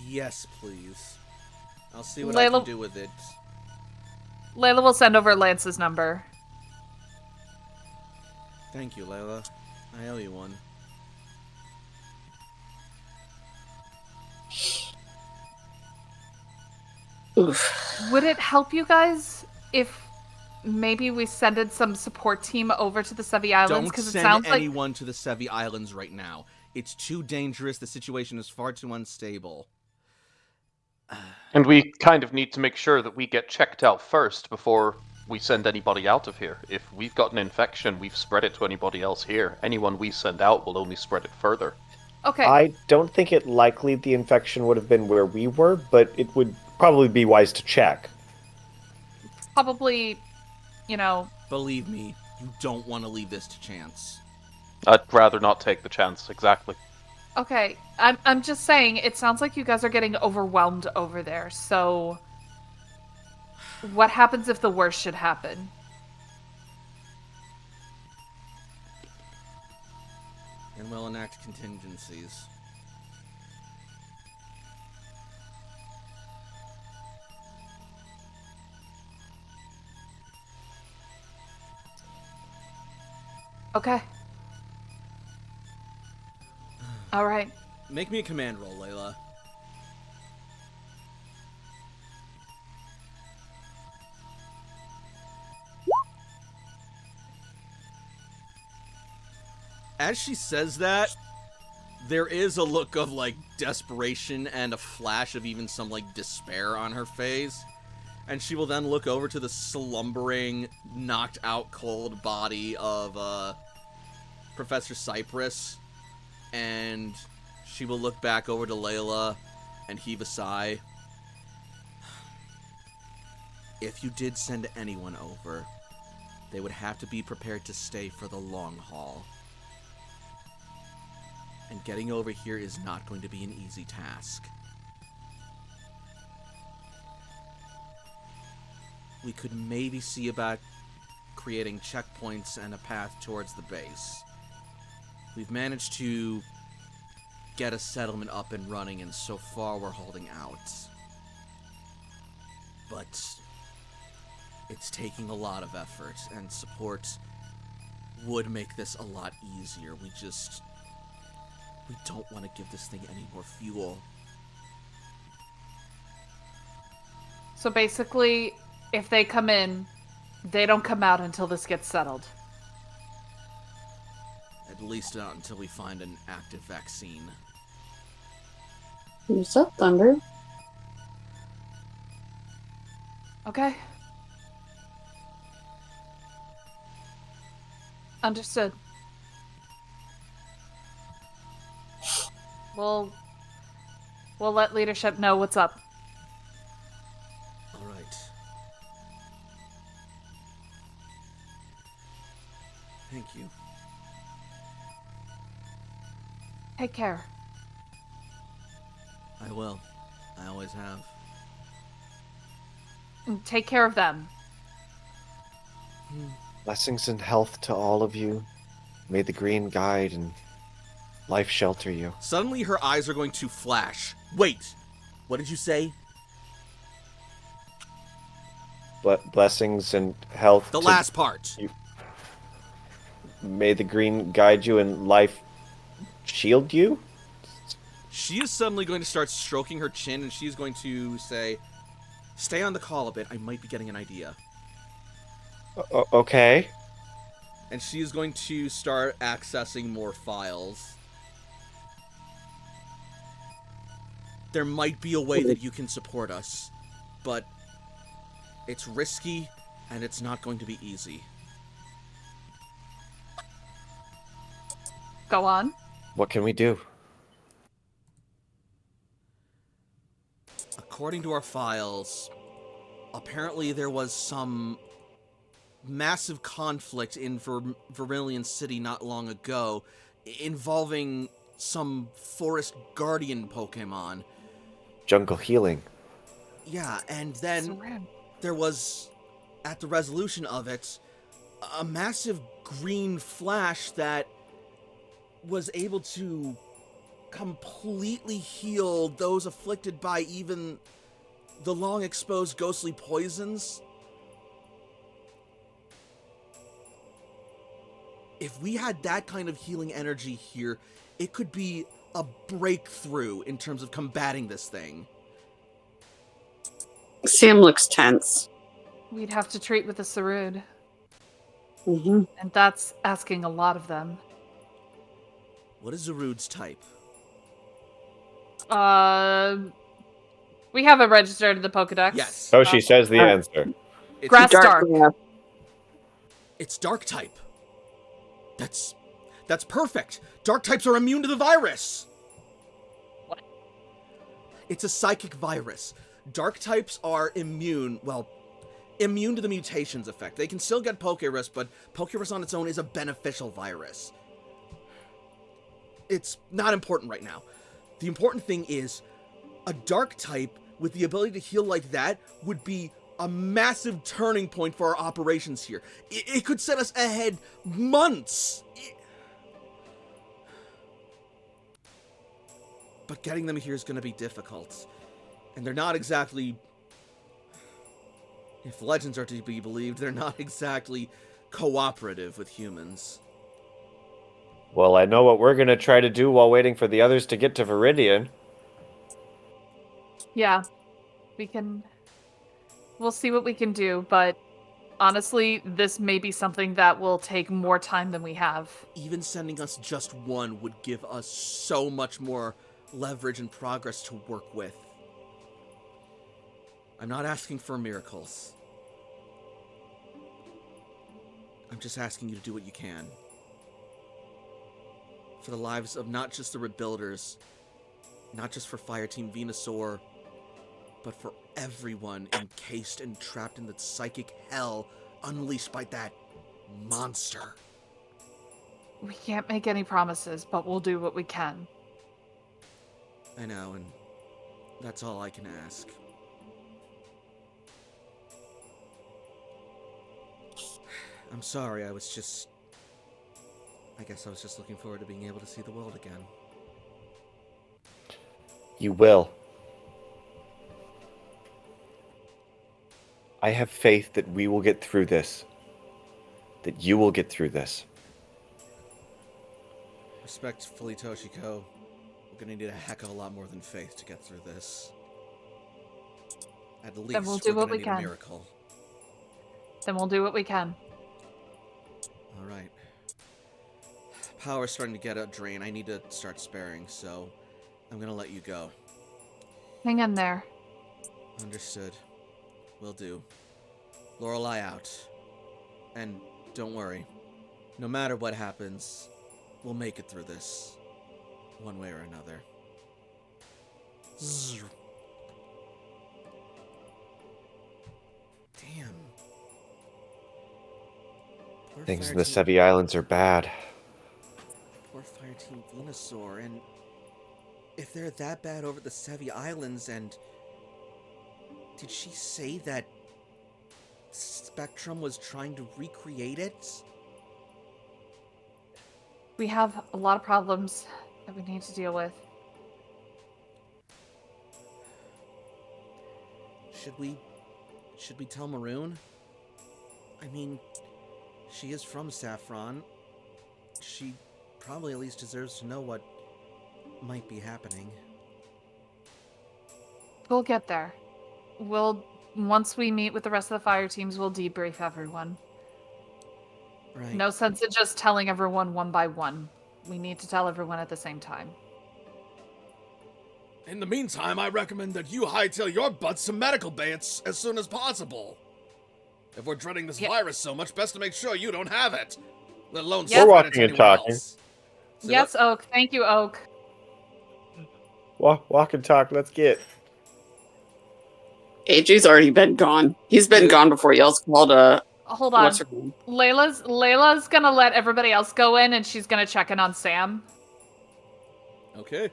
Yes, please. I'll see what I Layla- can do with it. Layla will send over Lance's number. Thank you, Layla. I owe you one. Oof. Would it help you guys if maybe we sended some support team over to the Sevi Islands? Don't Because it send sounds like... anyone to the Sevi Islands right now. It's too dangerous. The situation is far too unstable. And we kind of need to make sure that we get checked out first before we send anybody out of here. If we've got an infection, we've spread it to anybody else here. Anyone we send out will only spread it further. Okay. I don't think it likely the infection would have been where we were, but it would probably be wise to check. Probably, you know... Believe me, you don't want to leave this to chance. I'd rather not take the chance, exactly. Okay, I'm just saying, it sounds like you guys are getting overwhelmed over there, so... what happens if the worst should happen? And we'll enact contingencies. Okay. Alright. Make me a command roll, Layla. As she says that, there is a look of, like, desperation and a flash of even some, like, despair on her face. And she will then look over to the slumbering, knocked out cold body of, Professor Cypress. And she will look back over to Layla and heave a sigh. If you did send anyone over, they would have to be prepared to stay for the long haul. And getting over here is not going to be an easy task. We could maybe see about creating checkpoints and a path towards the base. We've managed to get a settlement up and running, and so far we're holding out. But it's taking a lot of effort, and support would make this a lot easier. We don't want to give this thing any more fuel. So basically, if they come in, they don't come out until this gets settled. At least not until we find an active vaccine. What's up, Thunder? Okay. Understood. We'll let leadership know what's up. All right. Thank you. Take care. I will. I always have. And take care of them. Blessings and health to all of you. May the green guide and life shelter you. Suddenly her eyes are going to flash. Wait! What did you say? Blessings and health. The to last part. you. May the green guide you and life shield you. She is suddenly going to start stroking her chin, and she's going to say, "Stay on the call a bit. I might be getting an idea." Okay. And she is going to start accessing more files. There might be a way that you can support us, but it's risky, and it's not going to be easy. Go on. What can we do? According to our files, apparently there was some massive conflict in Vermilion City not long ago involving some forest guardian Pokemon. Jungle healing. Yeah, and So then random. there was, at the resolution of it, a massive green flash that was able to completely heal those afflicted by even the long exposed ghostly poisons. If we had that kind of healing energy here, it could be a breakthrough in terms of combating this thing. Sam looks tense. We'd have to treat with the Sarud, Mm-hmm. and that's asking a lot of them. What is Zarud's type? We have it registered in the Pokedex. Yes. Oh, she says the answer. It's Grass dark. Yeah. It's dark type. That's perfect. Dark types are immune to the virus. What? It's a psychic virus. Dark types are immune to the mutations effect. They can still get Pokerus, but Pokerus on its own is a beneficial virus. It's not important right now. The important thing is a dark type with the ability to heal like that would be a massive turning point for our operations here. It could set us ahead months. But getting them here is going to be difficult. And they're not exactly... If legends are to be believed, they're not exactly cooperative with humans. Well, I know what we're gonna try to do while waiting for the others to get to Viridian. Yeah. We'll see what we can do, but honestly, this may be something that will take more time than we have. Even sending us just one would give us so much more leverage and progress to work with. I'm not asking for miracles. I'm just asking you to do what you can. For the lives of not just the Rebuilders, not just for Fireteam Venusaur, but for everyone encased and trapped in the psychic hell unleashed by that monster. We can't make any promises, but we'll do what we can. I know, and that's all I can ask. I'm sorry, I guess I was just looking forward to being able to see the world again. You will. I have faith that we will get through this. That you will get through this. Respectfully, Toshiko, we're gonna need a heck of a lot more than faith to get through this. At least we'll do we're what gonna we need can. a miracle. Then we'll do what we can. All right. Power's starting to get a drain. I need to start sparing, so I'm gonna let you go. Hang in there. Understood. Will do. Lorelei out. And don't worry. No matter what happens, we'll make it through this. One way or another. Zzz. Damn. Poor Things in Fire the Team- Sevi Islands are bad. Poor Fire Team Venusaur, and if they're that bad over the Sevi Islands, and did she say that Spectrum was trying to recreate it? We have a lot of problems that we need to deal with. Should we tell Maroon? I mean, she is from Saffron. She probably at least deserves to know what might be happening. We'll get there. Once we meet with the rest of the fire teams, we'll debrief everyone. Right. No sense in just telling everyone one by one. We need to tell everyone at the same time. In the meantime, I recommend that you hightail your butts to medical bay as soon as possible. If we're dreading this Yeah. virus so much, best to make sure you don't have it. Let alone Yeah. spread We're it to walking and anyone talking. else. Say Yes, what? Oak. Thank you, Oak. Walk and talk, let's get. AJ's already been gone. He's been gone before y'all's called Hold on. what's her name? Layla's gonna let everybody else go in, and she's gonna check in on Sam. Okay.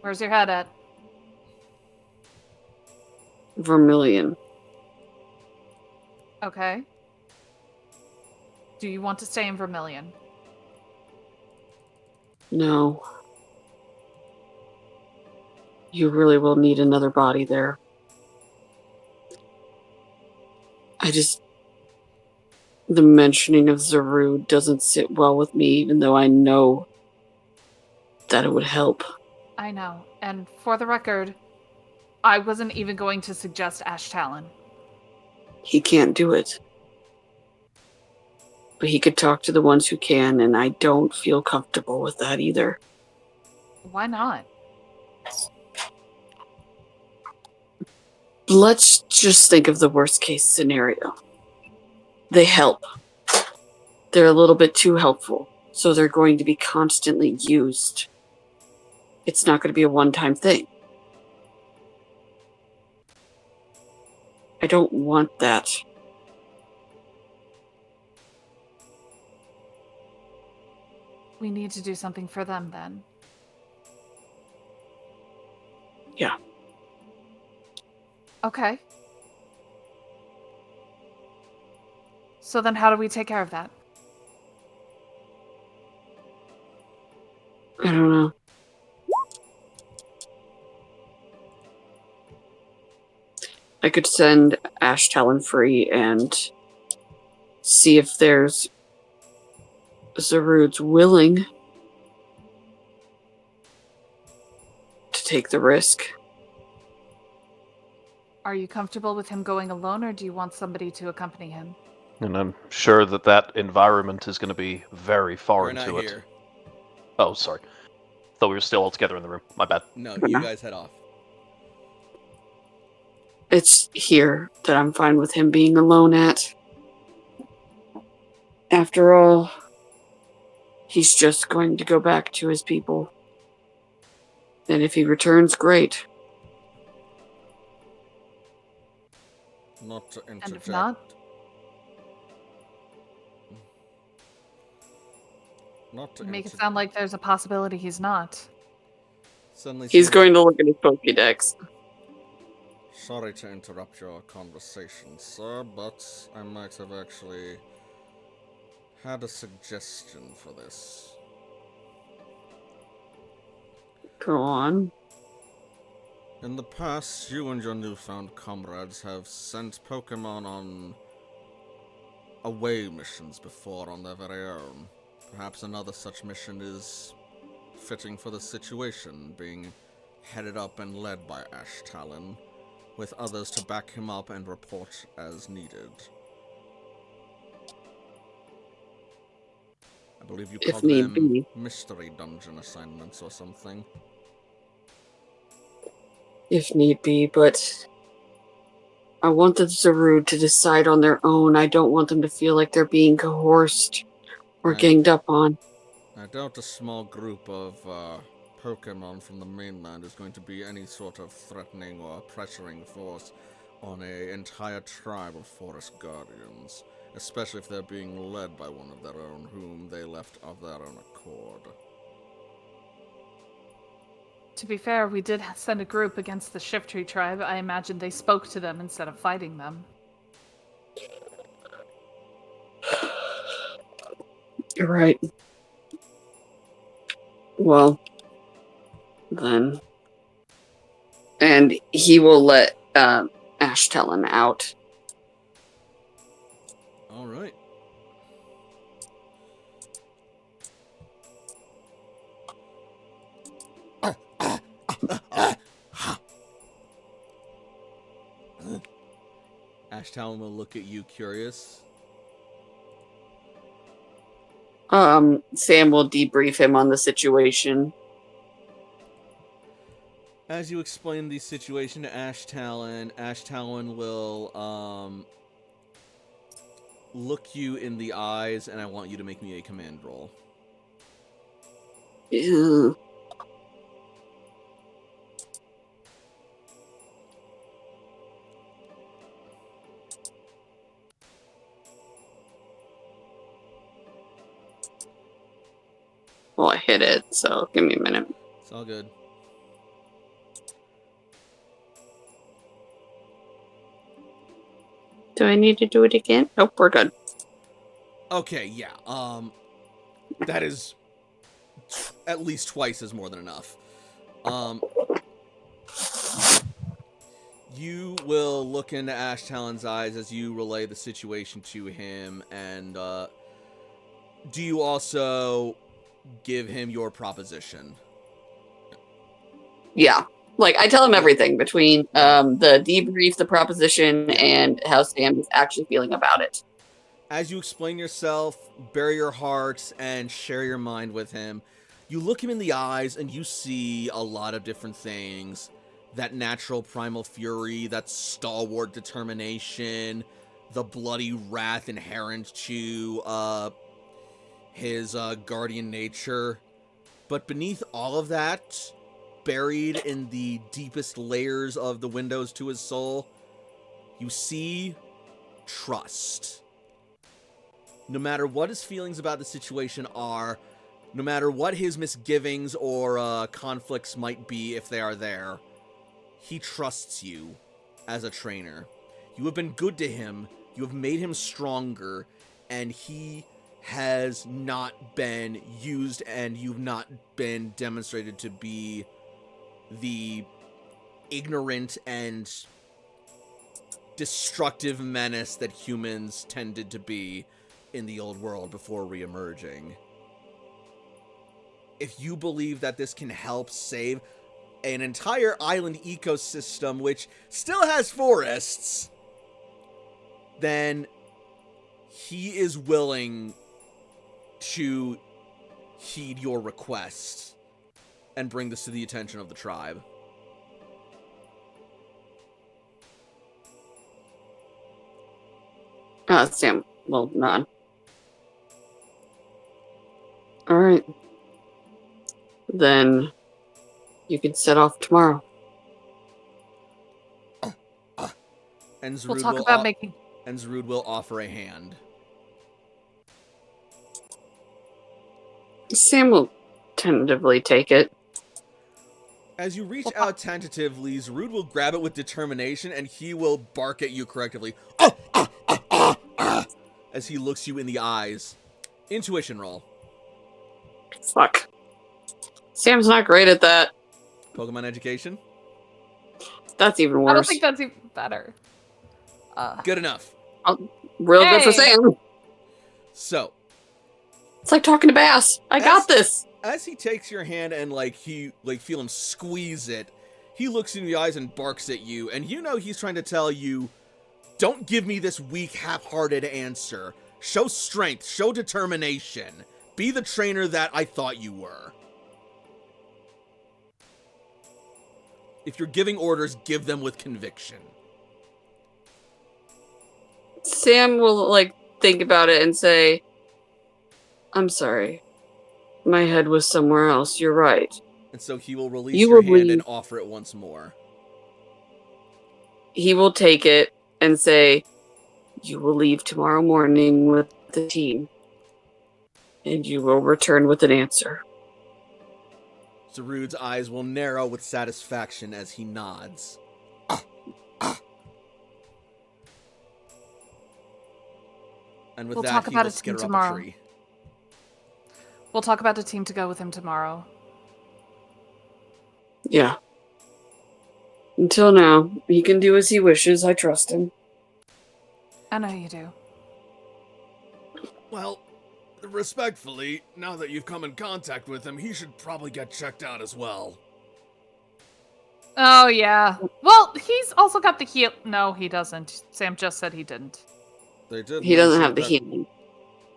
Where's your head at? Vermilion. Okay. Do you want to stay in Vermilion? No. You really will need another body there. The mentioning of Zaru doesn't sit well with me, even though I know that it would help. I know. And for the record, I wasn't even going to suggest Ash Talon. He can't do it. But he could talk to the ones who can, and I don't feel comfortable with that either. Why not? Let's just think of the worst case scenario. They help. They're a little bit too helpful, so they're going to be constantly used. It's not going to be a one-time thing. I don't want that. We need to do something for them then. Yeah. Okay. So then how do we take care of that? I don't know. I could send Ash Talon free and see if there's Zaruds willing to take the risk. Are you comfortable with him going alone, or do you want somebody to accompany him? And I'm sure that environment is going to be very We're foreign not to it. here. Oh, sorry. Thought we were still all together in the room. My bad. No, We're you not. guys head off. It's here that I'm fine with him being alone at. After all, he's just going to go back to his people. And if he returns, great. Not to interject. And if not? Not to You make it interject. sound like there's a possibility he's not. Suddenly He's Sam- going to look at his Pokédex. Sorry to interrupt your conversation, sir, but I might have actually had a suggestion for this. Go on. In the past, you and your newfound comrades have sent Pokemon on away missions before on their very own. Perhaps another such mission is fitting for the situation, being headed up and led by Ash Talon, with others to back him up and report as needed. I believe you If called need them be. mystery dungeon assignments or something. If need be, but I want the Zarude to decide on their own. I don't want them to feel like they're being coerced or Right. ganged up on. I doubt a small group of Pokemon from the mainland is going to be any sort of threatening or pressuring force on an entire tribe of Forest Guardians, especially if they're being led by one of their own, whom they left of their own accord. To be fair, we did send a group against the Shiftry tribe. I imagine they spoke to them instead of fighting them. You're right. Well, then. And he will let Ash Talon out. All right. Ash Talon will look at you curious. Sam will debrief him on the situation. As you explain the situation to Ash Talon will look you in the eyes, and I want you to make me a command roll. Ew. Well, I hit it, so give me a minute. It's all good. Do I need to do it again? Nope, we're good. Okay, yeah. That is at least twice as more than enough. You will look into Ash Talon's eyes as you relay the situation to him, and do you also give him your proposition? Yeah. Like, I tell him everything between the debrief, the proposition, and how Sam is actually feeling about it. As you explain yourself, bare your heart, and share your mind with him, you look him in the eyes and you see a lot of different things. That natural primal fury, that stalwart determination, the bloody wrath inherent to his guardian nature. But beneath all of that, buried in the deepest layers of the windows to his soul, you see trust. No matter what his feelings about the situation are, no matter what his misgivings or conflicts might be if they are there, he trusts you as a trainer. You have been good to him, you have made him stronger, and he has not been used and you've not been demonstrated to be the ignorant and destructive menace that humans tended to be in the old world before re-emerging. If you believe that this can help save an entire island ecosystem which still has forests, then he is willing to heed your request and bring this to the attention of the tribe. Sam will nod. Alright. Then you can set off tomorrow. And Zarude We'll talk about making... And Zarude will offer a hand. Sam will tentatively take it. As you reach out tentatively, Zarude will grab it with determination, and he will bark at you correctively. As he looks you in the eyes. Intuition roll. Fuck. Sam's not great at that. Pokemon education? That's even worse. I don't think that's even better. Good enough. Real good for Hey. Sam. So, It's like talking to Bass. I got this. as he takes your hand and you feel him squeeze it, he looks in the eyes and barks at you, and you know he's trying to tell you, don't give me this weak, half-hearted answer. Show strength, show determination. Be the trainer that I thought you were. If you're giving orders, give them with conviction. Sam will think about it and say, I'm sorry. My head was somewhere else. You're right. And so he will release You your will hand leave. and offer it once more. He will take it and say, you will leave tomorrow morning with the team. And you will return with an answer. Zarude's eyes will narrow with satisfaction as he nods. And with We'll that, talk he about will it skitter up tomorrow. a tree. We'll talk about the team to go with him tomorrow. Yeah. Until now, he can do as he wishes. I trust him. I know you do. Well, respectfully, now that you've come in contact with him, he should probably get checked out as well. Oh, yeah. Well, he's also got the heal. No, he doesn't. Sam just said he didn't. They did He doesn't mention have the that- healing.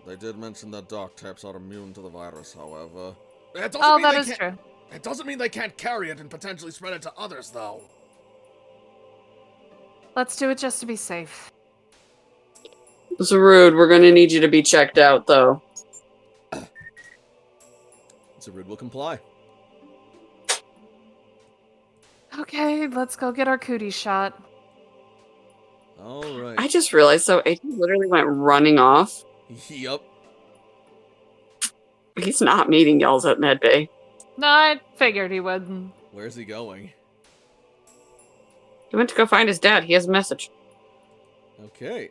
They did mention that dark types are immune to the virus, however. It doesn't Oh, mean that they is can't, true. It doesn't mean they can't carry it and potentially spread it to others, though. Let's do it just to be safe. Zarude, we're gonna need you to be checked out, though. Zarude will comply. Okay, let's go get our cootie shot. All right. I just realized, so AJ literally went running off. Yup. He's not meeting y'all's at Medbay. No, I figured he would. Where's he going? He went to go find his dad. He has a message. Okay.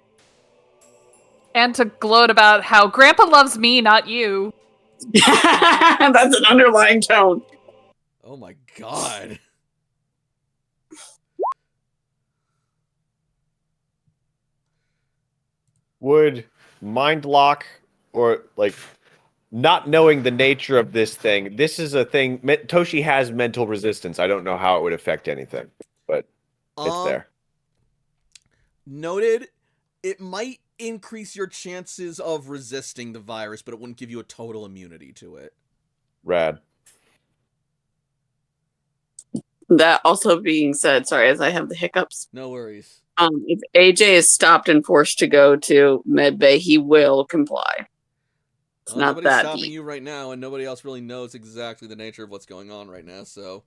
And to gloat about how Grandpa loves me, not you. That's an underlying tone. Oh my god. Would mind lock or not knowing the nature of this thing, this is a thing. Toshi has mental resistance. I don't know how it would affect anything, but it's there. Noted. It might increase your chances of resisting the virus, but it wouldn't give you a total immunity to it. Rad. That also being said, sorry, as I have the hiccups. No worries. If AJ is stopped and forced to go to Medbay, he will comply. It's Well, not nobody's that stopping deep. you right now, and nobody else really knows exactly the nature of what's going on right now, so...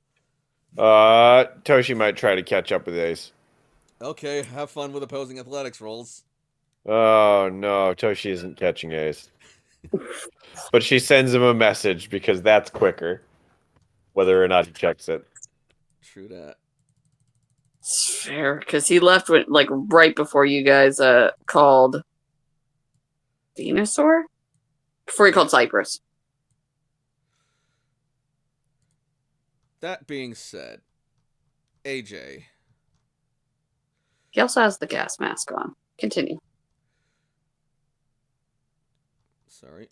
Toshi might try to catch up with Ace. Okay, have fun with opposing athletics rolls. Oh no, Toshi isn't catching Ace. But she sends him a message because that's quicker. Whether or not he checks it. True that. It's fair, because he left when, right before you guys called Venusaur? Before he called Cypress. That being said, AJ, He also has the gas mask on. Continue. sorry.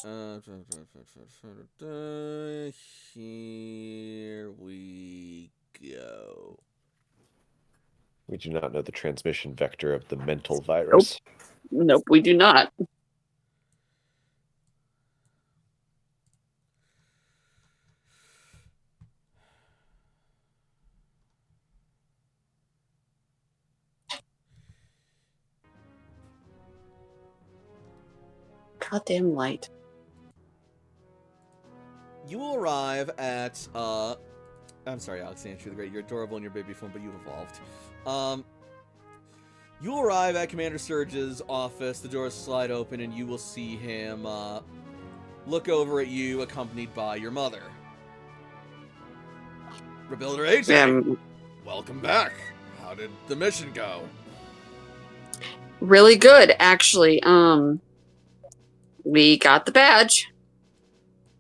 Here we go. We do not know the transmission vector of the mental virus. Nope, we do not. Goddamn light. You will arrive at, I'm sorry, Alexander the Great, you're adorable in your baby form, but you've evolved. You'll arrive at Commander Surge's office, the doors slide open, and you will see him, look over at you, accompanied by your mother. Rebuilder AJ, welcome back. How did the mission go? Really good, actually. We got the badge.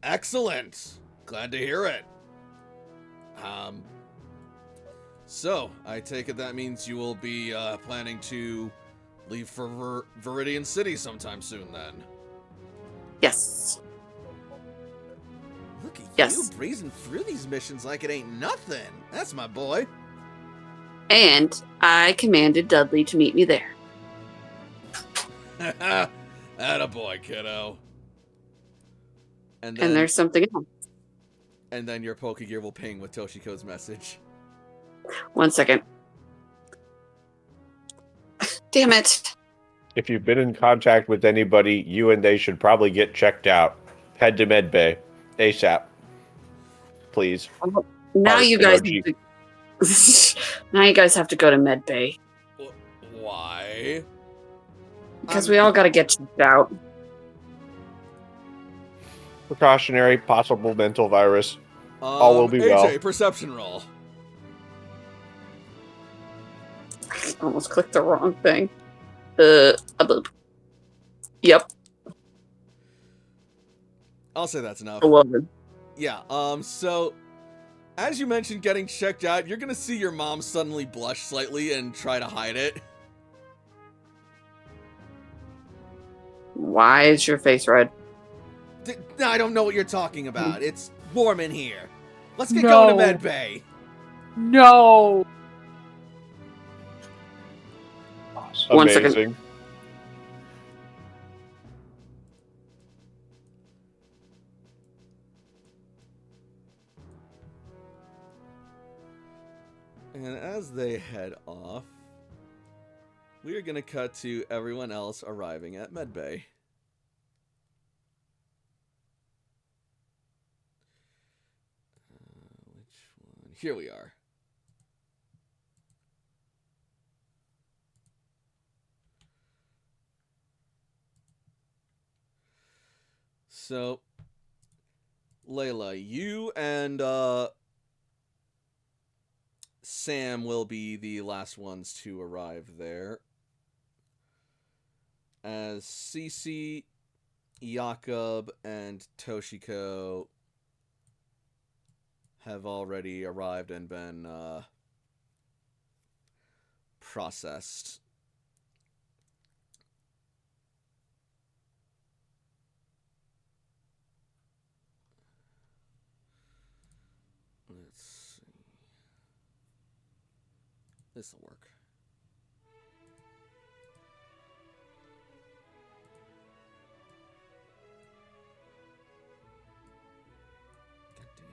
Excellent. Glad to hear it. So, I take it that means you will be planning to leave for Viridian City sometime soon, then. Yes. Look at Yes. you breezing through these missions like it ain't nothing. That's my boy. And I commanded Dudley to meet me there. Attaboy, kiddo. And And there's something else. and then your Pokegear will ping with Toshiko's message. 1 second. Damn it. If you've been in contact with anybody, you and they should probably get checked out. Head to Medbay. ASAP. Please. Now Heart you guys emoji. have to, now you guys have to go to Medbay. Why? Because we all gotta get checked out. Precautionary, possible mental virus. All will be AJ, well. perception roll. I almost clicked the wrong thing. A boop. Yep. I'll say that's enough. 11. Yeah, so as you mentioned getting checked out, you're gonna see your mom suddenly blush slightly and try to hide it. Why is your face red? I don't know what you're talking about. It's warm in here. Let's get No. going to Med Bay. No. 1 second. Amazing. And as they head off, we are going to cut to everyone else arriving at Med Bay. Which one? Here we are. So, Layla, you and Sam will be the last ones to arrive there. As Cece, Jakob, and Toshiko have already arrived and been processed. Let's see. This'll work. God dang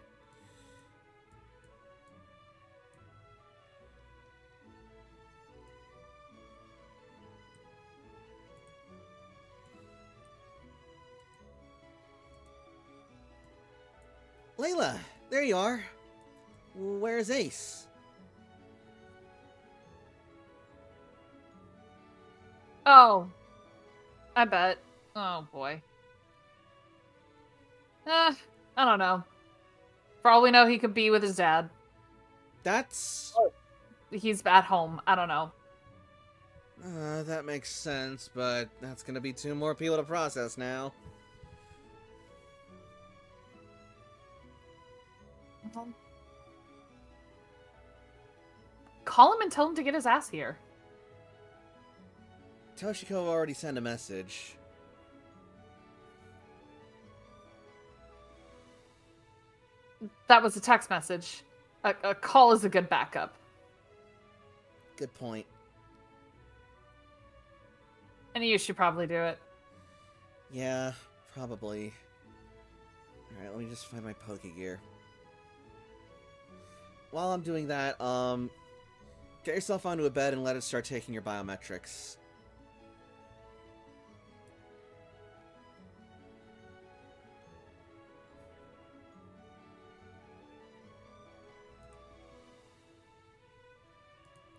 it. Layla, there you are. Where's Ace? Oh. I bet. Oh boy. I don't know. For all we know, he could be with his dad. That's... He's at home. I don't know. that makes sense, but that's gonna be 2 more people to process now. Call him and tell him to get his ass here. Toshiko already sent a message. That was a text message. A call is a good backup. Good point. And you should probably do it. Yeah, probably. Alright, let me just find my Pokegear. While I'm doing that, get yourself onto a bed and let it start taking your biometrics.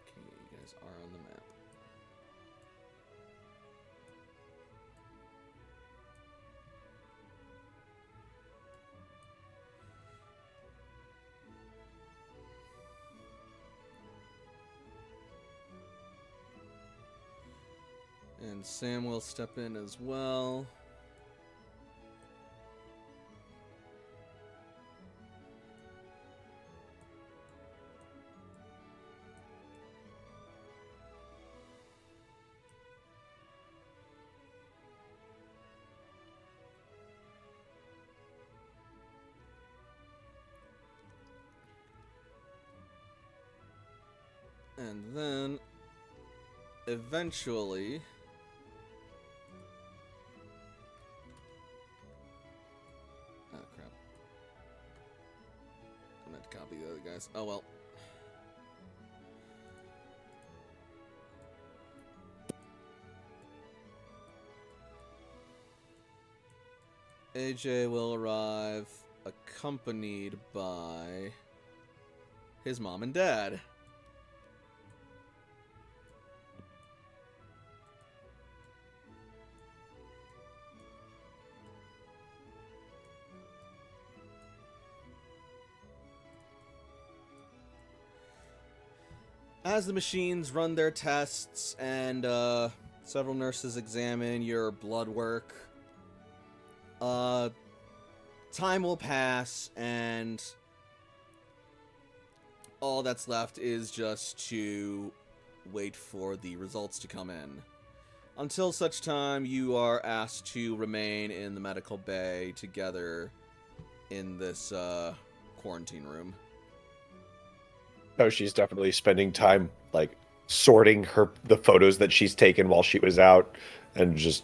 Okay, you guys are on the map. And Sam will step in as well. And then, eventually... Oh, crap. I meant to copy the other guys. Oh, well. AJ will arrive accompanied by his mom and dad. As the machines run their tests and several nurses examine your blood work, time will pass and all that's left is just to wait for the results to come in. Until such time, you are asked to remain in the medical bay together in this quarantine room. Oh, she's definitely spending time like sorting the photos that she's taken while she was out and just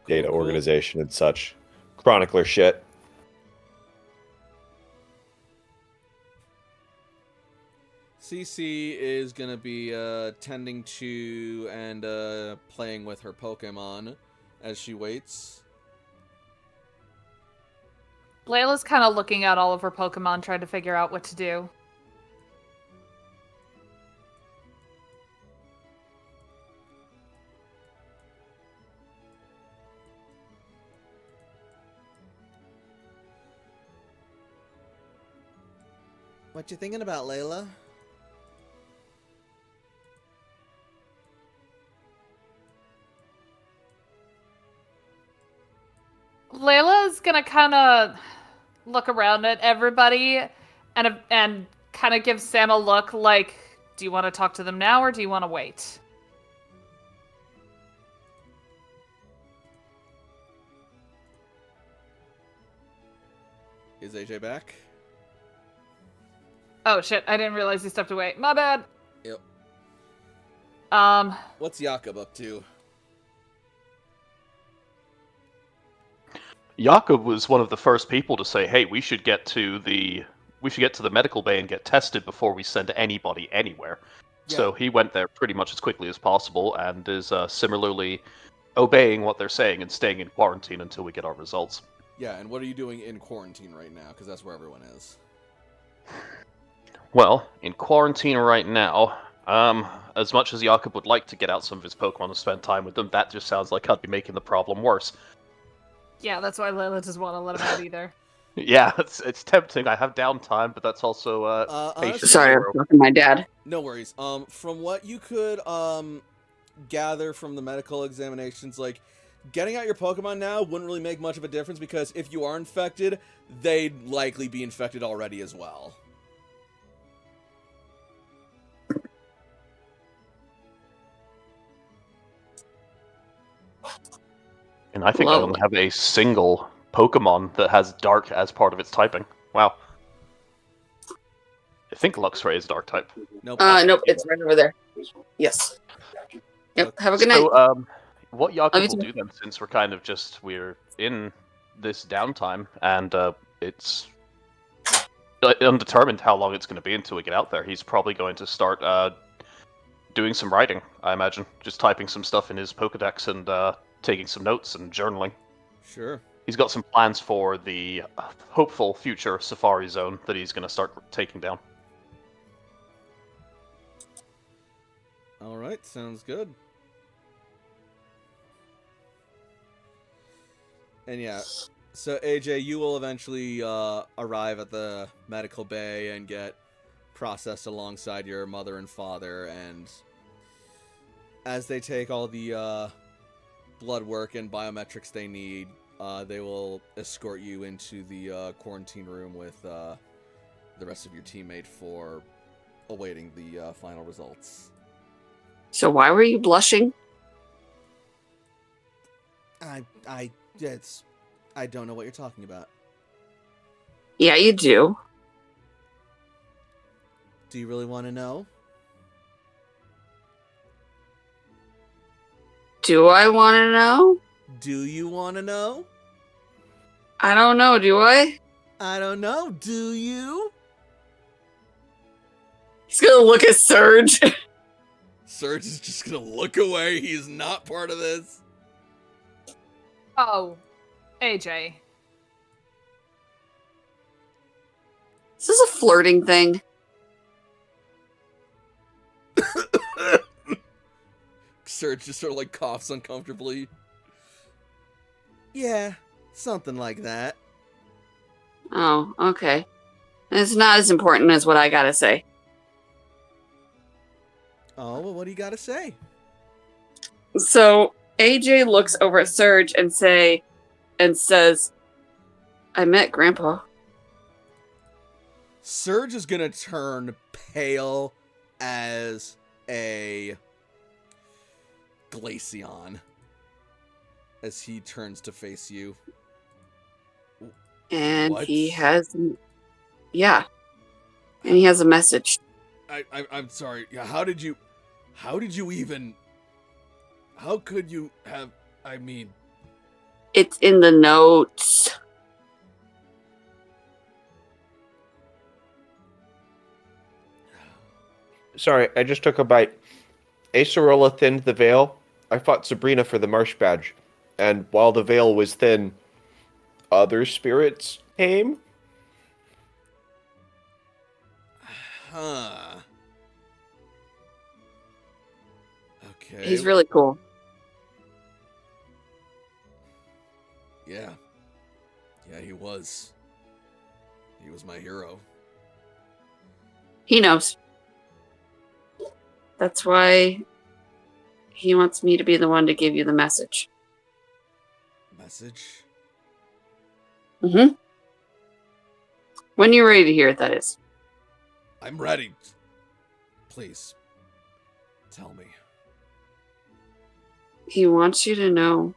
data Cool. organization and such. Chronicler shit. CC is gonna be tending to and playing with her Pokemon as she waits. Layla's kind of looking at all of her Pokemon, trying to figure out what to do. What you thinking about, Layla? Layla's gonna kind of look around at everybody and kind of give Sam a look like, do you want to talk to them now or do you want to wait? Is AJ back? Oh shit, I didn't realize he stepped away. My bad. Yep. What's Jakob up to? Jakob was one of the first people to say, "Hey, we should get to the medical bay and get tested before we send anybody anywhere." Yeah. So he went there pretty much as quickly as possible and is similarly obeying what they're saying and staying in quarantine until we get our results. Yeah, and what are you doing in quarantine right now? Because that's where everyone is. Well, in quarantine right now, as much as Jakob would like to get out some of his Pokemon and spend time with them, that just sounds like I'd be making the problem worse. Yeah, that's why Layla doesn't want to let him out either. Yeah, it's tempting. I have downtime, but that's also Honestly, patience. Sorry, I'm talking to my dad. No worries. From what you could gather from the medical examinations, like getting out your Pokemon now wouldn't really make much of a difference because if you are infected, they'd likely be infected already as well. And I think I only have a single Pokemon that has Dark as part of its typing. Wow. I think Luxray is Dark type. Nope. Nope, it's right over there. Yes. Yep. Have a good night. So, what Jakob Love you will too. do then, since we're in this downtime, and it's undetermined how long it's going to be until we get out there, he's probably going to start doing some writing, I imagine. Just typing some stuff in his Pokedex and taking some notes and journaling. Sure. He's got some plans for the hopeful future Safari Zone that he's going to start taking down. All right, sounds good. And yeah, so AJ, you will eventually arrive at the medical bay and get processed alongside your mother and father, and as they take all the blood work and biometrics they need, they will escort you into the quarantine room with the rest of your teammate for awaiting the final results. So why were you blushing? I don't know what you're talking about. Yeah, you do. Do you really want to know? Do I want to know? Do you want to know? I don't know. Do I? I don't know. Do you? He's gonna look at Surge. Surge is just gonna look away. He's not part of this. Oh, AJ. Is this a flirting thing? Surge just sort of like coughs uncomfortably. Yeah, something like that. Oh, okay. It's not as important as what I gotta say. Oh, well, what do you got to say? So AJ looks over at Surge and says, I met Grandpa. Surge is gonna turn pale as a Glaceon as he turns to face you. And What? he has, yeah. And he has a message. I'm sorry. Yeah, how did you even, how could you have, I mean, It's in the notes. Sorry, I just took a bite. Acerola thinned the veil. I fought Sabrina for the marsh badge. And while the veil was thin, other spirits came? huh. Okay. He's really cool. Yeah. Yeah, he was. He was my hero. He knows. That's why he wants me to be the one to give you the message. Message? Mm-hmm. When you're ready to hear it, that is. I'm ready. Please. Tell me. He wants you to know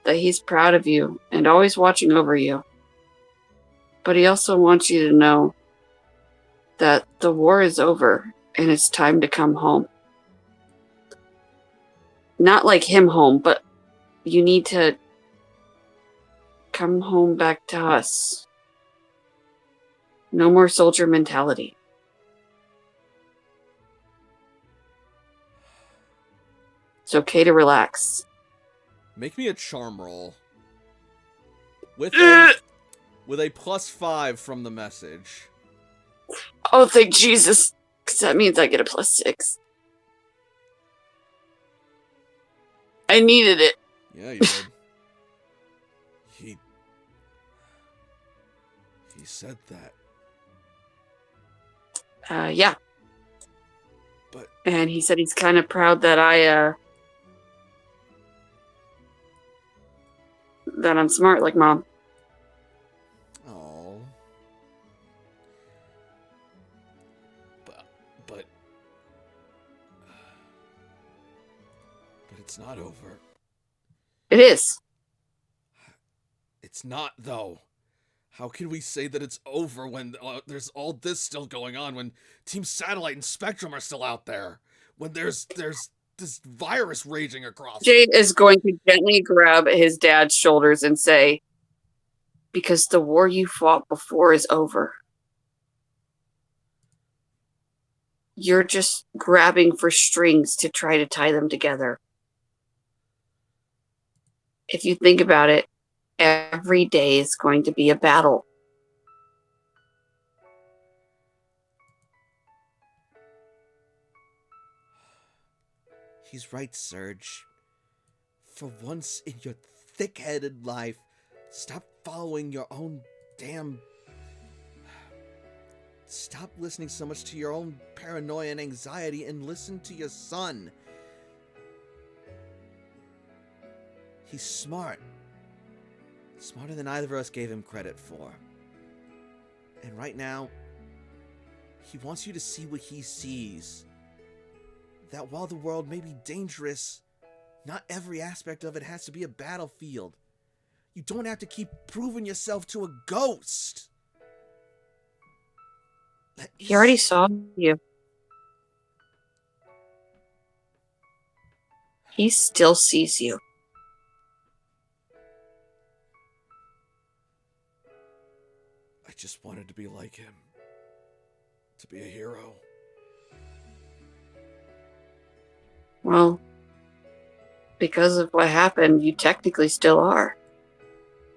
that he's proud of you and always watching over you. But he also wants you to know that the war is over and it's time to come home. Not like him home, but you need to come home back to us. No more soldier mentality. It's okay to relax. Make me a charm roll. With Uh. a +5 from the message. Oh, thank Jesus. Because that means I get a +6. I needed it. Yeah, you did. He said that. Yeah. But And he said he's kind of proud that that I'm smart like Mom. Oh. But it's not over. It is. It's not, though. How can we say that it's over when there's all this still going on? When Team Satellite and Spectrum are still out there? When there's this virus raging across? Jade is going to gently grab his dad's shoulders and say, because the war you fought before is over. You're just grabbing for strings to try to tie them together. If you think about it, every day is going to be a battle. He's right, Surge. For once in your thick-headed life, stop following your own damn... Stop listening so much to your own paranoia and anxiety and listen to your son. He's smart. Smarter than either of us gave him credit for. And right now, he wants you to see what he sees. That while the world may be dangerous, not every aspect of it has to be a battlefield. You don't have to keep proving yourself to a ghost. He already saw you. He still sees you. I just wanted to be like him. To be a hero. Well, because of what happened, you technically still are.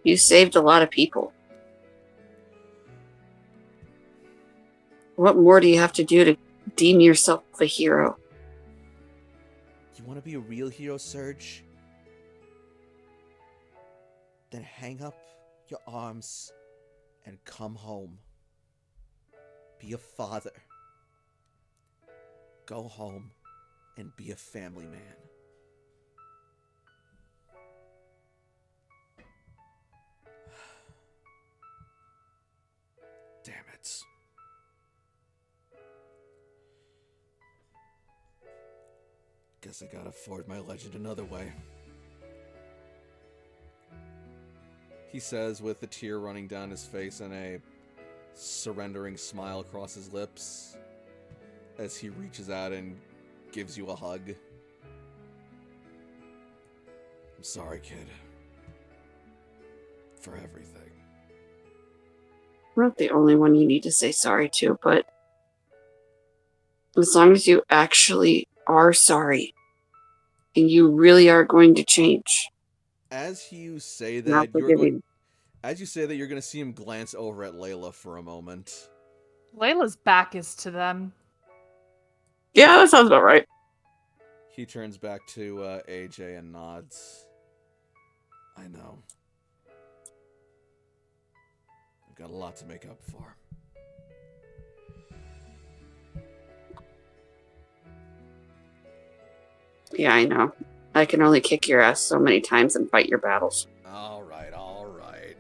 You saved a lot of people. What more do you have to do to deem yourself a hero? You want to be a real hero, Serge? Then hang up your arms and come home. Be a father. Go home and be a family man. Damn it. Guess I gotta forge my legend another way. He says with a tear running down his face and a surrendering smile across his lips as he reaches out and gives you a hug. I'm sorry, kid. For everything. I'm not the only one you need to say sorry to, but as long as you actually are sorry and you really are going to change, As you say and I'll that, you're forgive going. you. As you say that, you're going to see him glance over at Layla for a moment. Layla's back is to them. Yeah, that sounds about right. He turns back to AJ and nods. I know. I've got a lot to make up for. Yeah, I know. I can only kick your ass so many times and fight your battles. All right, all right.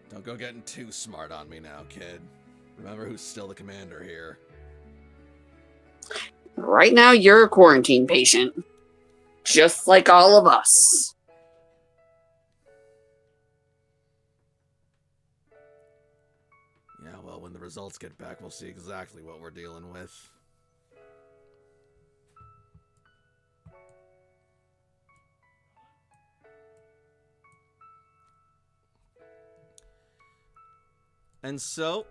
Don't go getting too smart on me now, kid. Remember who's still the commander here. Right now, you're a quarantine patient. Just like all of us. Yeah, well, when the results get back, we'll see exactly what we're dealing with. And so,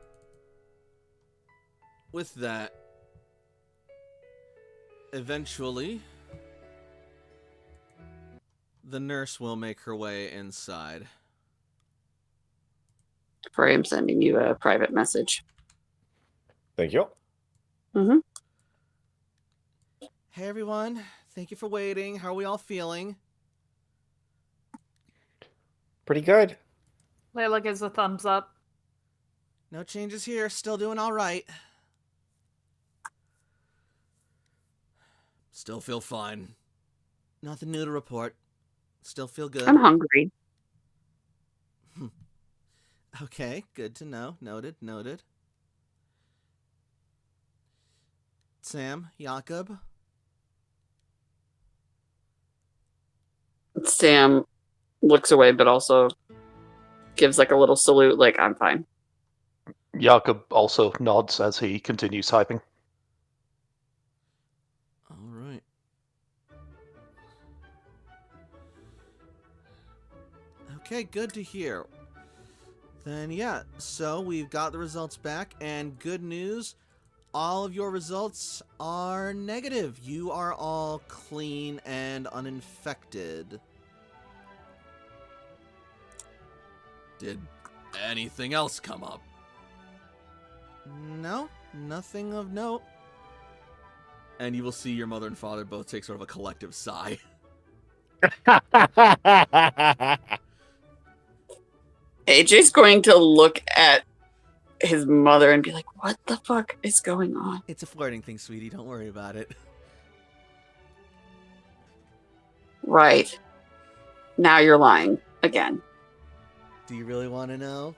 with that, eventually, the nurse will make her way inside. Sorry, I'm sending you a private message. Thank you. Mm-hmm. Hey everyone, thank you for waiting. How are we all feeling? Pretty good. Layla gives a thumbs up. No changes here, still doing all right. Still feel fine. Nothing new to report. Still feel good. I'm hungry. Okay, good to know. Noted, noted. Sam, Jakob? Sam looks away, but also gives like a little salute, like, I'm fine. Jakob also nods as he continues typing. All right. Okay, good to hear. Then, yeah, so we've got the results back, and good news, all of your results are negative. You are all clean and uninfected. Did anything else come up? No, nothing of note. And you will see your mother and father both take sort of a collective sigh. AJ's going to look at his mother and be like, what the fuck is going on? It's a flirting thing, sweetie. Don't worry about it. Right. Now you're lying again. Do you really want to know?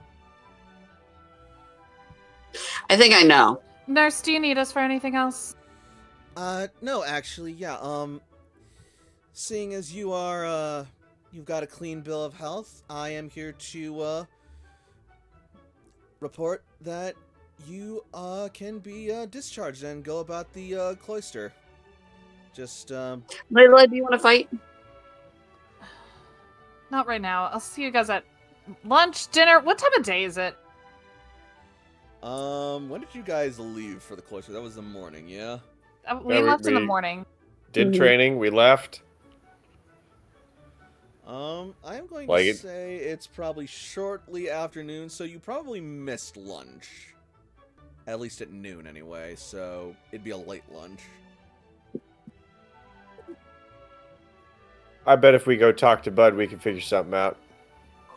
I think I know. Nurse, do you need us for anything else? No, actually, yeah. Seeing as you are, you've got a clean bill of health, I am here to, report that you can be discharged and go about the cloister. Just Layla, do you want to fight? Not right now. I'll see you guys at lunch, dinner. What time of day is it? when did you guys leave for the cloister? That was the morning, yeah? We Yeah, left in the we- morning. Did Mhm. training, we left. I'm going Like to it- say it's probably shortly afternoon, so you probably missed lunch. At least at noon, anyway, so it'd be a late lunch. I bet if we go talk to Bud, we can figure something out.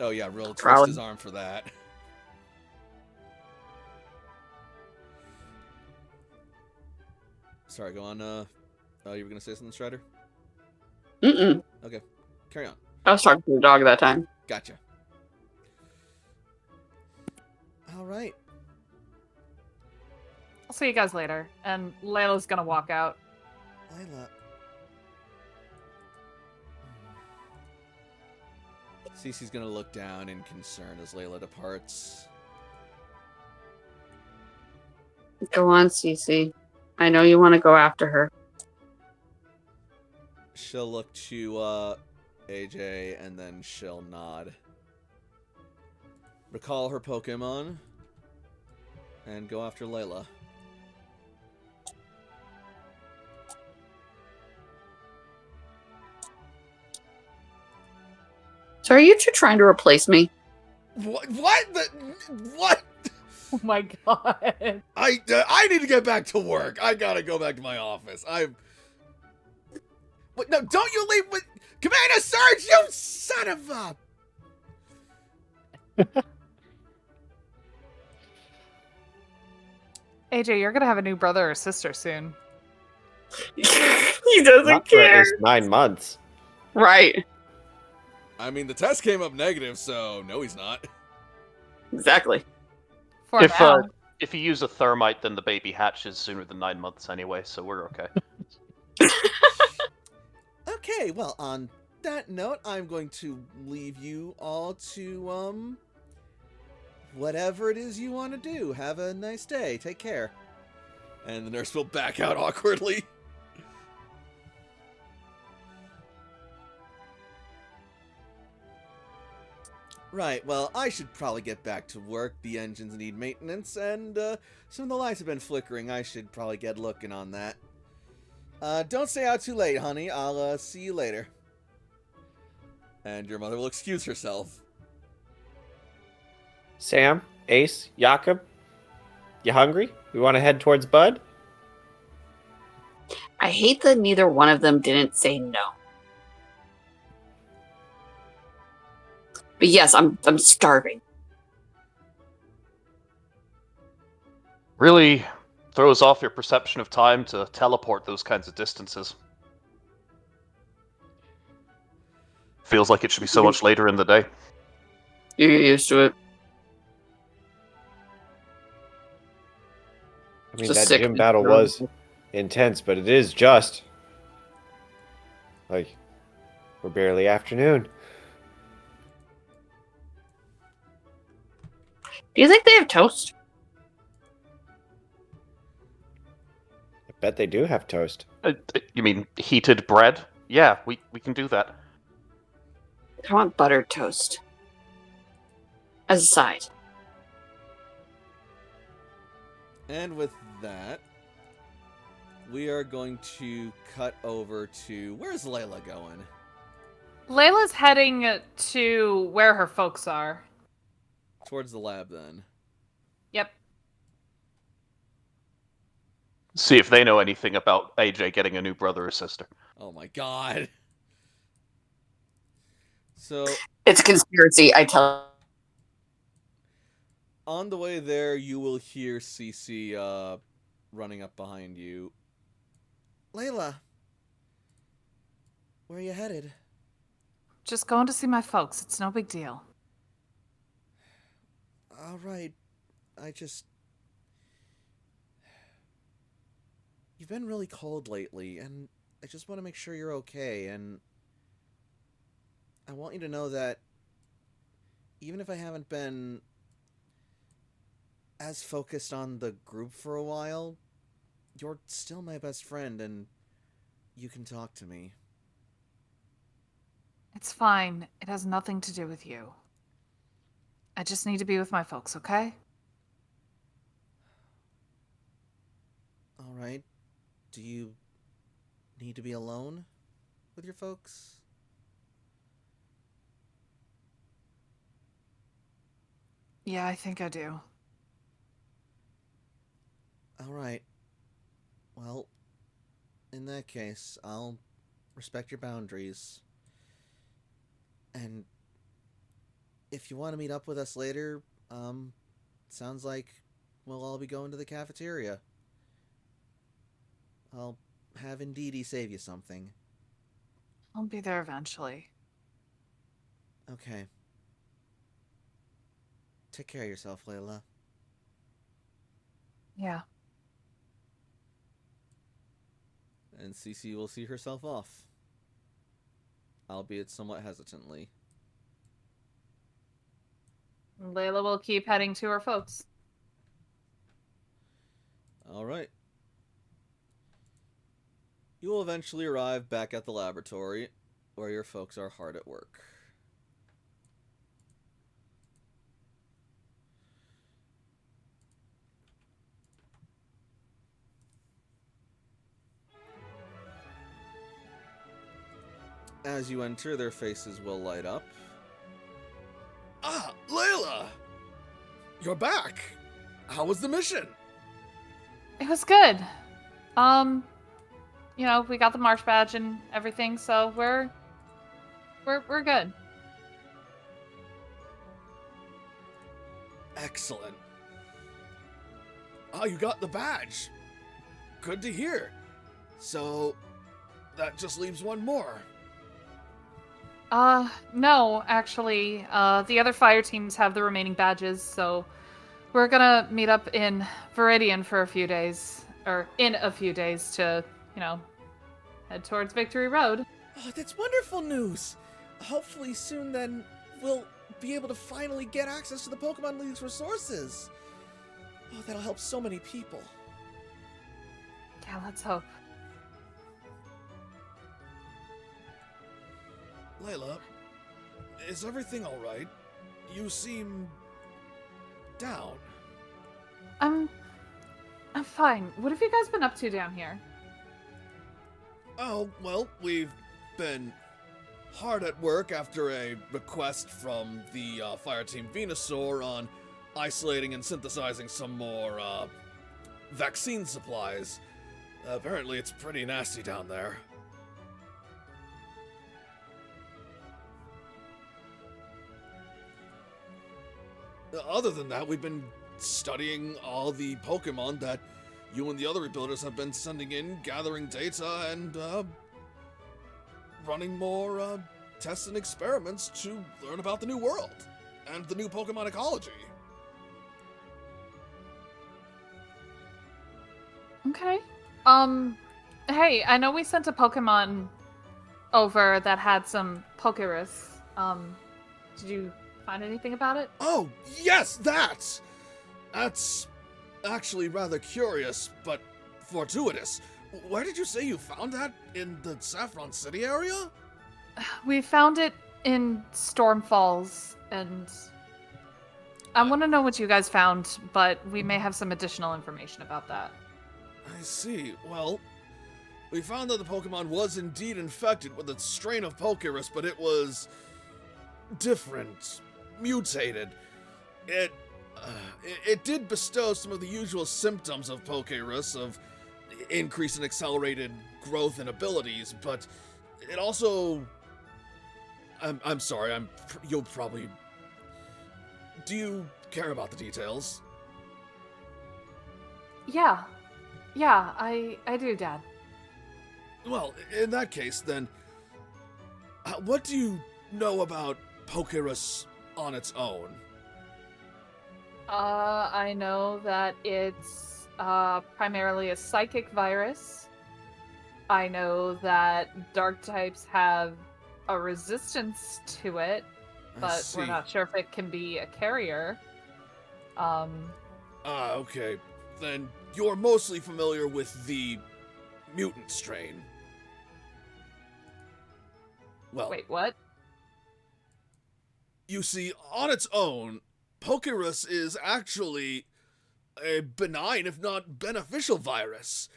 Oh yeah, real twist Probably. his arm for that. Sorry, go on, you were gonna say something, Strider? Mm-mm. Carry on. I was talking to the dog that time. Gotcha. Alright. I'll see you guys later. And Layla's gonna walk out. Layla. Cece's gonna look down in concern as Layla departs. Go on, Cece. I know you want to go after her. She'll look to AJ and then she'll nod. Recall her Pokemon and go after Layla. So are you two trying to replace me? What? What? Oh my god. I need to get back to work. I gotta go back to my office. But no, don't you leave with Commander Surge, you son of a. AJ, you're gonna have a new brother or sister soon. He doesn't Not for at care. least 9 months. Right. I mean, the test came up negative, so no, he's not. Exactly. For If now. if you use a thermite, then the baby hatches sooner than 9 months anyway, so we're okay. Okay, well, on that note, I'm going to leave you all to, whatever it is you want to do. Have a nice day. Take care. And the nurse will back out awkwardly. Right, well, I should probably get back to work. The engines need maintenance, and, some of the lights have been flickering. I should probably get looking on that. Don't stay out too late, honey. I'll, see you later. And your mother will excuse herself. Sam, Ace, Jakob, you hungry? We want to head towards Bud? I hate that neither one of them didn't say no. But yes, I'm starving. Really throws off your perception of time to teleport those kinds of distances. Feels like it should be so much later in the day. You get used to it. I mean, Just that sick gym of battle it. was intense, but it is just. Like, we're barely afternoon. Do you think they have toast? I bet they do have toast. You mean heated bread? Yeah, we can do that. I want buttered toast. As a side. And with that, we are going to cut over to... Where's Layla going? Layla's heading to where her folks are. Towards the lab, then. Yep. See if they know anything about AJ getting a new brother or sister. Oh my god. So, It's a conspiracy, I tell. on the way there, you will hear Cece, running up behind you. Layla, where are you headed? Just going to see my folks. It's no big deal. Alright, You've been really cold lately, and I just want to make sure you're okay, and I want you to know that even if I haven't been as focused on the group for a while, you're still my best friend, and you can talk to me. It's fine. It has nothing to do with you. I just need to be with my folks, okay? All right. Do you need to be alone with your folks? Yeah, I think I do. All right. Well, in that case, I'll respect your boundaries. And if you want to meet up with us later, sounds like we'll all be going to the cafeteria. I'll have Indeedee save you something. I'll be there eventually. Okay. Take care of yourself, Layla. Yeah. And Cece will see herself off, albeit somewhat hesitantly. Layla will keep heading to her folks. All right. You will eventually arrive back at the laboratory, where your folks are hard at work. As you enter, their faces will light up. Ah, Layla! You're back! How was the mission? It was good. You know, we got the march badge and everything, so we're good. Excellent. Ah, you got the badge. Good to hear. So, that just leaves one more. No, actually, the other fire teams have the remaining badges, so we're gonna meet up in Viridian for a few days, or in a few days to, you know, head towards Victory Road. Oh, that's wonderful news! Hopefully soon then, we'll be able to finally get access to the Pokemon League's resources. Oh, that'll help so many people. Yeah, let's hope. Layla, is everything alright? You seem down. I'm fine. What have you guys been up to down here? Oh, well, we've been hard at work after a request from the fire team Venusaur on isolating and synthesizing some more vaccine supplies. Apparently it's pretty nasty down there. Other than that, we've been studying all the Pokemon that you and the other rebuilders have been sending in, gathering data, and running more tests and experiments to learn about the new world and the new Pokemon ecology. Okay. Hey, I know we sent a Pokemon over that had some Pokerus. Did you find anything about it? Oh, yes, that's actually rather curious, but fortuitous. Where did you say you found that? In the Saffron City area? We found it in Storm Falls, and I want to know what you guys found, but we may have some additional information about that. I see. Well, we found that the Pokemon was indeed infected with a strain of Pokerus, but it was different, mutated. It did bestow some of the usual symptoms of Pokerus, of increase in accelerated growth and abilities, but it also... I'm sorry, you'll probably... Do you care about the details? Yeah, I do, Dad. Well, in that case, then, what do you know about Pokerus on its own? I know that it's primarily a psychic virus. I know that dark types have a resistance to it, I but see. we're not sure if it can be a carrier. Ah, okay. Then you're mostly familiar with the mutant strain. Well, Wait, what? you see, on its own, Pokerus is actually a benign, if not beneficial virus.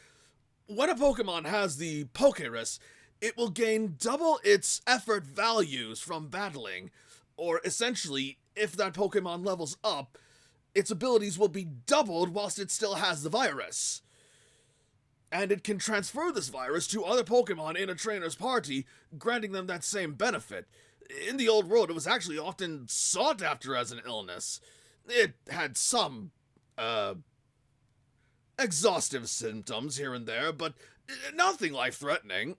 When a Pokemon has the Pokerus, it will gain double its effort values from battling, or essentially, if that Pokemon levels up, its abilities will be doubled whilst it still has the virus. And it can transfer this virus to other Pokemon in a trainer's party, granting them that same benefit. In the old world, it was actually often sought after as an illness. It had some, exhaustive symptoms here and there, but nothing life-threatening.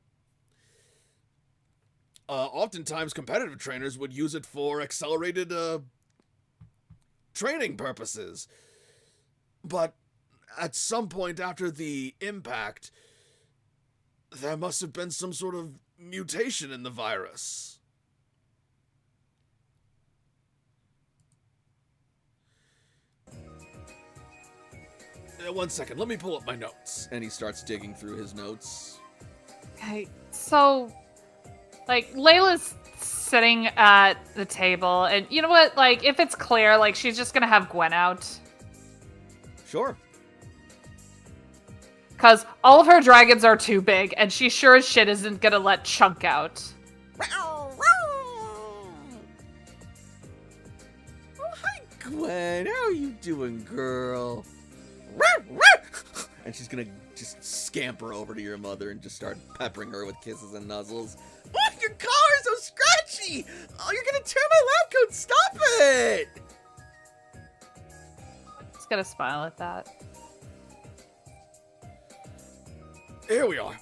Oftentimes, competitive trainers would use it for accelerated, training purposes. But at some point after the impact, there must have been some sort of mutation in the virus. One second, let me pull up my notes. And he starts digging through his notes. Okay, so, like, Layla's sitting at the table, and you know what? Like, if it's clear, like, she's just gonna have Gwen out. Sure. Because all of her dragons are too big, and she sure as shit isn't gonna let Chunk out. Oh, hi, Gwen. How are you doing, girl? And she's gonna just scamper over to your mother and just start peppering her with kisses and nuzzles. Oh, your collar's so scratchy! Oh, you're gonna tear my lab coat! Stop it! Just gonna smile at that. Here we are.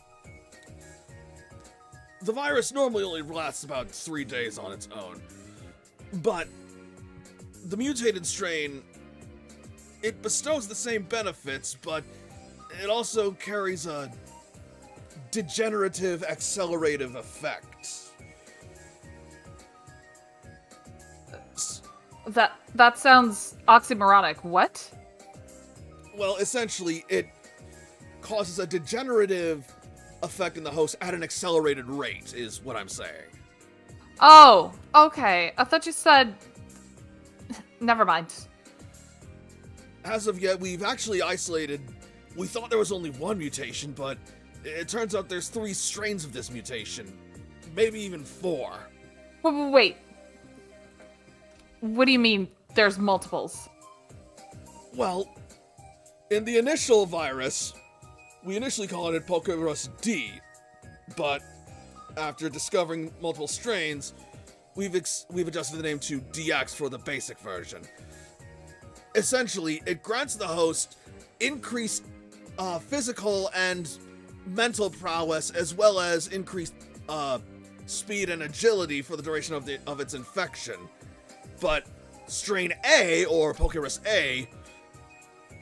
The virus normally only lasts about 3 days on its own. But the mutated strain, it bestows the same benefits, but it also carries a degenerative accelerative effect. That sounds oxymoronic. What? Well, essentially, it causes a degenerative effect in the host at an accelerated rate, is what I'm saying. Oh, okay. I thought you said... Never mind. As of yet, we've actually isolated... We thought there was only one mutation, but it turns out there's 3 strains of this mutation. Maybe even 4. Wait. What do you mean there's multiples? Well, in the initial virus, we initially called it Pokerus D, but after discovering multiple strains, we've adjusted the name to DX for the basic version. Essentially, it grants the host increased physical and mental prowess, as well as increased speed and agility for the duration of its infection. But strain A, or Pokerus A,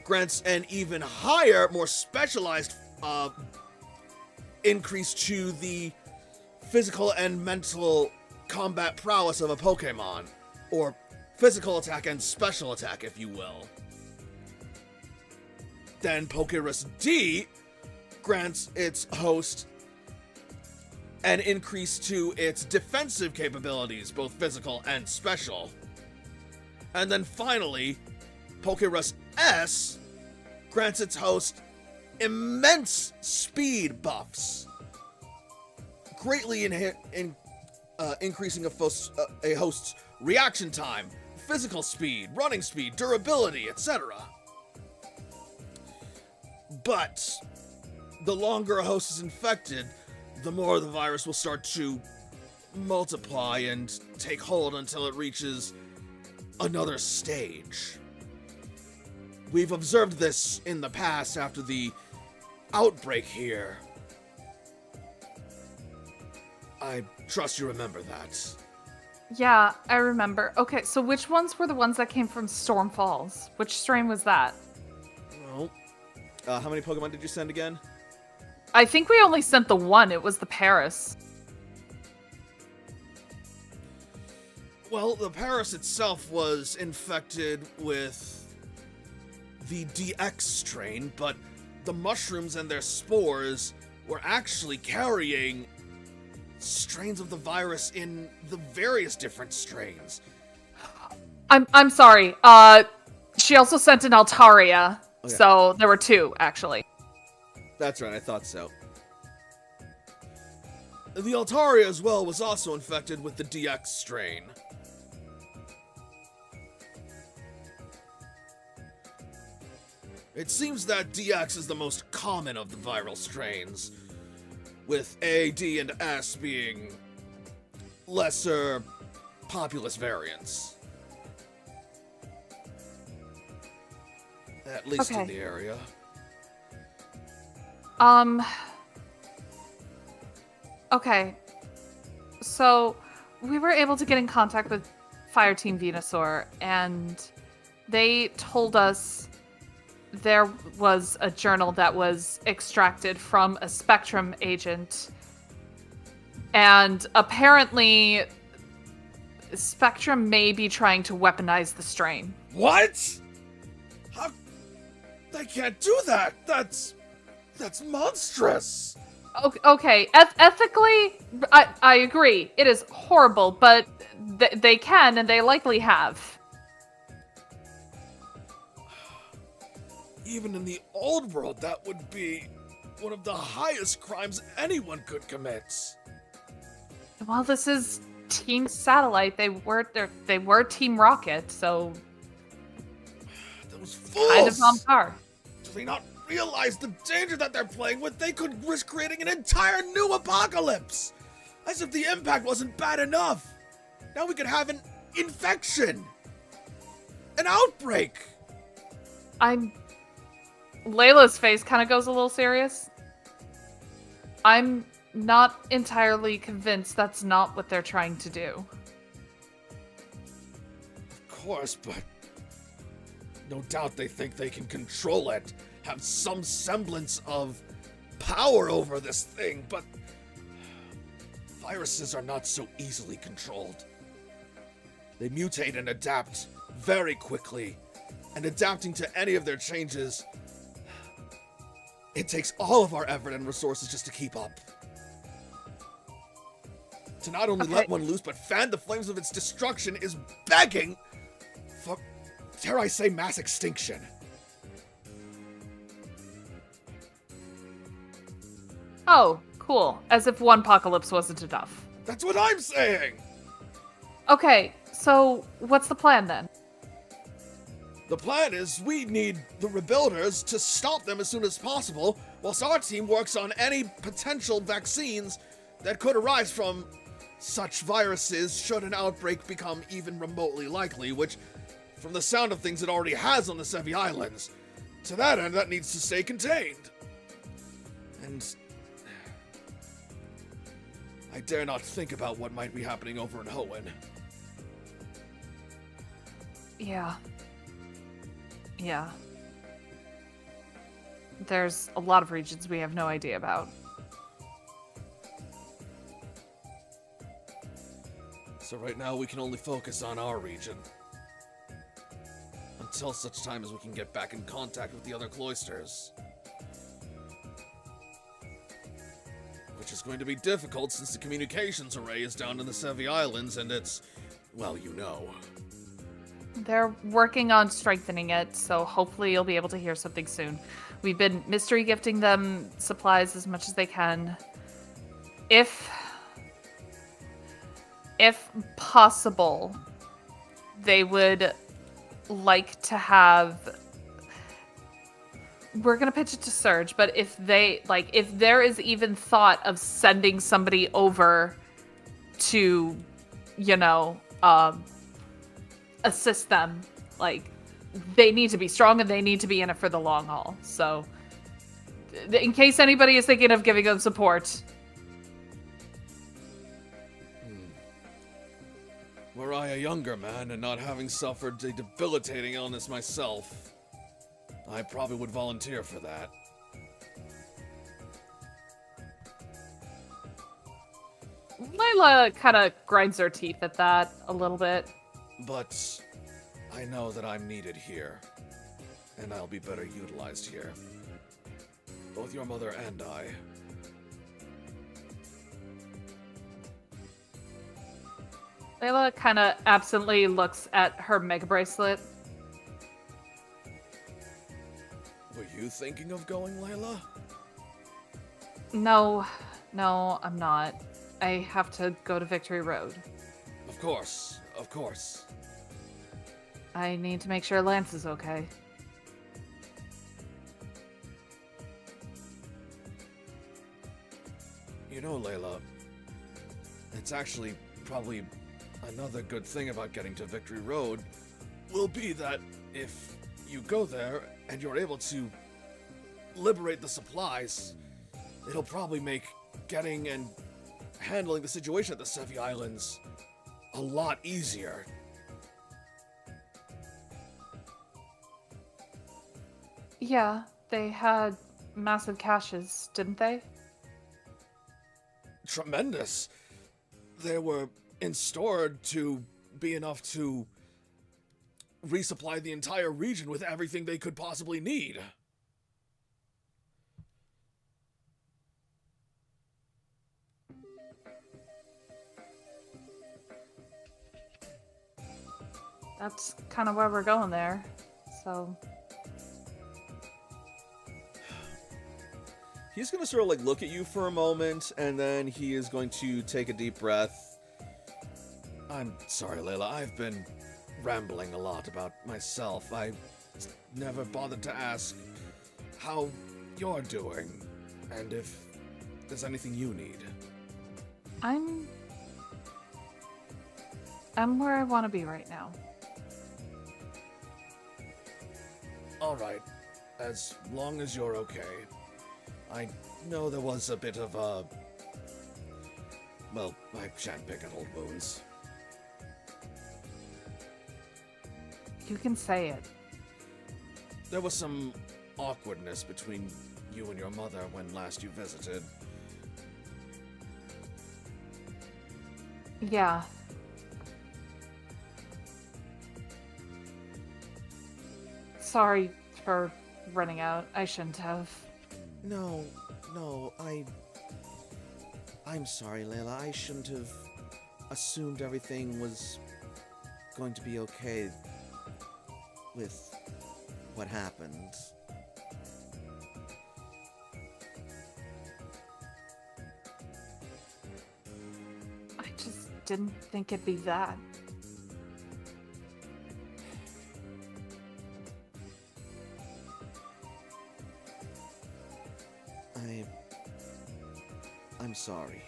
grants an even higher, more specialized increase to the physical and mental combat prowess of a Pokemon, or physical attack and special attack, if you will. Then Pokerus D grants its host an increase to its defensive capabilities, both physical and special. And then finally, Pokerus S grants its host immense speed buffs, greatly increasing a host's reaction time, physical speed, running speed, durability, etc. But the longer a host is infected, the more the virus will start to multiply and take hold until it reaches another stage. We've observed this in the past after the outbreak here. I trust you remember that. Yeah, I remember. Okay, so which ones were the ones that came from Storm Falls? Which strain was that? Well, how many Pokemon did you send again? I think we only sent the one. It was the Paris. Well, the Paris itself was infected with the DX strain, but the mushrooms and their spores were actually carrying strains of the virus in the various different strains. I'm sorry. She also sent an Altaria, Oh, yeah. so there were 2 actually. That's right, I thought so. The Altaria as well was also infected with the DX strain. It seems that DX is the most common of the viral strains, with A, D, and S being lesser populous variants. At least in Okay. the area. Okay. So, we were able to get in contact with Fireteam Venusaur, and they told us there was a journal that was extracted from a Spectrum agent. And apparently, Spectrum may be trying to weaponize the strain. What? How? They can't do that! That's monstrous! Okay, ethically, I agree. It is horrible, but they can, and they likely have. Even in the old world, that would be one of the highest crimes anyone could commit. Well, this is Team Satellite. They were Team Rocket, so Those fools! kind of on par. Do they not realize the danger that they're playing with? They could risk creating an entire new apocalypse! As if the impact wasn't bad enough! Now we could have an infection! An outbreak! Layla's face kind of goes a little serious. I'm not entirely convinced that's not what they're trying to do. Of course, but no doubt they think they can control it, have some semblance of power over this thing, but viruses are not so easily controlled. They mutate and adapt very quickly, and adapting to any of their changes, it takes all of our effort and resources just to keep up. To not only let one loose, but fan the flames of its destruction is begging for, dare I say, mass extinction. Oh, cool. As if one apocalypse wasn't enough. That's what I'm saying! Okay, so what's the plan then? The plan is we need the Rebuilders to stop them as soon as possible, whilst our team works on any potential vaccines that could arise from such viruses should an outbreak become even remotely likely, which, from the sound of things, it already has on the Sevi Islands. To that end, that needs to stay contained. And I dare not think about what might be happening over in Hoenn. Yeah. There's a lot of regions we have no idea about. So right now we can only focus on our region. Until such time as we can get back in contact with the other cloisters. Which is going to be difficult since the communications array is down in the Sevi Islands and it's, well, you know. They're working on strengthening it, so hopefully you'll be able to hear something soon. We've been mystery gifting them supplies as much as they can. If possible, they would like to have... We're gonna pitch it to Surge, but if there is even thought of sending somebody over to, assist them, they need to be strong and they need to be in it for the long haul. So, in case anybody is thinking of giving them support. Were I a younger man and not having suffered a debilitating illness myself, I probably would volunteer for that. Layla kind of grinds her teeth at that a little bit. But I know that I'm needed here. and I'll be better utilized here. Both your mother and I. Layla kind of absently looks at her mega bracelet. Were you thinking of going, Layla? No, I'm not. I have to go to Victory Road. Of course, of course. I need to make sure Lance is okay. You know, Layla, it's actually probably another good thing about getting to Victory Road will be that if you go there and you're able to liberate the supplies, it'll probably make getting and handling the situation at the Sevi Islands a lot easier. Yeah, they had massive caches, didn't they? Tremendous. They were stored to be enough to resupply the entire region with everything they could possibly need. That's kind of where we're going there. So, He's gonna sort of like look at you for a moment, and then he is going to take a deep breath. I'm sorry, Layla. I've been rambling a lot about myself. I never bothered to ask how you're doing and if there's anything you need. I'm where I want to be right now. All right, as long as you're okay. I know there was a bit of a... Well, I shan't pick at old wounds. You can say it. There was some awkwardness between you and your mother when last you visited. Yeah. Sorry for running out. I shouldn't have. No, I'm sorry, Layla. I shouldn't have assumed everything was going to be okay with what happened. I just didn't think it'd be that. I'm sorry.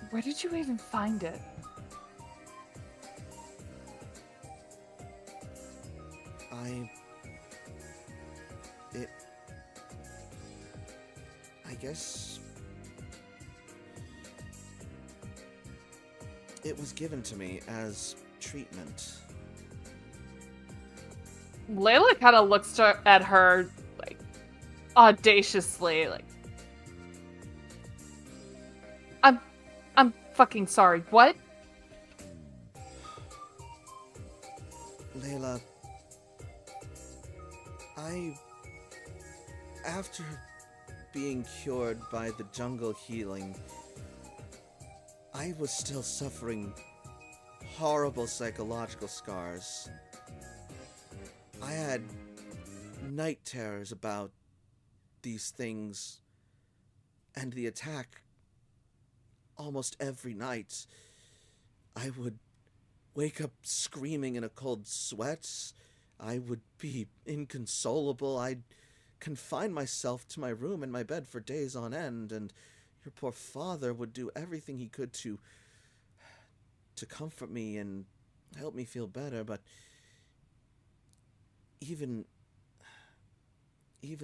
Where did you even find it? I guess it was given to me as treatment. Layla kind of looks at her, like, audaciously, like, I'm fucking sorry. What? Layla, after being cured by the jungle healing, I was still suffering horrible psychological scars. I had night terrors about these things, and the attack almost every night. I would wake up screaming in a cold sweat. I would be inconsolable. I'd confine myself to my room and my bed for days on end, and your poor father would do everything he could to comfort me and help me feel better, but even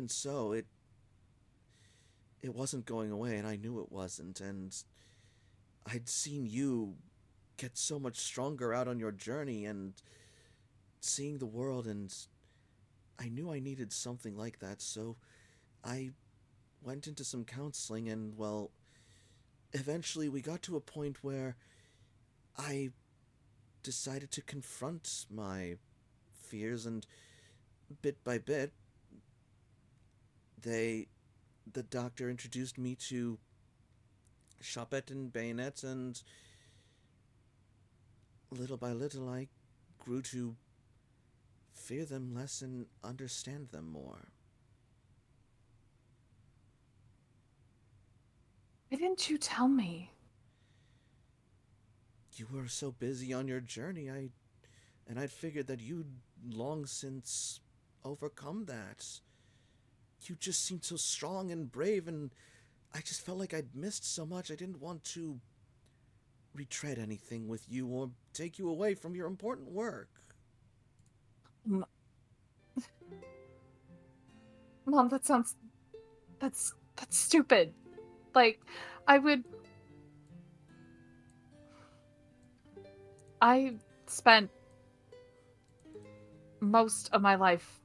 so, it wasn't going away, and I knew it wasn't, and I'd seen you get so much stronger out on your journey and seeing the world, and I knew I needed something like that, so I went into some counseling, and, well, eventually we got to a point where I decided to confront my fears and bit by bit, the doctor introduced me to Chapet and Bayonet, and little by little I grew to fear them less and understand them more. Why didn't you tell me? You were so busy on your journey, I'd figured that you'd long since overcome that. You just seemed so strong and brave, and I just felt like I'd missed so much. I didn't want to retread anything with you or take you away from your important work. M- Mom, that sounds... That's stupid. Like, I spent most of my life,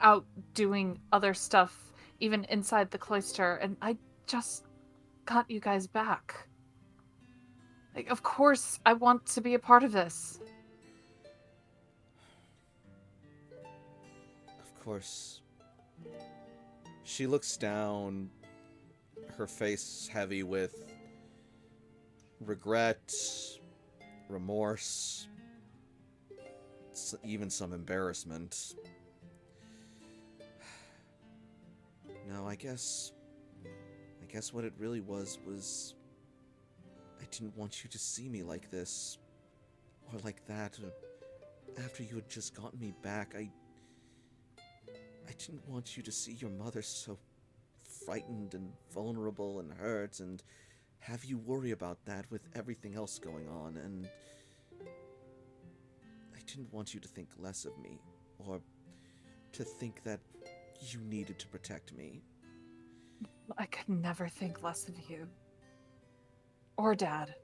out doing other stuff, even inside the cloister, and I just got you guys back. Like, of course, I want to be a part of this. Of course. She looks down, her face heavy with regret, remorse, even some embarrassment. No, I guess what it really was I didn't want you to see me like this, or like that. After you had just gotten me back, I didn't want you to see your mother so frightened and vulnerable and hurt, and have you worry about that with everything else going on, and I didn't want you to think less of me, or to think that you needed to protect me. I could never think less of you. Or Dad.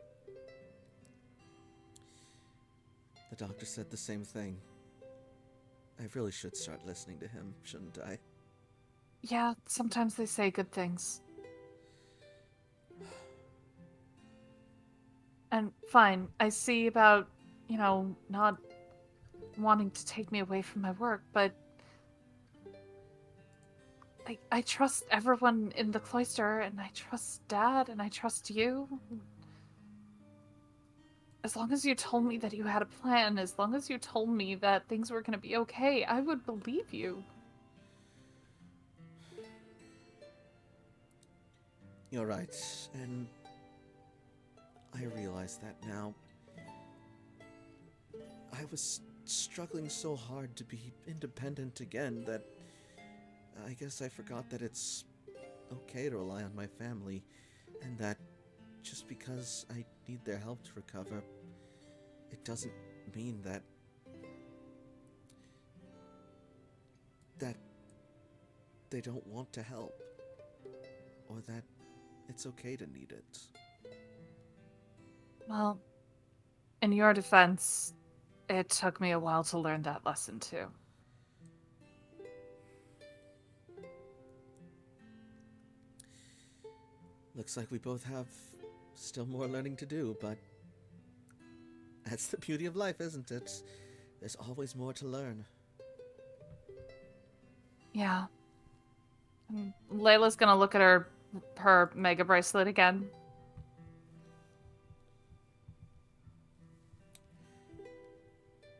The doctor said the same thing. I really should start listening to him, shouldn't I? Yeah, sometimes they say good things. And fine, I see about, not wanting to take me away from my work, but I trust everyone in the cloister, and I trust Dad, and I trust you. As long as you told me that you had a plan, as long as you told me that things were going to be okay, I would believe you. You're right, and I realize that now. I was struggling so hard to be independent again that I guess I forgot that it's okay to rely on my family, and that just because I need their help to recover, it doesn't mean that they don't want to help, or that it's okay to need it. Well, in your defense, it took me a while to learn that lesson too. Looks like we both have still more learning to do, but that's the beauty of life, isn't it? There's always more to learn. Yeah. And Layla's gonna look at her mega bracelet again.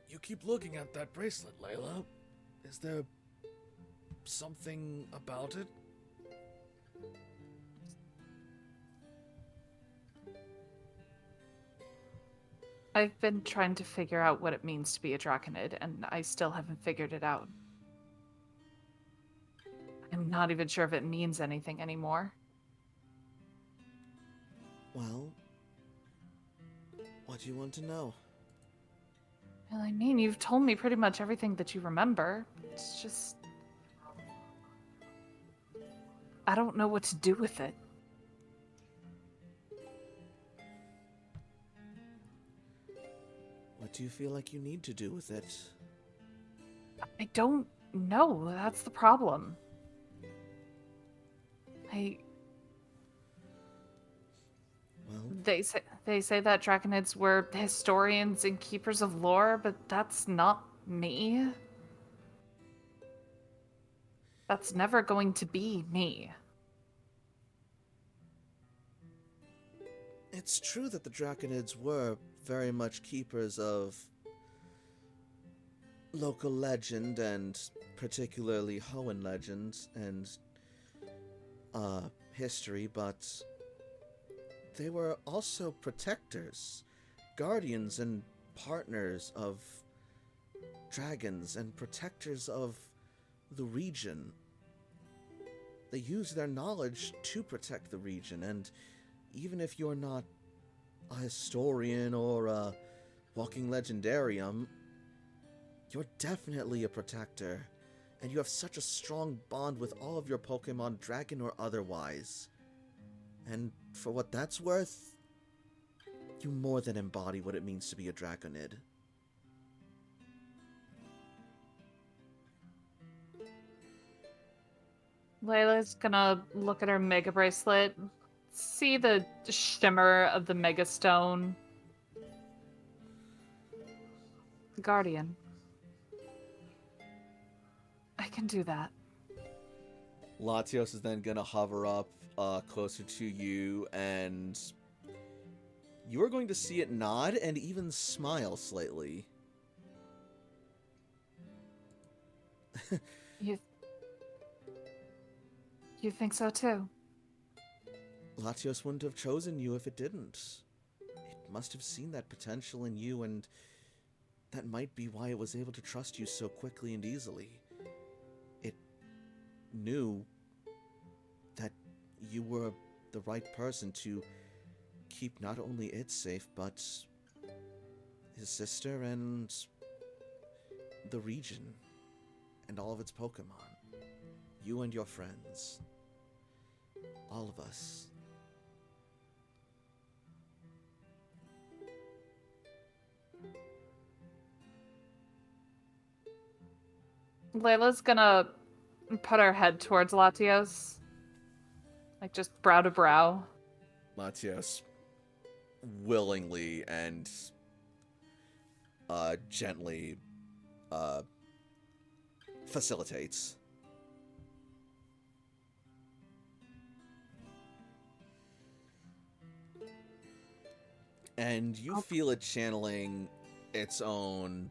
You keep looking at that bracelet, Layla. Is there something about it? I've been trying to figure out what it means to be a Draconid, and I still haven't figured it out. I'm not even sure if it means anything anymore. Well, what do you want to know? Well, I mean, you've told me pretty much everything that you remember. It's just... I don't know what to do with it. What do you feel like you need to do with it? I don't know. That's the problem. Well, They say that Draconids were historians and keepers of lore, but that's not me. That's never going to be me. It's true that the Draconids were very much keepers of local legend, and particularly Hoenn legend and history, but they were also protectors, guardians, and partners of dragons, and protectors of the region. They used their knowledge to protect the region, and even if you're not a historian or a walking legendarium, you're definitely a protector, and you have such a strong bond with all of your Pokemon, dragon or otherwise. And for what that's worth, you more than embody what it means to be a Draconid. Layla's gonna look at her Mega Bracelet, see the shimmer of the Mega Stone. Guardian. I can do that. Latios is then gonna hover up closer to you, and you are going to see it nod and even smile slightly. You think so too? Latios wouldn't have chosen you if it didn't. It must have seen that potential in you, and that might be why it was able to trust you so quickly and easily. It knew that you were the right person to keep not only it safe, but his sister and the region and all of its Pokemon. You and your friends. All of us. Layla's gonna put her head towards Latios. Like just brow to brow. Latios willingly and gently facilitates. And you feel it channeling its own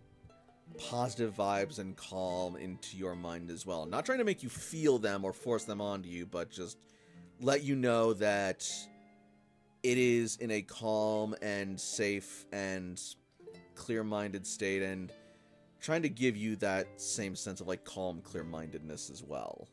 positive vibes and calm into your mind as well. Not trying to make you feel them or force them onto you, but just let you know that it is in a calm and safe and clear-minded state, and trying to give you that same sense of like calm, clear-mindedness as well.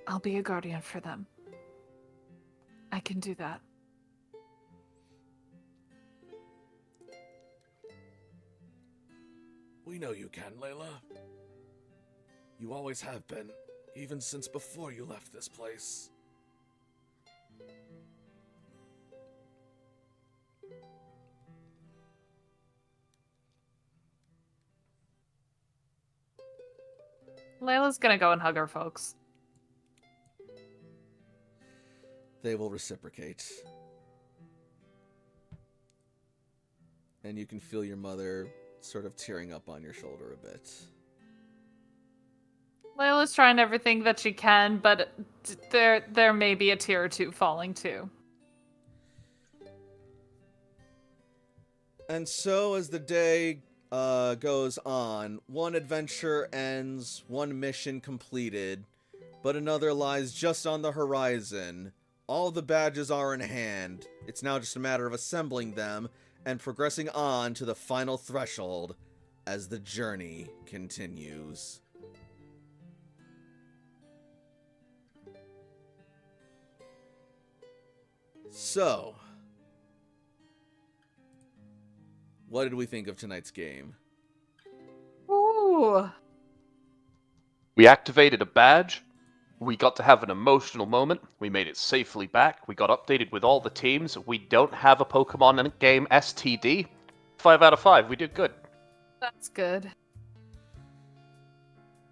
I'll be a guardian for them. I can do that. We know you can, Layla. You always have been, even since before you left this place. Layla's gonna go and hug her folks. They will reciprocate. And you can feel your mother sort of tearing up on your shoulder a bit. Layla's trying everything that she can, but there may be a tear or two falling too. And so as the day goes on, one adventure ends, one mission completed, but another lies just on the horizon. All the badges are in hand. It's now just a matter of assembling them and progressing on to the final threshold as the journey continues. So, what did we think of tonight's game? Ooh. We activated a badge. We got to have an emotional moment. We made it safely back. We got updated with all the teams. We don't have a Pokemon game STD. 5 out of 5. We did good. That's good.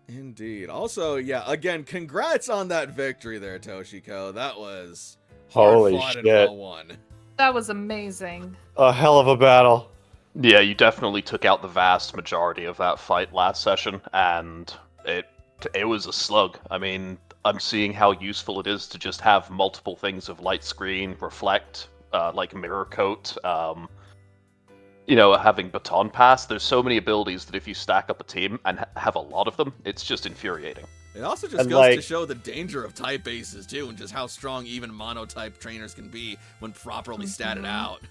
Indeed. Also, yeah, again, congrats on that victory there, Toshiko. That was Holy hard fought and shit. well won. That was amazing. A hell of a battle. Yeah, you definitely took out the vast majority of that fight last session, and it was a slug. I mean, I'm seeing how useful it is to just have multiple things of light screen, reflect, like mirror coat, having baton pass. There's so many abilities that if you stack up a team and have a lot of them, it's just infuriating. It also just And, goes like- to show the danger of type bases, too, and just how strong even monotype trainers can be when properly statted out.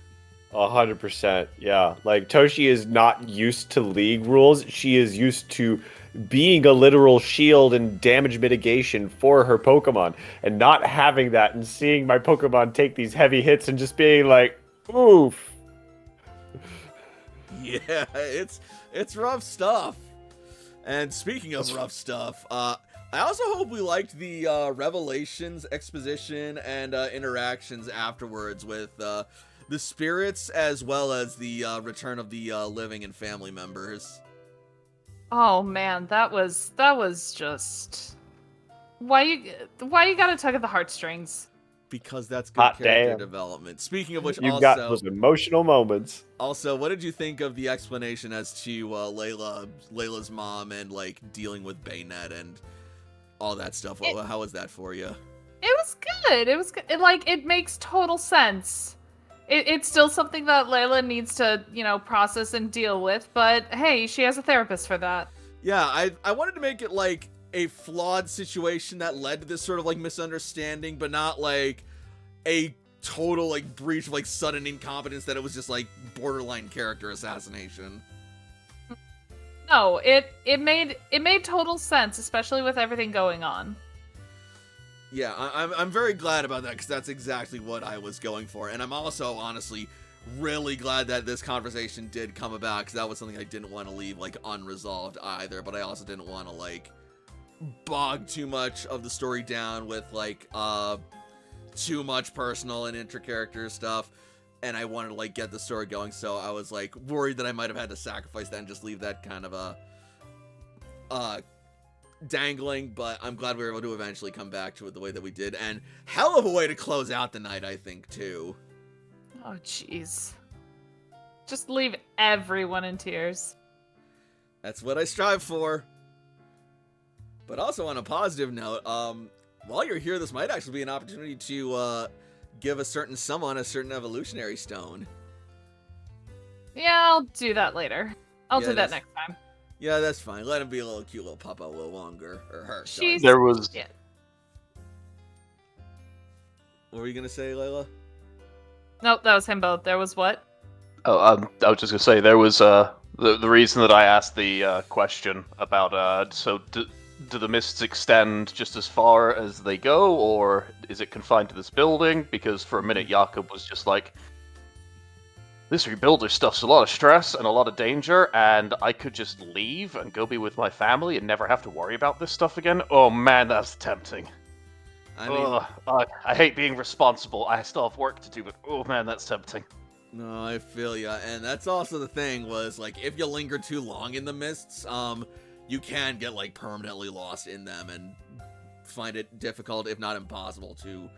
100%. Yeah. Like, Toshi is not used to league rules. She is used to being a literal shield and damage mitigation for her Pokemon. And not having that and seeing my Pokemon take these heavy hits and just being like, oof. Yeah, it's rough stuff. And speaking of rough stuff, I also hope we liked the revelations, exposition, and interactions afterwards with the spirits, as well as the return of the living and family members. Oh man, that was just why you gotta tug at the heartstrings. Because that's good Hot character damn. development. Speaking of which, You got those emotional moments. Also, what did you think of the explanation as to Layla's mom and like dealing with Baynet and all that stuff? How was that for you? It was good. It was good. It makes total sense. It's still something that Layla needs to, process and deal with, but hey, she has a therapist for that. Yeah, I wanted to make it like a flawed situation that led to this sort of like misunderstanding, but not like a total like breach of like sudden incompetence that it was just like borderline character assassination. No, it made total sense, especially with everything going on. Yeah, I'm very glad about that, because that's exactly what I was going for. And I'm also, honestly, really glad that this conversation did come about, because that was something I didn't want to leave, like, unresolved either. But I also didn't want to, like, bog too much of the story down with, like, too much personal and intra-character stuff. And I wanted to, like, get the story going, so I was, like, worried that I might have had to sacrifice that and just leave that kind of dangling, but I'm glad we were able to eventually come back to it the way that we did, and hell of a way to close out the night, I think, too. Oh, jeez. Just leave everyone in tears. That's what I strive for. But also, on a positive note, while you're here, this might actually be an opportunity to give a certain someone a certain evolutionary stone. Yeah, I'll do that later. I'll Yeah, do that that's- next time. Yeah, that's fine. Let him be a little cute little puppa a little longer. Or her, sorry. She's- There was Yeah. What were you gonna say, Layla? Nope, that was him both. There was what? I was just gonna say there was the reason that I asked the question about so do the mists extend just as far as they go, or is it confined to this building? Because for a minute Jakob was just like, this rebuilder stuff's a lot of stress and a lot of danger, and I could just leave and go be with my family and never have to worry about this stuff again. Oh man, that's tempting. I mean, I hate being responsible. I still have work to do, but oh man, that's tempting. no, I feel ya. And that's also the thing, was, like, if you linger too long in the mists, you can get, like, permanently lost in them and find it difficult, if not impossible, to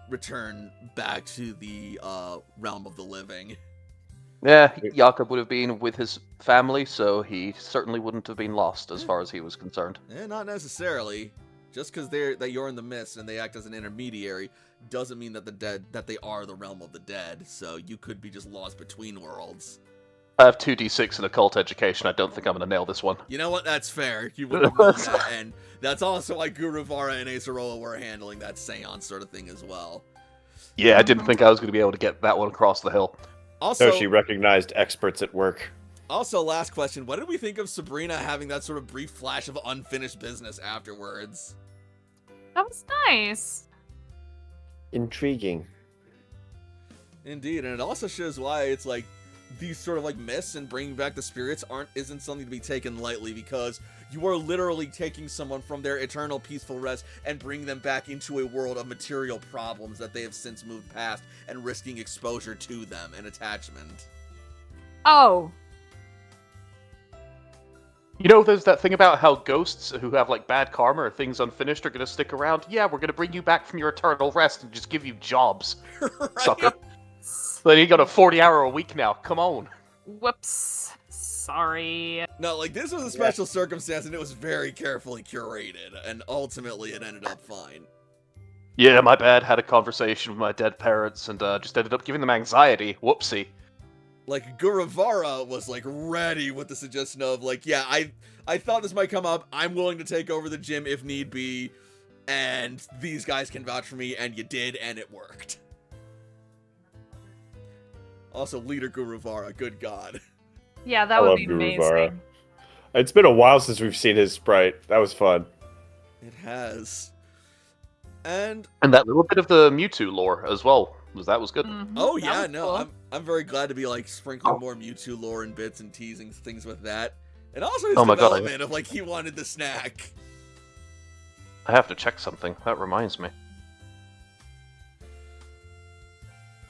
return back to the realm of the living. Yeah, Jakob would have been with his family, so he certainly wouldn't have been lost as far as he was concerned. Not necessarily. Just because that you're in the mist and they act as an intermediary doesn't mean that they are the realm of the dead. So you could be just lost between worlds. I have 2d6 in occult education. I don't think I'm going to nail this one. You know what? That's fair. You would have known that, and that's also why Guru Vara and Acerola were handling that seance sort of thing as well. Yeah, I didn't think I was going to be able to get that one across the hill. Also, Toshi recognized experts at work. last question: what did we think of Sabrina having that sort of brief flash of unfinished business afterwards? That was nice. Intriguing. Indeed, and it also shows why it's like these sort of like myths and bringing back the spirits isn't something to be taken lightly, because you are literally taking someone from their eternal peaceful rest and bringing them back into a world of material problems that they have since moved past, and risking exposure to them and attachment. Oh. You know, there's that thing about how ghosts who have like bad karma or things unfinished are gonna stick around. Yeah, we're gonna bring you back from your eternal rest and just give you jobs, sucker. Then you got a 40-hour-a-week now. Come on. Whoops. Sorry. No, like this was a special circumstance, and it was very carefully curated, and ultimately it ended up fine. Yeah, my bad. Had a conversation with my dead parents and just ended up giving them anxiety. Whoopsie. Like Guruvara was like ready with the suggestion of like, yeah, I thought this might come up. I'm willing to take over the gym if need be, and these guys can vouch for me, and you did, and it worked. Also, leader Guruvara, good god. Yeah, that I would love be Guruvara. amazing. It's been a while since we've seen his sprite. That was fun. It has. And And that little bit of the Mewtwo lore as well. That was good. Mhm, oh that yeah, was no, cool. I'm very glad to be like sprinkling more Mewtwo lore and bits and teasing things with that. And also his Oh my God, development of like he wanted the snack. I have to check something. That reminds me.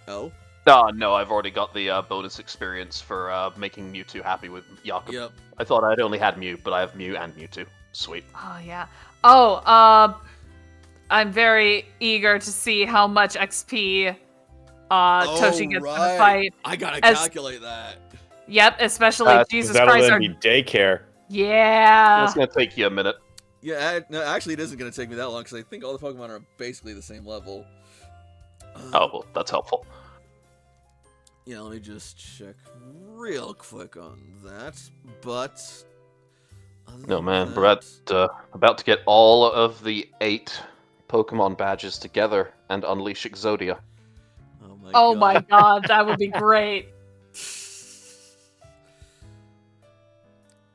Oh, No, I've already got the bonus experience for making Mewtwo happy with Jakob. yep. I thought I'd only had Mew, but I have Mew and Mewtwo. Sweet. Oh yeah. Oh, I'm very eager to see how much XP Toshi gets in the fight. I gotta As- calculate that. Yep, especially Jesus That'll Christ. then be daycare. Yeah. That's gonna take you a minute. Yeah, no, actually, it isn't gonna take me that long because I think all the Pokemon are basically the same level. Oh, well, that's helpful. Yeah, let me just check real quick on that. But other No, than man, that- we're about to get all of the 8 Pokemon badges together and unleash Exodia. Oh my god, that would be great.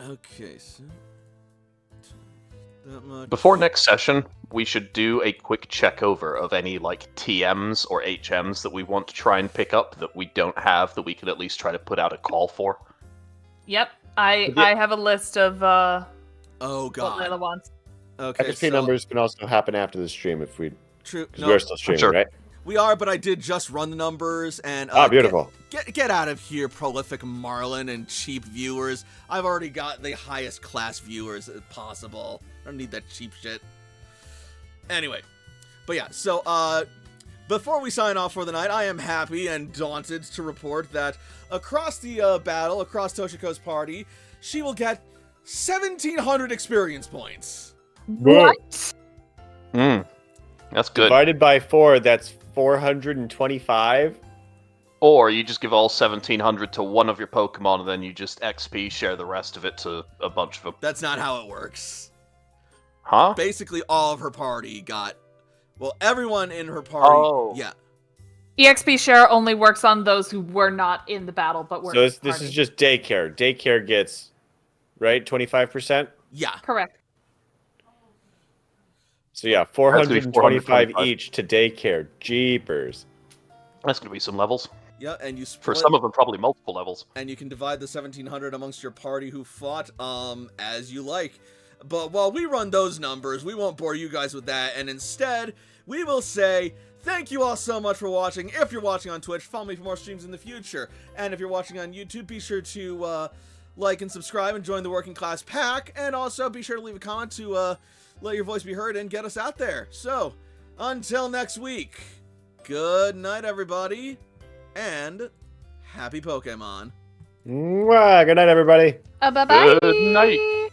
Okay, so that much. Before next session, we should do a quick check over of any like TMs or HMs that we want to try and pick up that we don't have that we could at least try to put out a call for. Yep, I have a list of Oh what the other god. ones. Okay, XP numbers can also happen after the stream if we, True. because No, we're still streaming, Sure. right? we are, but I did just run the numbers and. Beautiful. Get out of here, prolific Marlin and cheap viewers. I've already got the highest class viewers possible. I don't need that cheap shit. Anyway, but yeah, so before we sign off for the night, I am happy and daunted to report that across the battle, across Toshiko's party, she will get 1,700 experience points. What? That's good. Divided by 4, that's 425. Or you just give all 1,700 to one of your Pokemon and then you just XP share the rest of it to a bunch of them. That's not how it works. Huh? Basically, all of her party got. Well, everyone in her party. Oh. Yeah. EXP share only works on those who were not in the battle but were So in this, the this party. is just daycare. Daycare gets, right, 25%? Yeah. Correct. So yeah, That's gonna be 425 425. each to daycare. Jeepers. That's going to be some levels. Yeah, and you For split, some of them, probably multiple levels. and you can divide the 1,700 amongst your party who fought as you like. But while we run those numbers, we won't bore you guys with that, and instead, we will say thank you all so much for watching. If you're watching on Twitch, follow me for more streams in the future. And if you're watching on YouTube, be sure to like and subscribe and join the Working Class Pack, and also be sure to leave a comment to let your voice be heard and get us out there. So, until next week, good night, everybody, and happy Pokemon. Mwah, good night, everybody. Bye-bye. Good night.